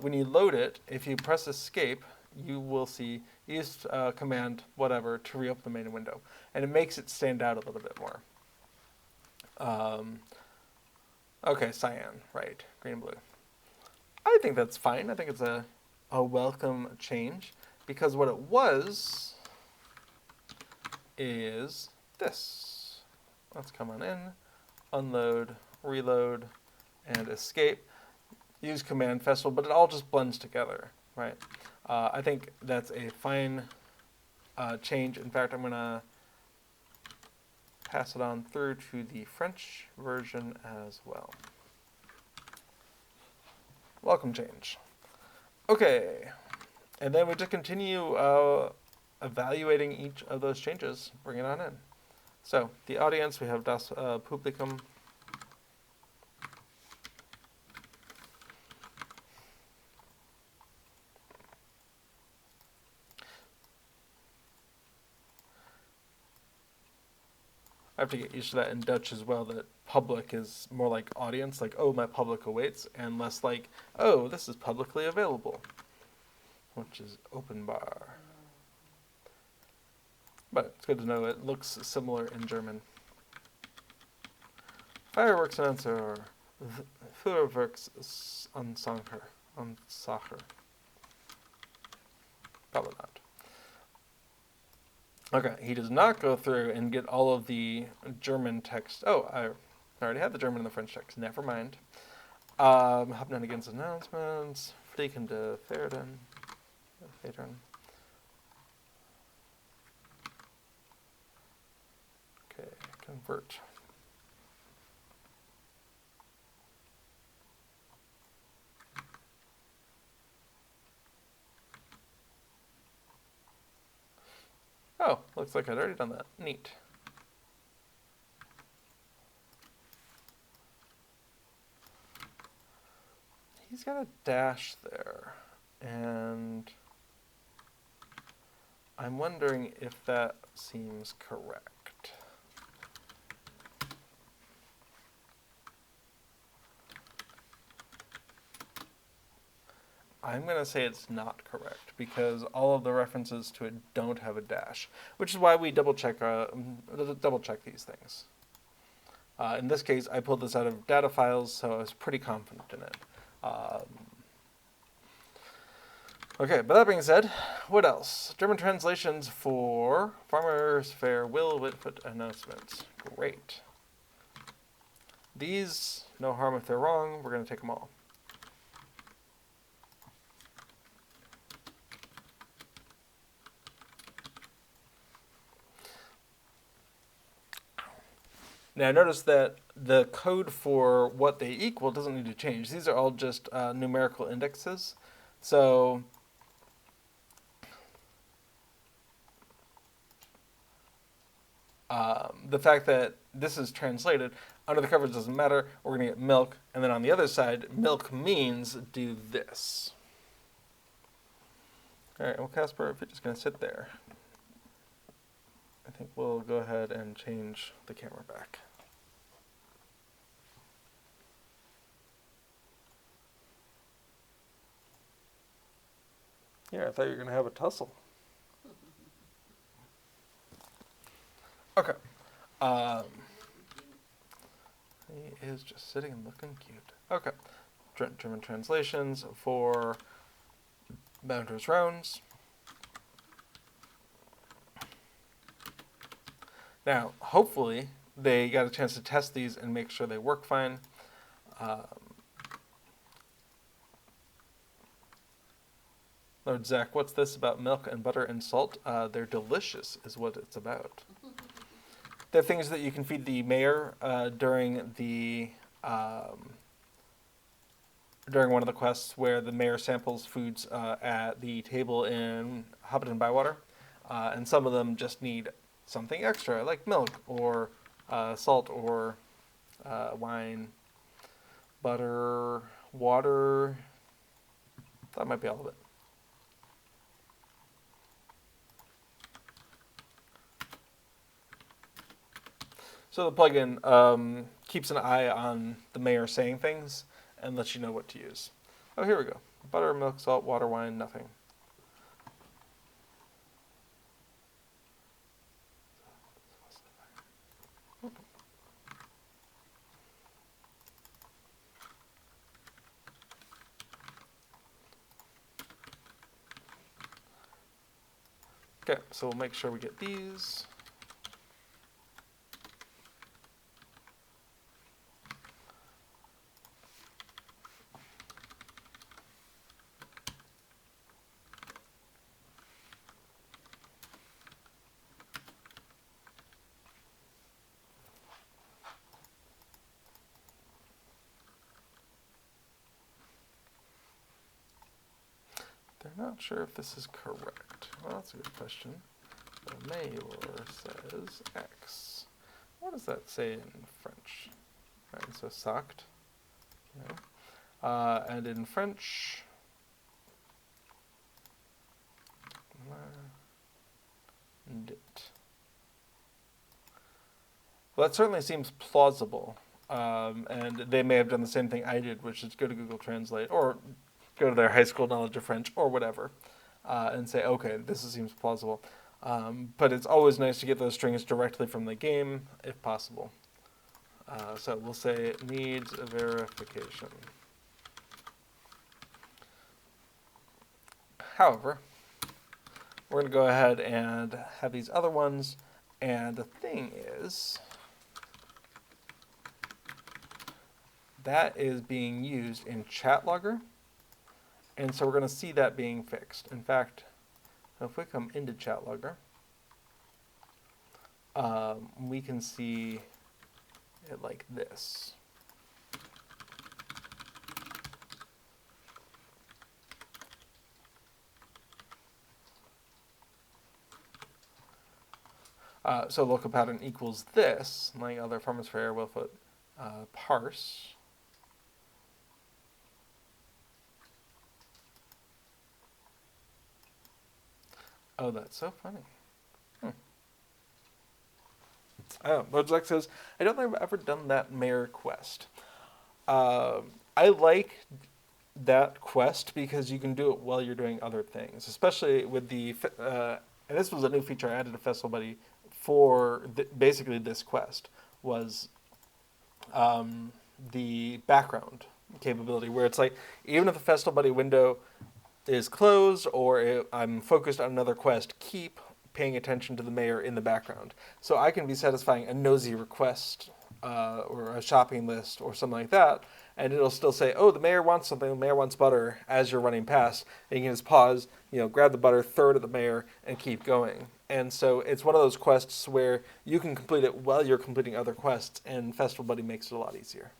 When you load it, if you press escape, you will see use command whatever to reopen the main window. And it makes it stand out a little bit more. Okay, cyan, right, green and blue. I think that's fine. I think it's a welcome change, because what it was is this. Let's come on in, unload, reload, and escape. Use command festival, but it all just blends together, right? I think that's a fine change. In fact, I'm going to pass it on through to the French version as well. Welcome change. Okay, and then we just continue evaluating each of those changes, bring it on in. So, the audience, we have das Publikum. I have to get used to that in Dutch as well, that public is more like audience, like, oh, my public awaits, and less like, oh, this is publicly available, which is open bar. But it's good to know it looks similar in German. Fireworks answer, Feuerwerks Ansacher. Probably not. Okay, he does not go through and get all of the German text. Oh, I already had the German and the French text. Never mind. Hauptnennigans announcements. Fliegende Pferden. Okay, convert. Oh, looks like I'd already done that. Neat. He's got a dash there, and I'm wondering if that seems correct. I'm going to say it's not correct, because all of the references to it don't have a dash, which is why we double check these things. In this case, I pulled this out of data files, so I was pretty confident in it. Okay, but that being said, what else? German translations for Farmers Fair Will Whitfoot announcements. Great. These, no harm if they're wrong, we're going to take them all. Now notice that the code for what they equal doesn't need to change. These are all just numerical indexes. So the fact that this is translated under the covers doesn't matter. We're going to get milk. And then on the other side, milk means do this. All right, well, Casper, if you're just going to sit there, I think we'll go ahead and change the camera back. Yeah, I thought you were going to have a tussle. Okay. He is just sitting and looking cute. Okay. German translations for Bounder's Rounds. Now, hopefully, they got a chance to test these and make sure they work fine. Lord Zach, what's this about milk and butter and salt? They're delicious, is what it's about. They're things that you can feed the mayor during one of the quests where the mayor samples foods at the table in Hobbiton Bywater, and some of them just need something extra, like milk or salt or wine, butter, water. That might be all of it. So the plugin keeps an eye on the mayor saying things and lets you know what to use. Oh, here we go. Butter, milk, salt, water, wine, nothing. Okay, so we'll make sure we get these. They're not sure if this is correct. Well, that's a good question. The mayor says X. What does that say in French? Right, so socked. Okay. And in French, dit. Well, that certainly seems plausible. And they may have done the same thing I did, which is go to Google Translate or go to their high school knowledge of French or whatever and say, okay, this seems plausible. But it's always nice to get those strings directly from the game, if possible. So we'll say it needs a verification. However, we're going to go ahead and have these other ones. And the thing is, that is being used in chat logger. And so we're going to see that being fixed. In fact, if we come into chat logger, we can see it like this. So local pattern equals this, like other Farmers Fair, Willfoot, parse. Oh, that's so funny. Oh, Mojak says, I don't think I've ever done that mayor quest. I like that quest because you can do it while you're doing other things, especially with the, and this was a new feature I added to Festival Buddy for basically this quest, was the background capability, where it's like, even if the Festival Buddy window is closed or I'm focused on another quest, keep paying attention to the mayor in the background. So I can be satisfying a nosy request or a shopping list or something like that, and it'll still say, oh, the mayor wants something, the mayor wants butter, as you're running past. And you can just pause, grab the butter, throw it at the mayor, and keep going. And so it's one of those quests where you can complete it while you're completing other quests, and Festival Buddy makes it a lot easier.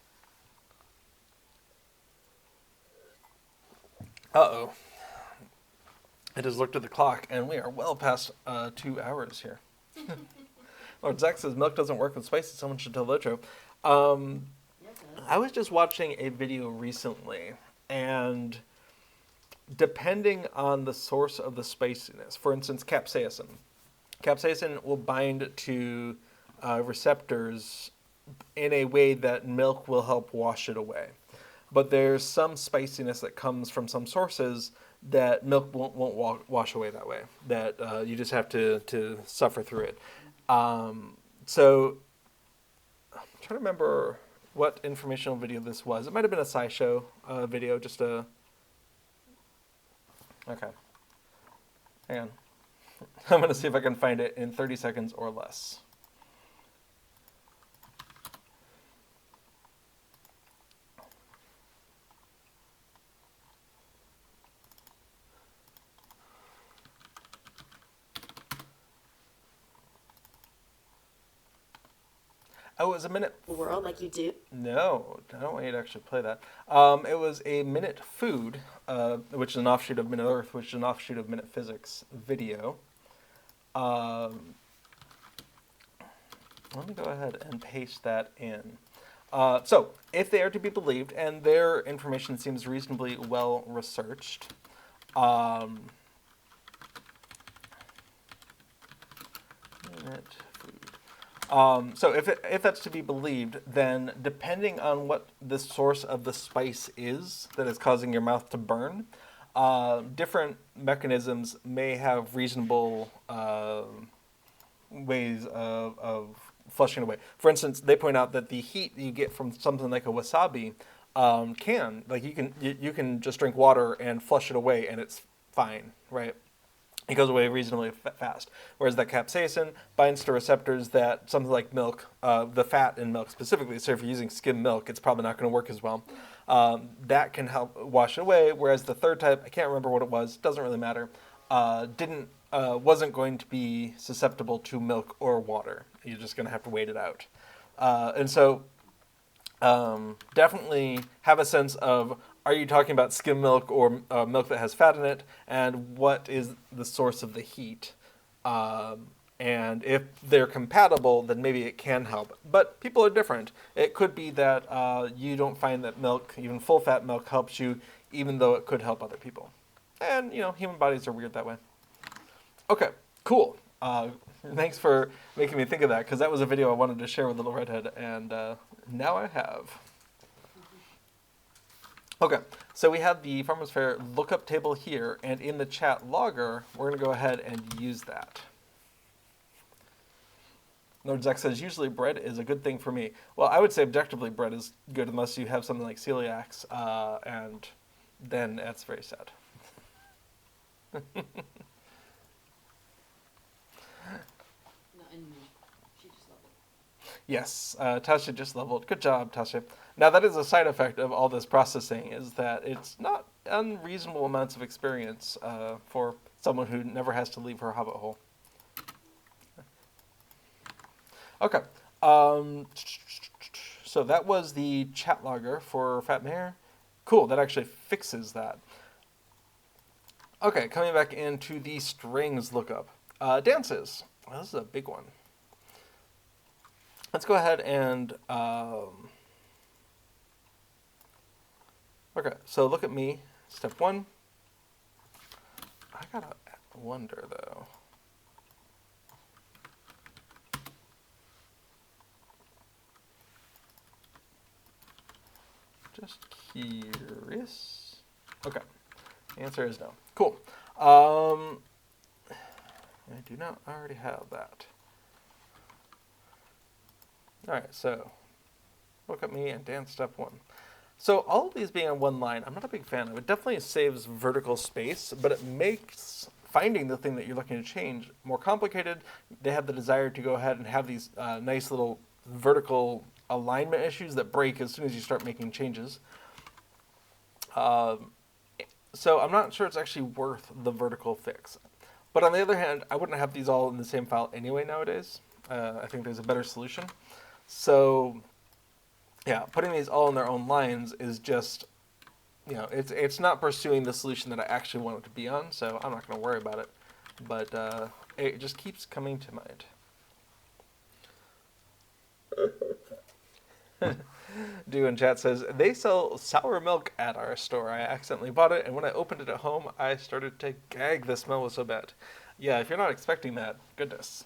Uh-oh. I just looked at the clock, and we are well past 2 hours here. Lord Zach says milk doesn't work with spices. Someone should tell LOTRO. I was just watching a video recently, and depending on the source of the spiciness, for instance, capsaicin. Capsaicin will bind to receptors in a way that milk will help wash it away. But there's some spiciness that comes from some sources that milk won't wash away that way, that you just have to suffer through it. So I'm trying to remember what informational video this was. It might have been a SciShow video, just a... Okay. Hang on. I'm going to see if I can find it in 30 seconds or less. Oh, it was a minute. World like you do? No, I don't want you to actually play that. It was a Minute Food, which is an offshoot of Minute Earth, which is an offshoot of Minute Physics video. Let me go ahead and paste that in. So, if they are to be believed, and their information seems reasonably well researched, Minute Food. So if that's to be believed, then depending on what the source of the spice is that is causing your mouth to burn, different mechanisms may have reasonable ways of flushing away. For instance, they point out that the heat you get from something like a wasabi you can just drink water and flush it away and it's fine, right? It goes away reasonably fast. Whereas that capsaicin binds to receptors that something like milk, the fat in milk specifically, so if you're using skim milk, it's probably not going to work as well. That can help wash it away, whereas the third type, I can't remember what it was, doesn't really matter, wasn't going to be susceptible to milk or water. You're just going to have to wait it out. And so definitely have a sense of, are you talking about skim milk or milk that has fat in it, and what is the source of the heat? And if they're compatible, then maybe it can help. But people are different. It could be that you don't find that milk, even full-fat milk, helps you, even though it could help other people. And, human bodies are weird that way. Okay, cool. Thanks for making me think of that, because that was a video I wanted to share with Little Redhead, and now I have. Okay, so we have the Farmers Fair lookup table here, and in the chat logger, we're going to go ahead and use that. Lord Zach says, usually bread is a good thing for me. Well, I would say objectively bread is good unless you have something like celiacs, and then that's very sad. No, and she just loved it. Yes, Tasha just leveled. Good job, Tasha. Now, that is a side effect of all this processing, is that it's not unreasonable amounts of experience for someone who never has to leave her hobbit hole. Okay. So that was the chat logger for Fat Mare. Cool, that actually fixes that. Okay, coming back into the strings lookup. Dances. Well, this is a big one. Let's go ahead and... Okay, so look at me. Step one. I gotta wonder, though. Just curious. Okay, the answer is no. Cool. I do not already have that. All right, so look at me and dance step one. So all of these being on one line, I'm not a big fan of. It definitely saves vertical space, but it makes finding the thing that you're looking to change more complicated. They have the desire to go ahead and have these nice little vertical alignment issues that break as soon as you start making changes. So I'm not sure it's actually worth the vertical fix. But on the other hand, I wouldn't have these all in the same file anyway nowadays. I think there's a better solution. So yeah, putting these all in their own lines is just, it's not pursuing the solution that I actually want it to be on, so I'm not going to worry about it. But it just keeps coming to mind. Do in chat says, they sell sour milk at our store. I accidentally bought it, and when I opened it at home, I started to gag. The smell was so bad. Yeah, if you're not expecting that, goodness.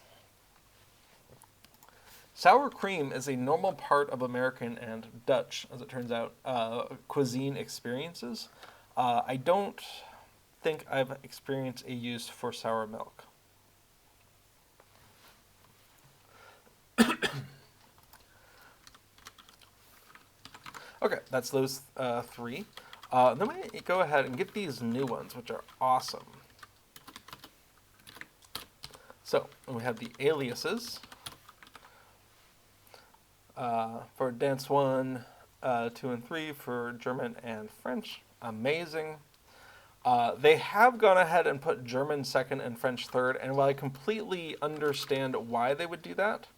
Sour cream is a normal part of American and Dutch, as it turns out, cuisine experiences. I don't think I've experienced a use for sour milk. Okay, that's those three. Then we go ahead and get these new ones, which are awesome. So we have the aliases. For dance 1, 2, and 3 for German and French. Amazing. They have gone ahead and put German second and French third, and while I completely understand why they would do that,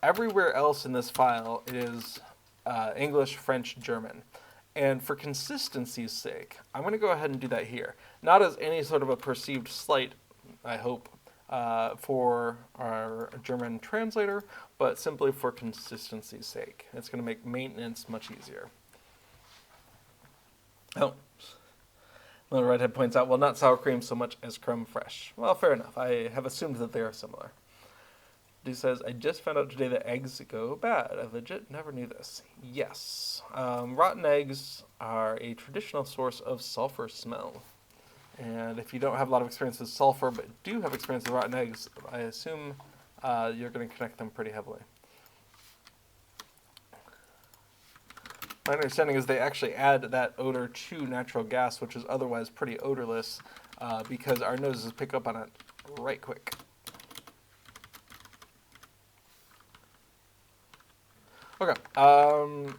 everywhere else in this file it is English, French, German. And for consistency's sake, I'm going to go ahead and do that here. Not as any sort of a perceived slight, I hope, for our German translator, but simply for consistency's sake. It's going to make maintenance much easier. Oh, Little Redhead points out, well, not sour cream so much as creme fraiche. Well, fair enough. I have assumed that they are similar. Dude says, I just found out today that eggs go bad. I legit never knew this. Yes. Rotten eggs are a traditional source of sulfur smell. And if you don't have a lot of experience with sulfur, but do have experience with rotten eggs, I assume you're going to connect them pretty heavily. My understanding is they actually add that odor to natural gas, which is otherwise pretty odorless, because our noses pick up on it right quick. Okay. I'm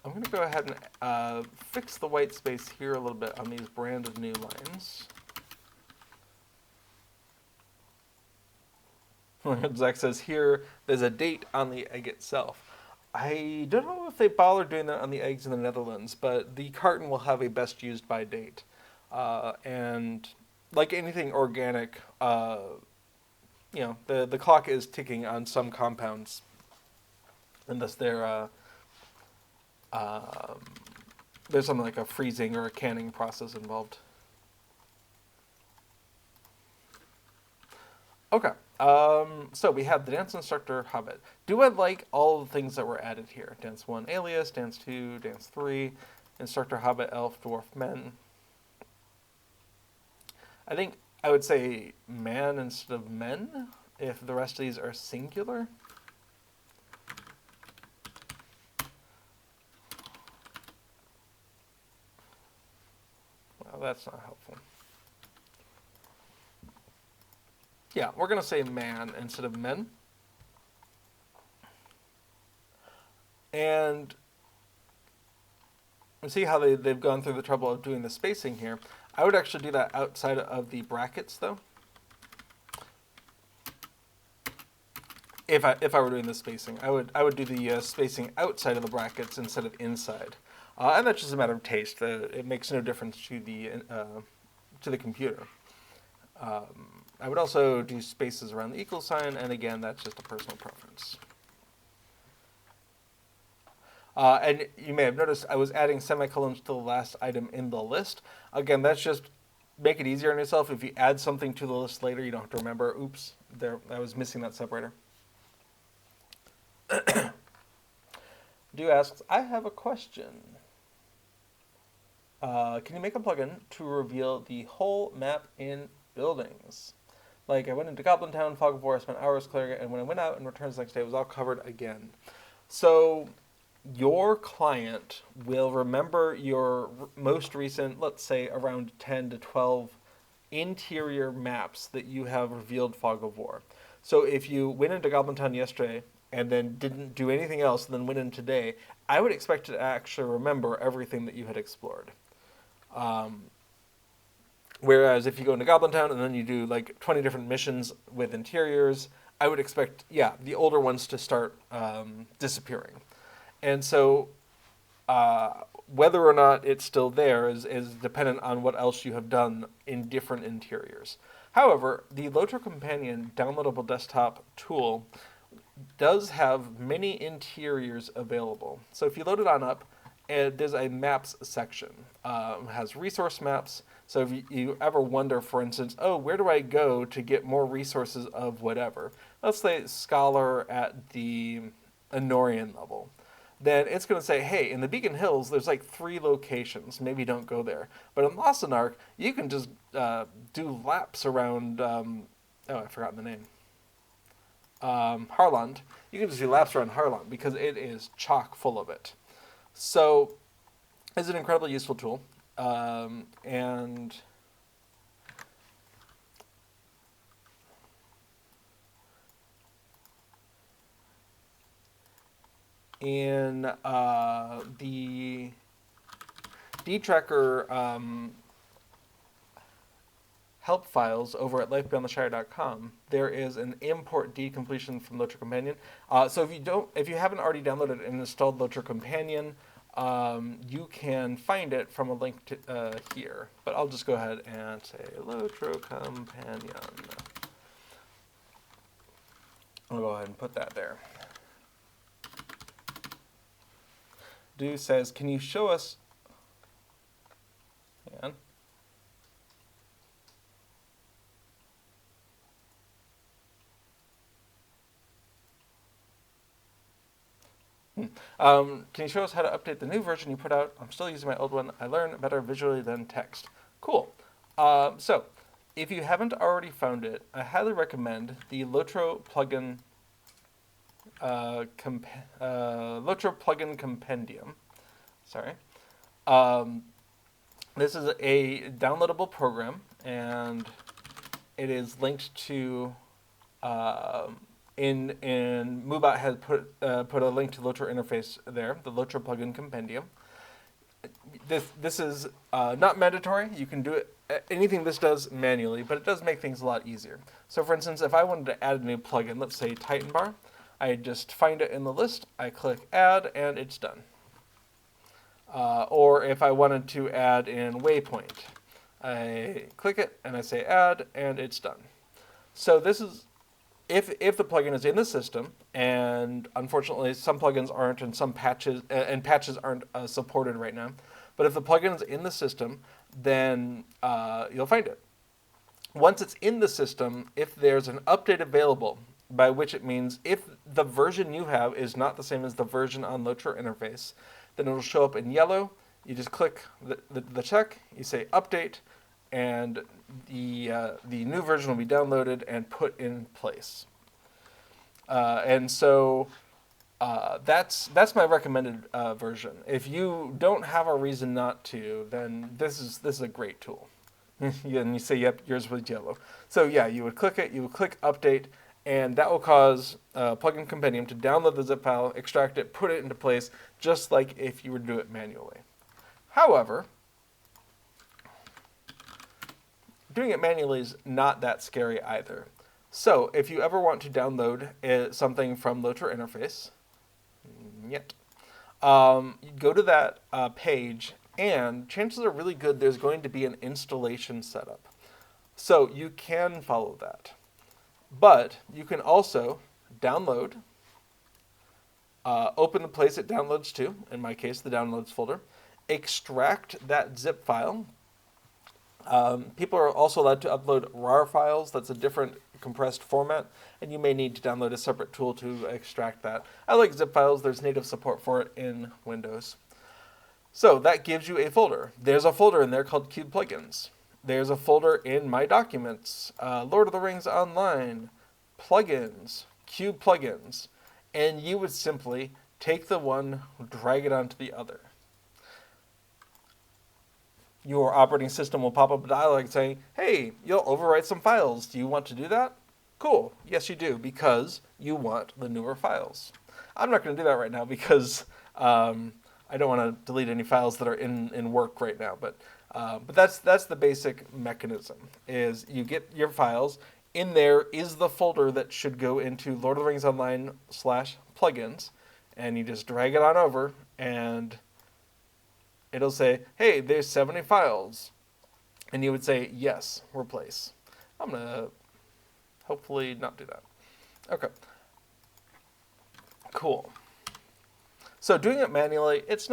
going to go ahead and fix the white space here a little bit on these brand new lines. Zach says here, there's a date on the egg itself. I don't know if they bother doing that on the eggs in the Netherlands, but the carton will have a best used by date. And like anything organic, the clock is ticking on some compounds. And thus there's something like a freezing or a canning process involved. Okay, so we have the dance instructor Hobbit. Do I like all the things that were added here? Dance 1 alias, dance 2, dance 3, instructor Hobbit, elf, dwarf, men. I think I would say man instead of men, if the rest of these are singular. Well, that's not helpful. Yeah, we're going to say man instead of men. And see how they've gone through the trouble of doing the spacing here. I would actually do that outside of the brackets, though. If I were doing the spacing, I would do the spacing outside of the brackets instead of inside. And that's just a matter of taste. It makes no difference to the computer. I would also do spaces around the equal sign, and again, that's just a personal preference. And you may have noticed I was adding semicolons to the last item in the list. Again, that's just make it easier on yourself. If you add something to the list later, you don't have to remember, oops, I was missing that separator. Do asks, I have a question. Can you make a plugin to reveal the whole map in buildings? Like, I went into Goblin Town, Fog of War, I spent hours clearing it, and when I went out and returned the next day, it was all covered again. So, your client will remember your most recent, let's say around 10 to 12 interior maps that you have revealed Fog of War. So if you went into Goblin Town yesterday and then didn't do anything else and then went in today, I would expect it to actually remember everything that you had explored. Whereas if you go into Goblin Town and then you do like 20 different missions with interiors, I would expect, the older ones to start disappearing. And so whether or not it's still there is dependent on what else you have done in different interiors. However, the LOTRO Companion downloadable desktop tool does have many interiors available. So if you load it on up, there's a maps section. It has resource maps. So if you ever wonder, for instance, where do I go to get more resources of whatever? Let's say Scholar at the Anorian level. Then it's going to say, hey, in the Beacon Hills, there's like 3 locations. Maybe don't go there. But in Lost Ark, you can just do laps around, I've forgotten the name. Harland. You can just do laps around Harland because it is chock full of it. So it's an incredibly useful tool. And in the dtracker help files over at lifebeyondtheshire.com, there is an import D completion from LOTRO Companion. So if you haven't already downloaded and installed LOTRO Companion, you can find it from a link to, here. But I'll just go ahead and say LOTRO Companion. I'll go ahead and put that there. Do says, can you show us? Hang on. Can you show us how to update the new version you put out? I'm still using my old one. I learn better visually than text. Cool. So, if you haven't already found it, I highly recommend the LOTRO plugin LOTRO plugin compendium. Sorry. This is a downloadable program, and it is linked to in Moobot has put a link to LOTRO interface there, the LOTRO plugin compendium. This is not mandatory. You can do it anything this does manually, but it does make things a lot easier. So for instance, if I wanted to add a new plugin, let's say Titan Bar, I just find it in the list, I click add, and it's done. Or if I wanted to add in Waypoint, I click it and I say add, and it's done. So this is if the plugin is in the system, and unfortunately some plugins aren't, and some patches aren't supported right now. But if the plugin is in the system, then you'll find it. Once it's in the system, if there's an update available, by which it means if the version you have is not the same as the version on LOTRO interface, then it'll show up in yellow. You just click the check, you say update, and the new version will be downloaded and put in place. And so that's my recommended version. If you don't have a reason not to, then this is a great tool. And you say, yep, yours was yellow. So yeah, you would click it, you would click update, and that will cause Plugin Compendium to download the zip file, extract it, put it into place, just like if you were to do it manually. However, doing it manually is not that scary either. So if you ever want to download something from LOTRO interface, go to that page, and chances are really good there's going to be an installation setup. So you can follow that. But you can also download, open the place it downloads to, in my case the downloads folder, extract that zip file. People are also allowed to upload RAR files. That's a different compressed format, and you may need to download a separate tool to extract that. I like zip files. There's native support for it in Windows. So that gives you a folder. There's a folder in there called Cube Plugins. There's a folder in My Documents, Lord of the Rings Online, Plugins, Cube Plugins, and you would simply take the one, drag it onto the other. Your operating system will pop up a dialog saying, hey, you'll overwrite some files. Do you want to do that? Cool. Yes, you do, because you want the newer files. I'm not going to do that right now because I don't want to delete any files that are in work right now. But that's the basic mechanism, is you get your files. In there is the folder that should go into Lord of the Rings Online /plugins, and you just drag it on over, and it'll say, hey, there's 70 files. And you would say, yes, replace. I'm going to hopefully not do that. Okay. Cool. So doing it manually, it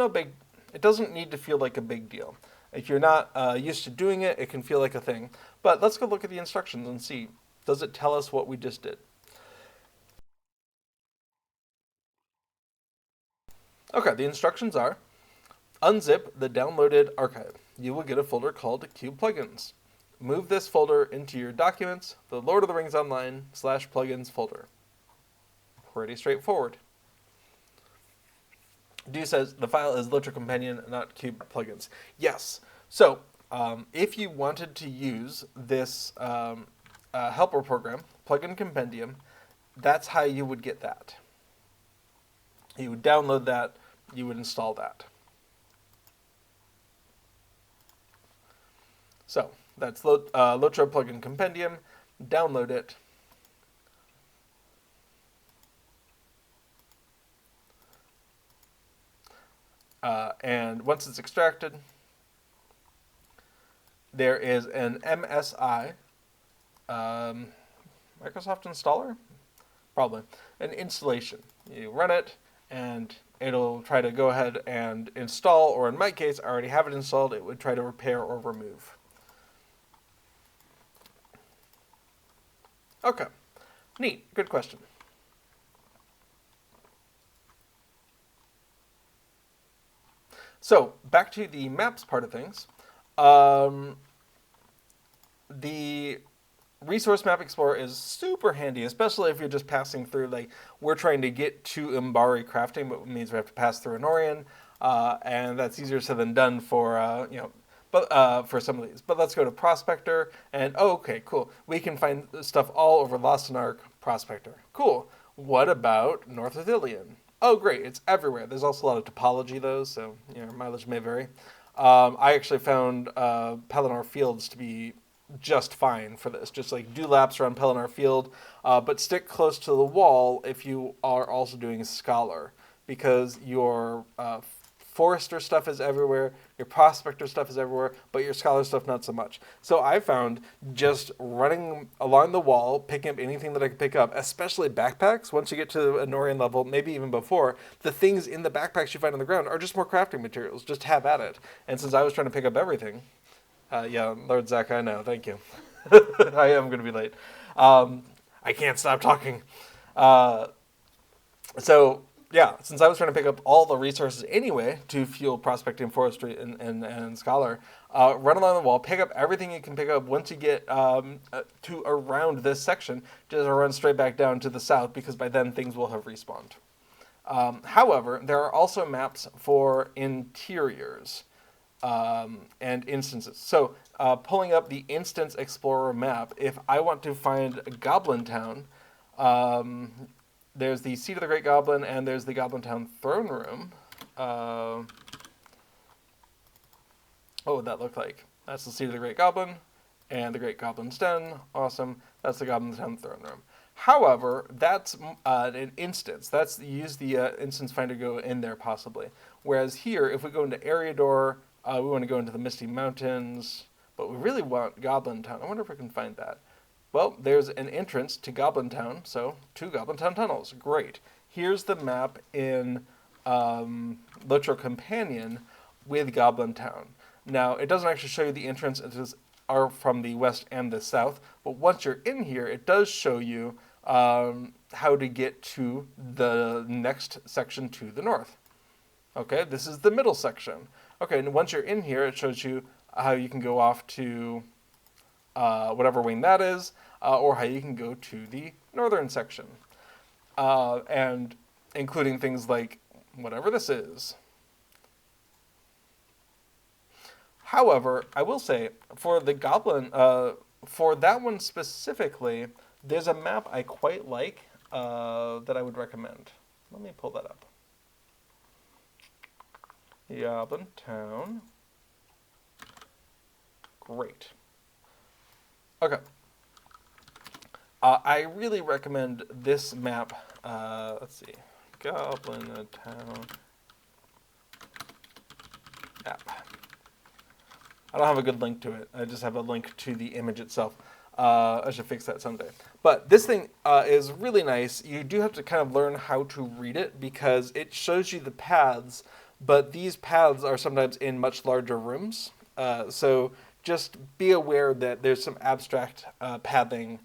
doesn't need to feel like a big deal. If you're not used to doing it, it can feel like a thing. But let's go look at the instructions and see, does it tell us what we just did? Okay, the instructions are, unzip the downloaded archive. You will get a folder called Cube Plugins. Move this folder into your documents, the Lord of the Rings Online /plugins folder. Pretty straightforward. Do says the file is LOTRO Companion, not Cube Plugins. Yes. So if you wanted to use this helper program, Plugin Compendium, that's how you would get that. You would download that. You would install that. So that's LOTRO Plugin Compendium. Download it. And once it's extracted, there is an MSI, Microsoft installer? Probably. An installation. You run it, and it'll try to go ahead and install, or in my case, I already have it installed, it would try to repair or remove. Okay. Neat. Good question. So, back to the maps part of things. The Resource Map Explorer is super handy, especially if you're just passing through, like, we're trying to get to Mbari crafting, but it means we have to pass through Anorian, and that's easier said than done for, for some of these. But let's go to Prospector, and, okay, cool. We can find stuff all over Lost in Ark, Prospector. Cool. What about North Ithilien? Oh, great, it's everywhere. There's also a lot of topology, though, so mileage may vary. I actually found Pelennor Fields to be just fine for this. Just like do laps around Pelennor Field, but stick close to the wall if you are also doing Scholar, because your Forester stuff is everywhere, your Prospector stuff is everywhere, but your Scholar stuff not so much. So I found just running along the wall, picking up anything that I could pick up, especially backpacks, once you get to the Anorian level, maybe even before, the things in the backpacks you find on the ground are just more crafting materials. Just have at it. And since I was trying to pick up everything, yeah, Lord Zach, I know, thank you. I am going to be late. I can't stop talking. So, yeah, since I was trying to pick up all the resources anyway to fuel prospecting, forestry, and scholar, run along the wall, pick up everything you can pick up. Once you get to around this section, just run straight back down to the south, because by then things will have respawned. However, there are also maps for interiors and instances. So, pulling up the Instance Explorer map, if I want to find Goblin Town, there's the Seat of the Great Goblin, and there's the Goblin Town Throne Room. What would that look like? That's the Seat of the Great Goblin, and the Great Goblin's Den. Awesome. That's the Goblin Town Throne Room. However, that's an instance. You use the instance finder to go in there, possibly. Whereas here, if we go into Eriador, we want to go into the Misty Mountains, but we really want Goblin Town. I wonder if we can find that. Well, there's an entrance to Goblin Town, so 2 Goblin Town tunnels. Great. Here's the map in LOTRO Companion with Goblin Town. Now, it doesn't actually show you the entrance are from the west and the south, but once you're in here, it does show you how to get to the next section to the north. Okay, this is the middle section. Okay, and once you're in here, it shows you how you can go off to whatever wing that is, or how you can go to the northern section. And including things like whatever this is. However, I will say, for the goblin, for that one specifically, there's a map I quite like that I would recommend. Let me pull that up. Goblin Town. Great. Okay. I really recommend this map. Let's see. Goblin Town app. I don't have a good link to it. I just have a link to the image itself. I should fix that someday. But this thing is really nice. You do have to kind of learn how to read it because it shows you the paths, but these paths are sometimes in much larger rooms. So just be aware that there's some abstract pathing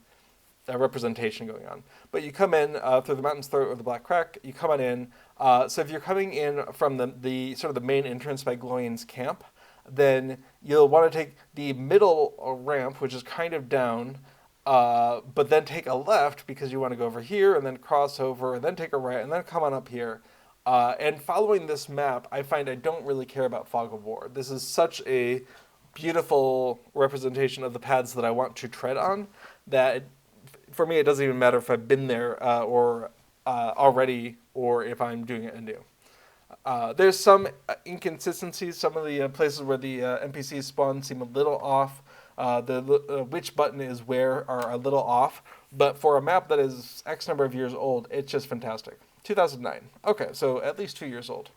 representation going on. But you come in through the Mountain's Throat or the Black Crack, you come on in. So if you're coming in from the sort of the main entrance by Gloin's camp, then you'll want to take the middle ramp, which is kind of down, but then take a left because you want to go over here and then cross over and then take a right and then come on up here. And following this map, I find I don't really care about Fog of War. This is such a beautiful representation of the paths that I want to tread on that for me it doesn't even matter if I've been there or already or if I'm doing it anew. There's some inconsistencies. Some of the places where the NPCs spawn seem a little off. Which button is where are a little off. But for a map that is X number of years old, it's just fantastic. 2009. Okay, so at least 2 years old.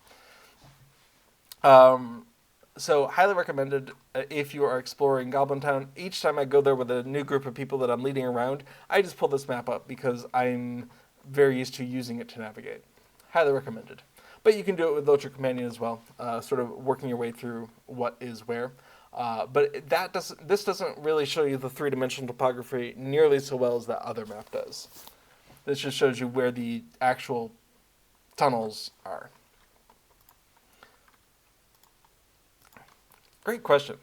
So highly recommended if you are exploring Goblin Town. Each time I go there with a new group of people that I'm leading around, I just pull this map up because I'm very used to using it to navigate. Highly recommended. But you can do it with LOTRO Companion as well, sort of working your way through what is where. But this doesn't really show you the three-dimensional topography nearly so well as that other map does. This just shows you where the actual tunnels are. Great question.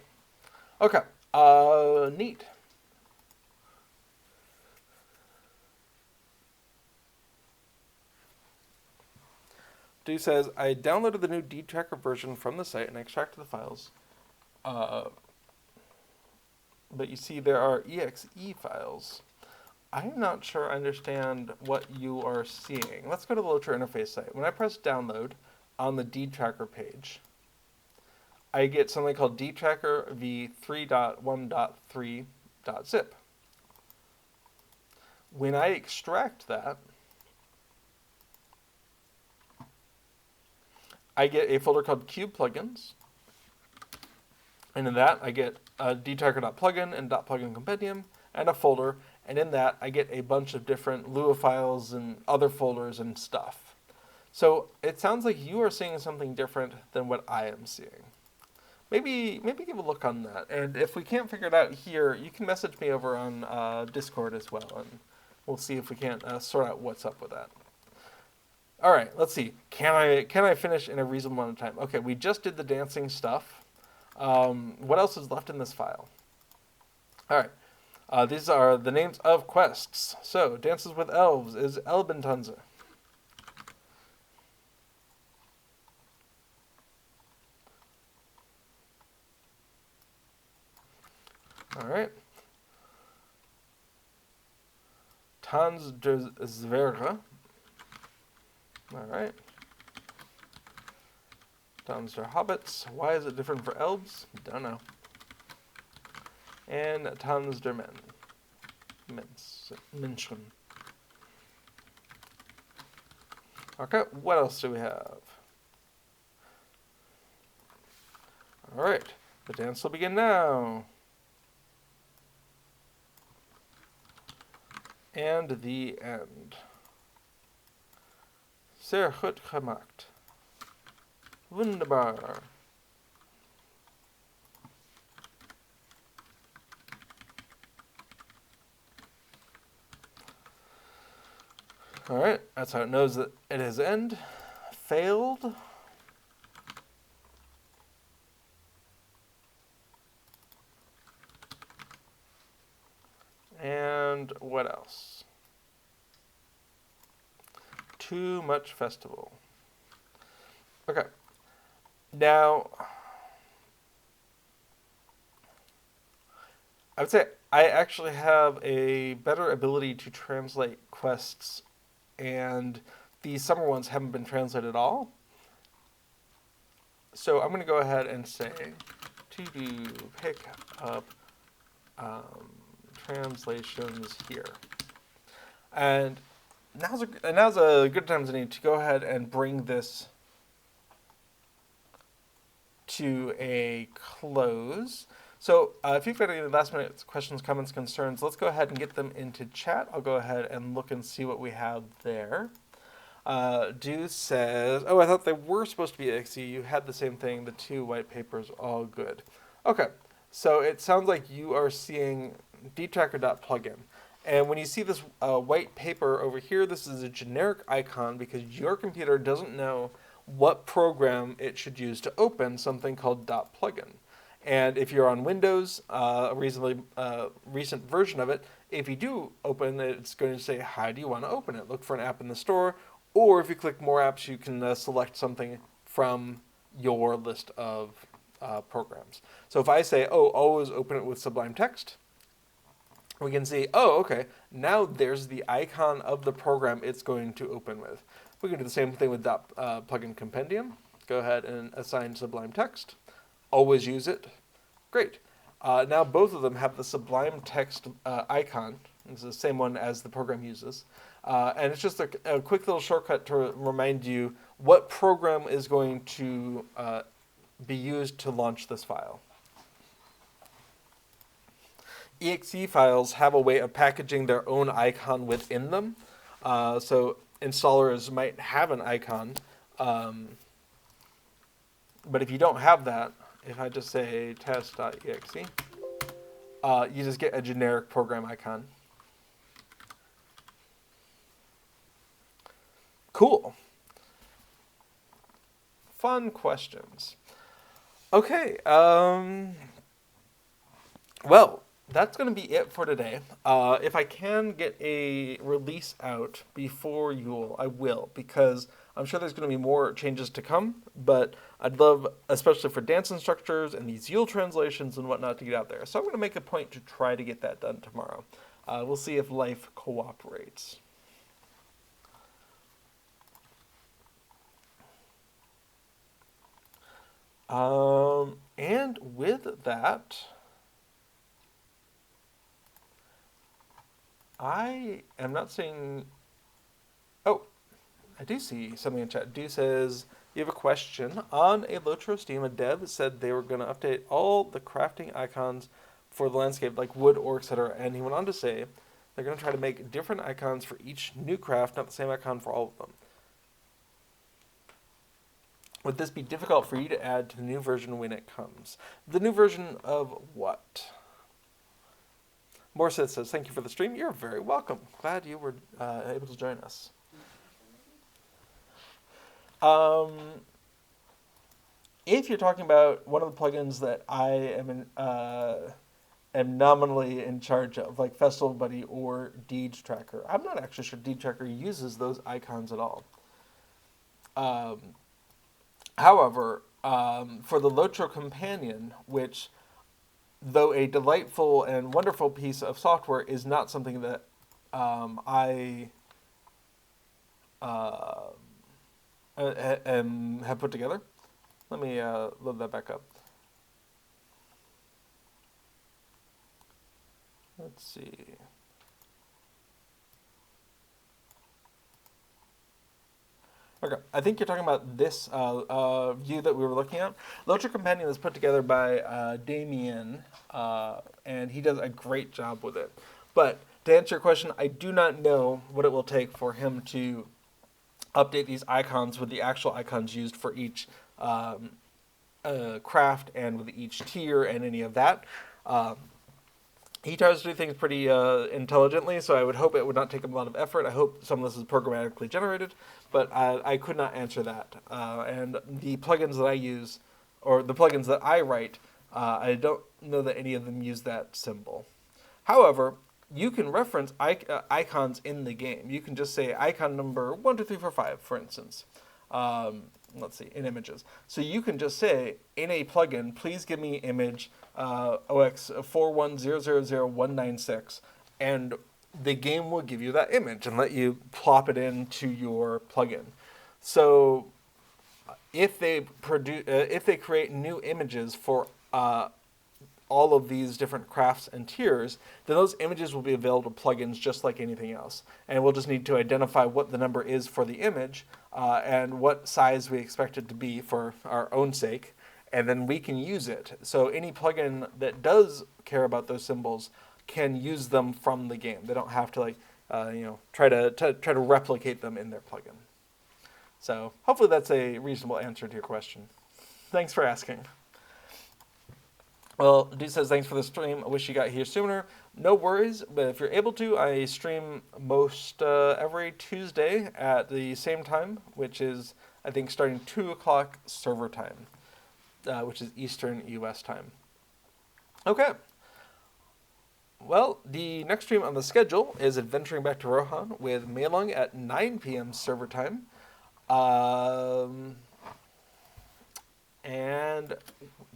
Okay, neat. Dude says, I downloaded the new deed tracker version from the site and extracted the files. But you see there are exe files. I'm not sure I understand what you are seeing. Let's go to the LOTRO interface site. When I press download on the deed tracker page, I get something called deed tracker v3.1.3.zip. When I extract that, I get a folder called Cube Plugins. And in that, I get a deedtracker.plugin and .plugin compendium and a folder. And in that, I get a bunch of different Lua files and other folders and stuff. So it sounds like you are seeing something different than what I am seeing. Maybe give a look on that. And if we can't figure it out here, you can message me over on Discord as well. And we'll see if we can't sort out what's up with that. All right, let's see. Can I finish in a reasonable amount of time? Okay, we just did the dancing stuff. What else is left in this file? All right. These are the names of quests. So, Dances with Elves is Elbentanze. All right. Tanz der Zwerge. All right. Tanz der Hobbits. Why is it different for elves? Don't know. And Tanz der Menschen. Okay, what else do we have? All right, the dance will begin now. And the end. Sehr gut gemacht. Wunderbar. Alright, that's how it knows that it has ended. Failed. And what else? Too much festival. Okay. Now, I would say I actually have a better ability to translate quests, and the summer ones haven't been translated at all. So I'm going to go ahead and say to do pick up translations here. And now's a good time as any to go ahead and bring this to a close. So if you've got any last minute questions, comments, concerns, let's go ahead and get them into chat. I'll go ahead and look and see what we have there. Deuce says, oh, I thought they were supposed to be EXE. You had the same thing, the 2 white papers, all good. Okay, so it sounds like you are seeing dtracker.plugin. And when you see this white paper over here, this is a generic icon because your computer doesn't know what program it should use to open something called .plugin. And if you're on Windows, a reasonably recent version of it, if you do open it, it's going to say, how do you want to open it? Look for an app in the store, or if you click more apps, you can select something from your list of programs. So if I say, oh, always open it with Sublime Text, we can see, oh, okay, now there's the icon of the program it's going to open with. We can do the same thing with plugin compendium. Go ahead and assign Sublime Text. Always use it. Great. Now both of them have the Sublime Text icon. It's the same one as the program uses. And it's just a quick little shortcut to remind you what program is going to be used to launch this file. EXE files have a way of packaging their own icon within them. So installers might have an icon. But if you don't have that, if I just say test.exe, you just get a generic program icon. Cool. Fun questions. Okay. Well, that's going to be it for today. If I can get a release out before Yule, I will, because I'm sure there's going to be more changes to come, but I'd love, especially for dance instructors and these Yule translations and whatnot, to get out there. So I'm going to make a point to try to get that done tomorrow. We'll see if life cooperates. And with that, I am not seeing... Oh, I do see something in chat. Do says, you have a question. On a LOTRO Steam, a dev said they were going to update all the crafting icons for the landscape, like wood, or etc. And he went on to say they're going to try to make different icons for each new craft, not the same icon for all of them. Would this be difficult for you to add to the new version when it comes? The new version of what? Morissette says, thank you for the stream. You're very welcome. Glad you were able to join us. If you're talking about one of the plugins that I am nominally in charge of, like Festival Buddy or Deed Tracker, I'm not actually sure Deed Tracker uses those icons at all. However, for the LOTRO Companion, which, though a delightful and wonderful piece of software, is not something that I have put together. Let me load that back up. Let's see. Okay, I think you're talking about this view that we were looking at. LOTRO Companion is put together by Damien, and he does a great job with it. But to answer your question, I do not know what it will take for him to update these icons with the actual icons used for each craft and with each tier and any of that. He tries to do things pretty intelligently, so I would hope it would not take him a lot of effort. I hope some of this is programmatically generated, but I could not answer that. And the plugins that I use, or the plugins that I write, I don't know that any of them use that symbol. However, you can reference icons in the game. You can just say icon number 1, 2, 3, 4, 5, for instance. let's see, in images. So you can just say in a plugin, please give me image OX410000196, and the game will give you that image and let you plop it into your plugin. So if they create new images for all of these different crafts and tiers, then those images will be available to plugins just like anything else. And we'll just need to identify what the number is for the image and what size we expect it to be for our own sake, and then we can use it. So any plugin that does care about those symbols can use them from the game. They don't have to try to replicate them in their plugin. So hopefully that's a reasonable answer to your question. Thanks for asking. Well, Dude says, thanks for the stream. I wish you got here sooner. No worries, but if you're able to, I stream most every Tuesday at the same time, which is, I think, starting 2 o'clock server time, which is Eastern US time. Okay. Well, the next stream on the schedule is Adventuring Back to Rohan with Meilung at 9 p.m. server time. And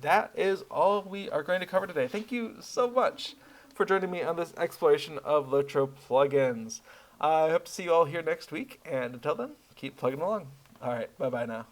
that is all we are going to cover today. Thank you so much for joining me on this exploration of LOTRO plugins. I hope to see you all here next week, and until then, keep plugging along. All right, bye-bye now.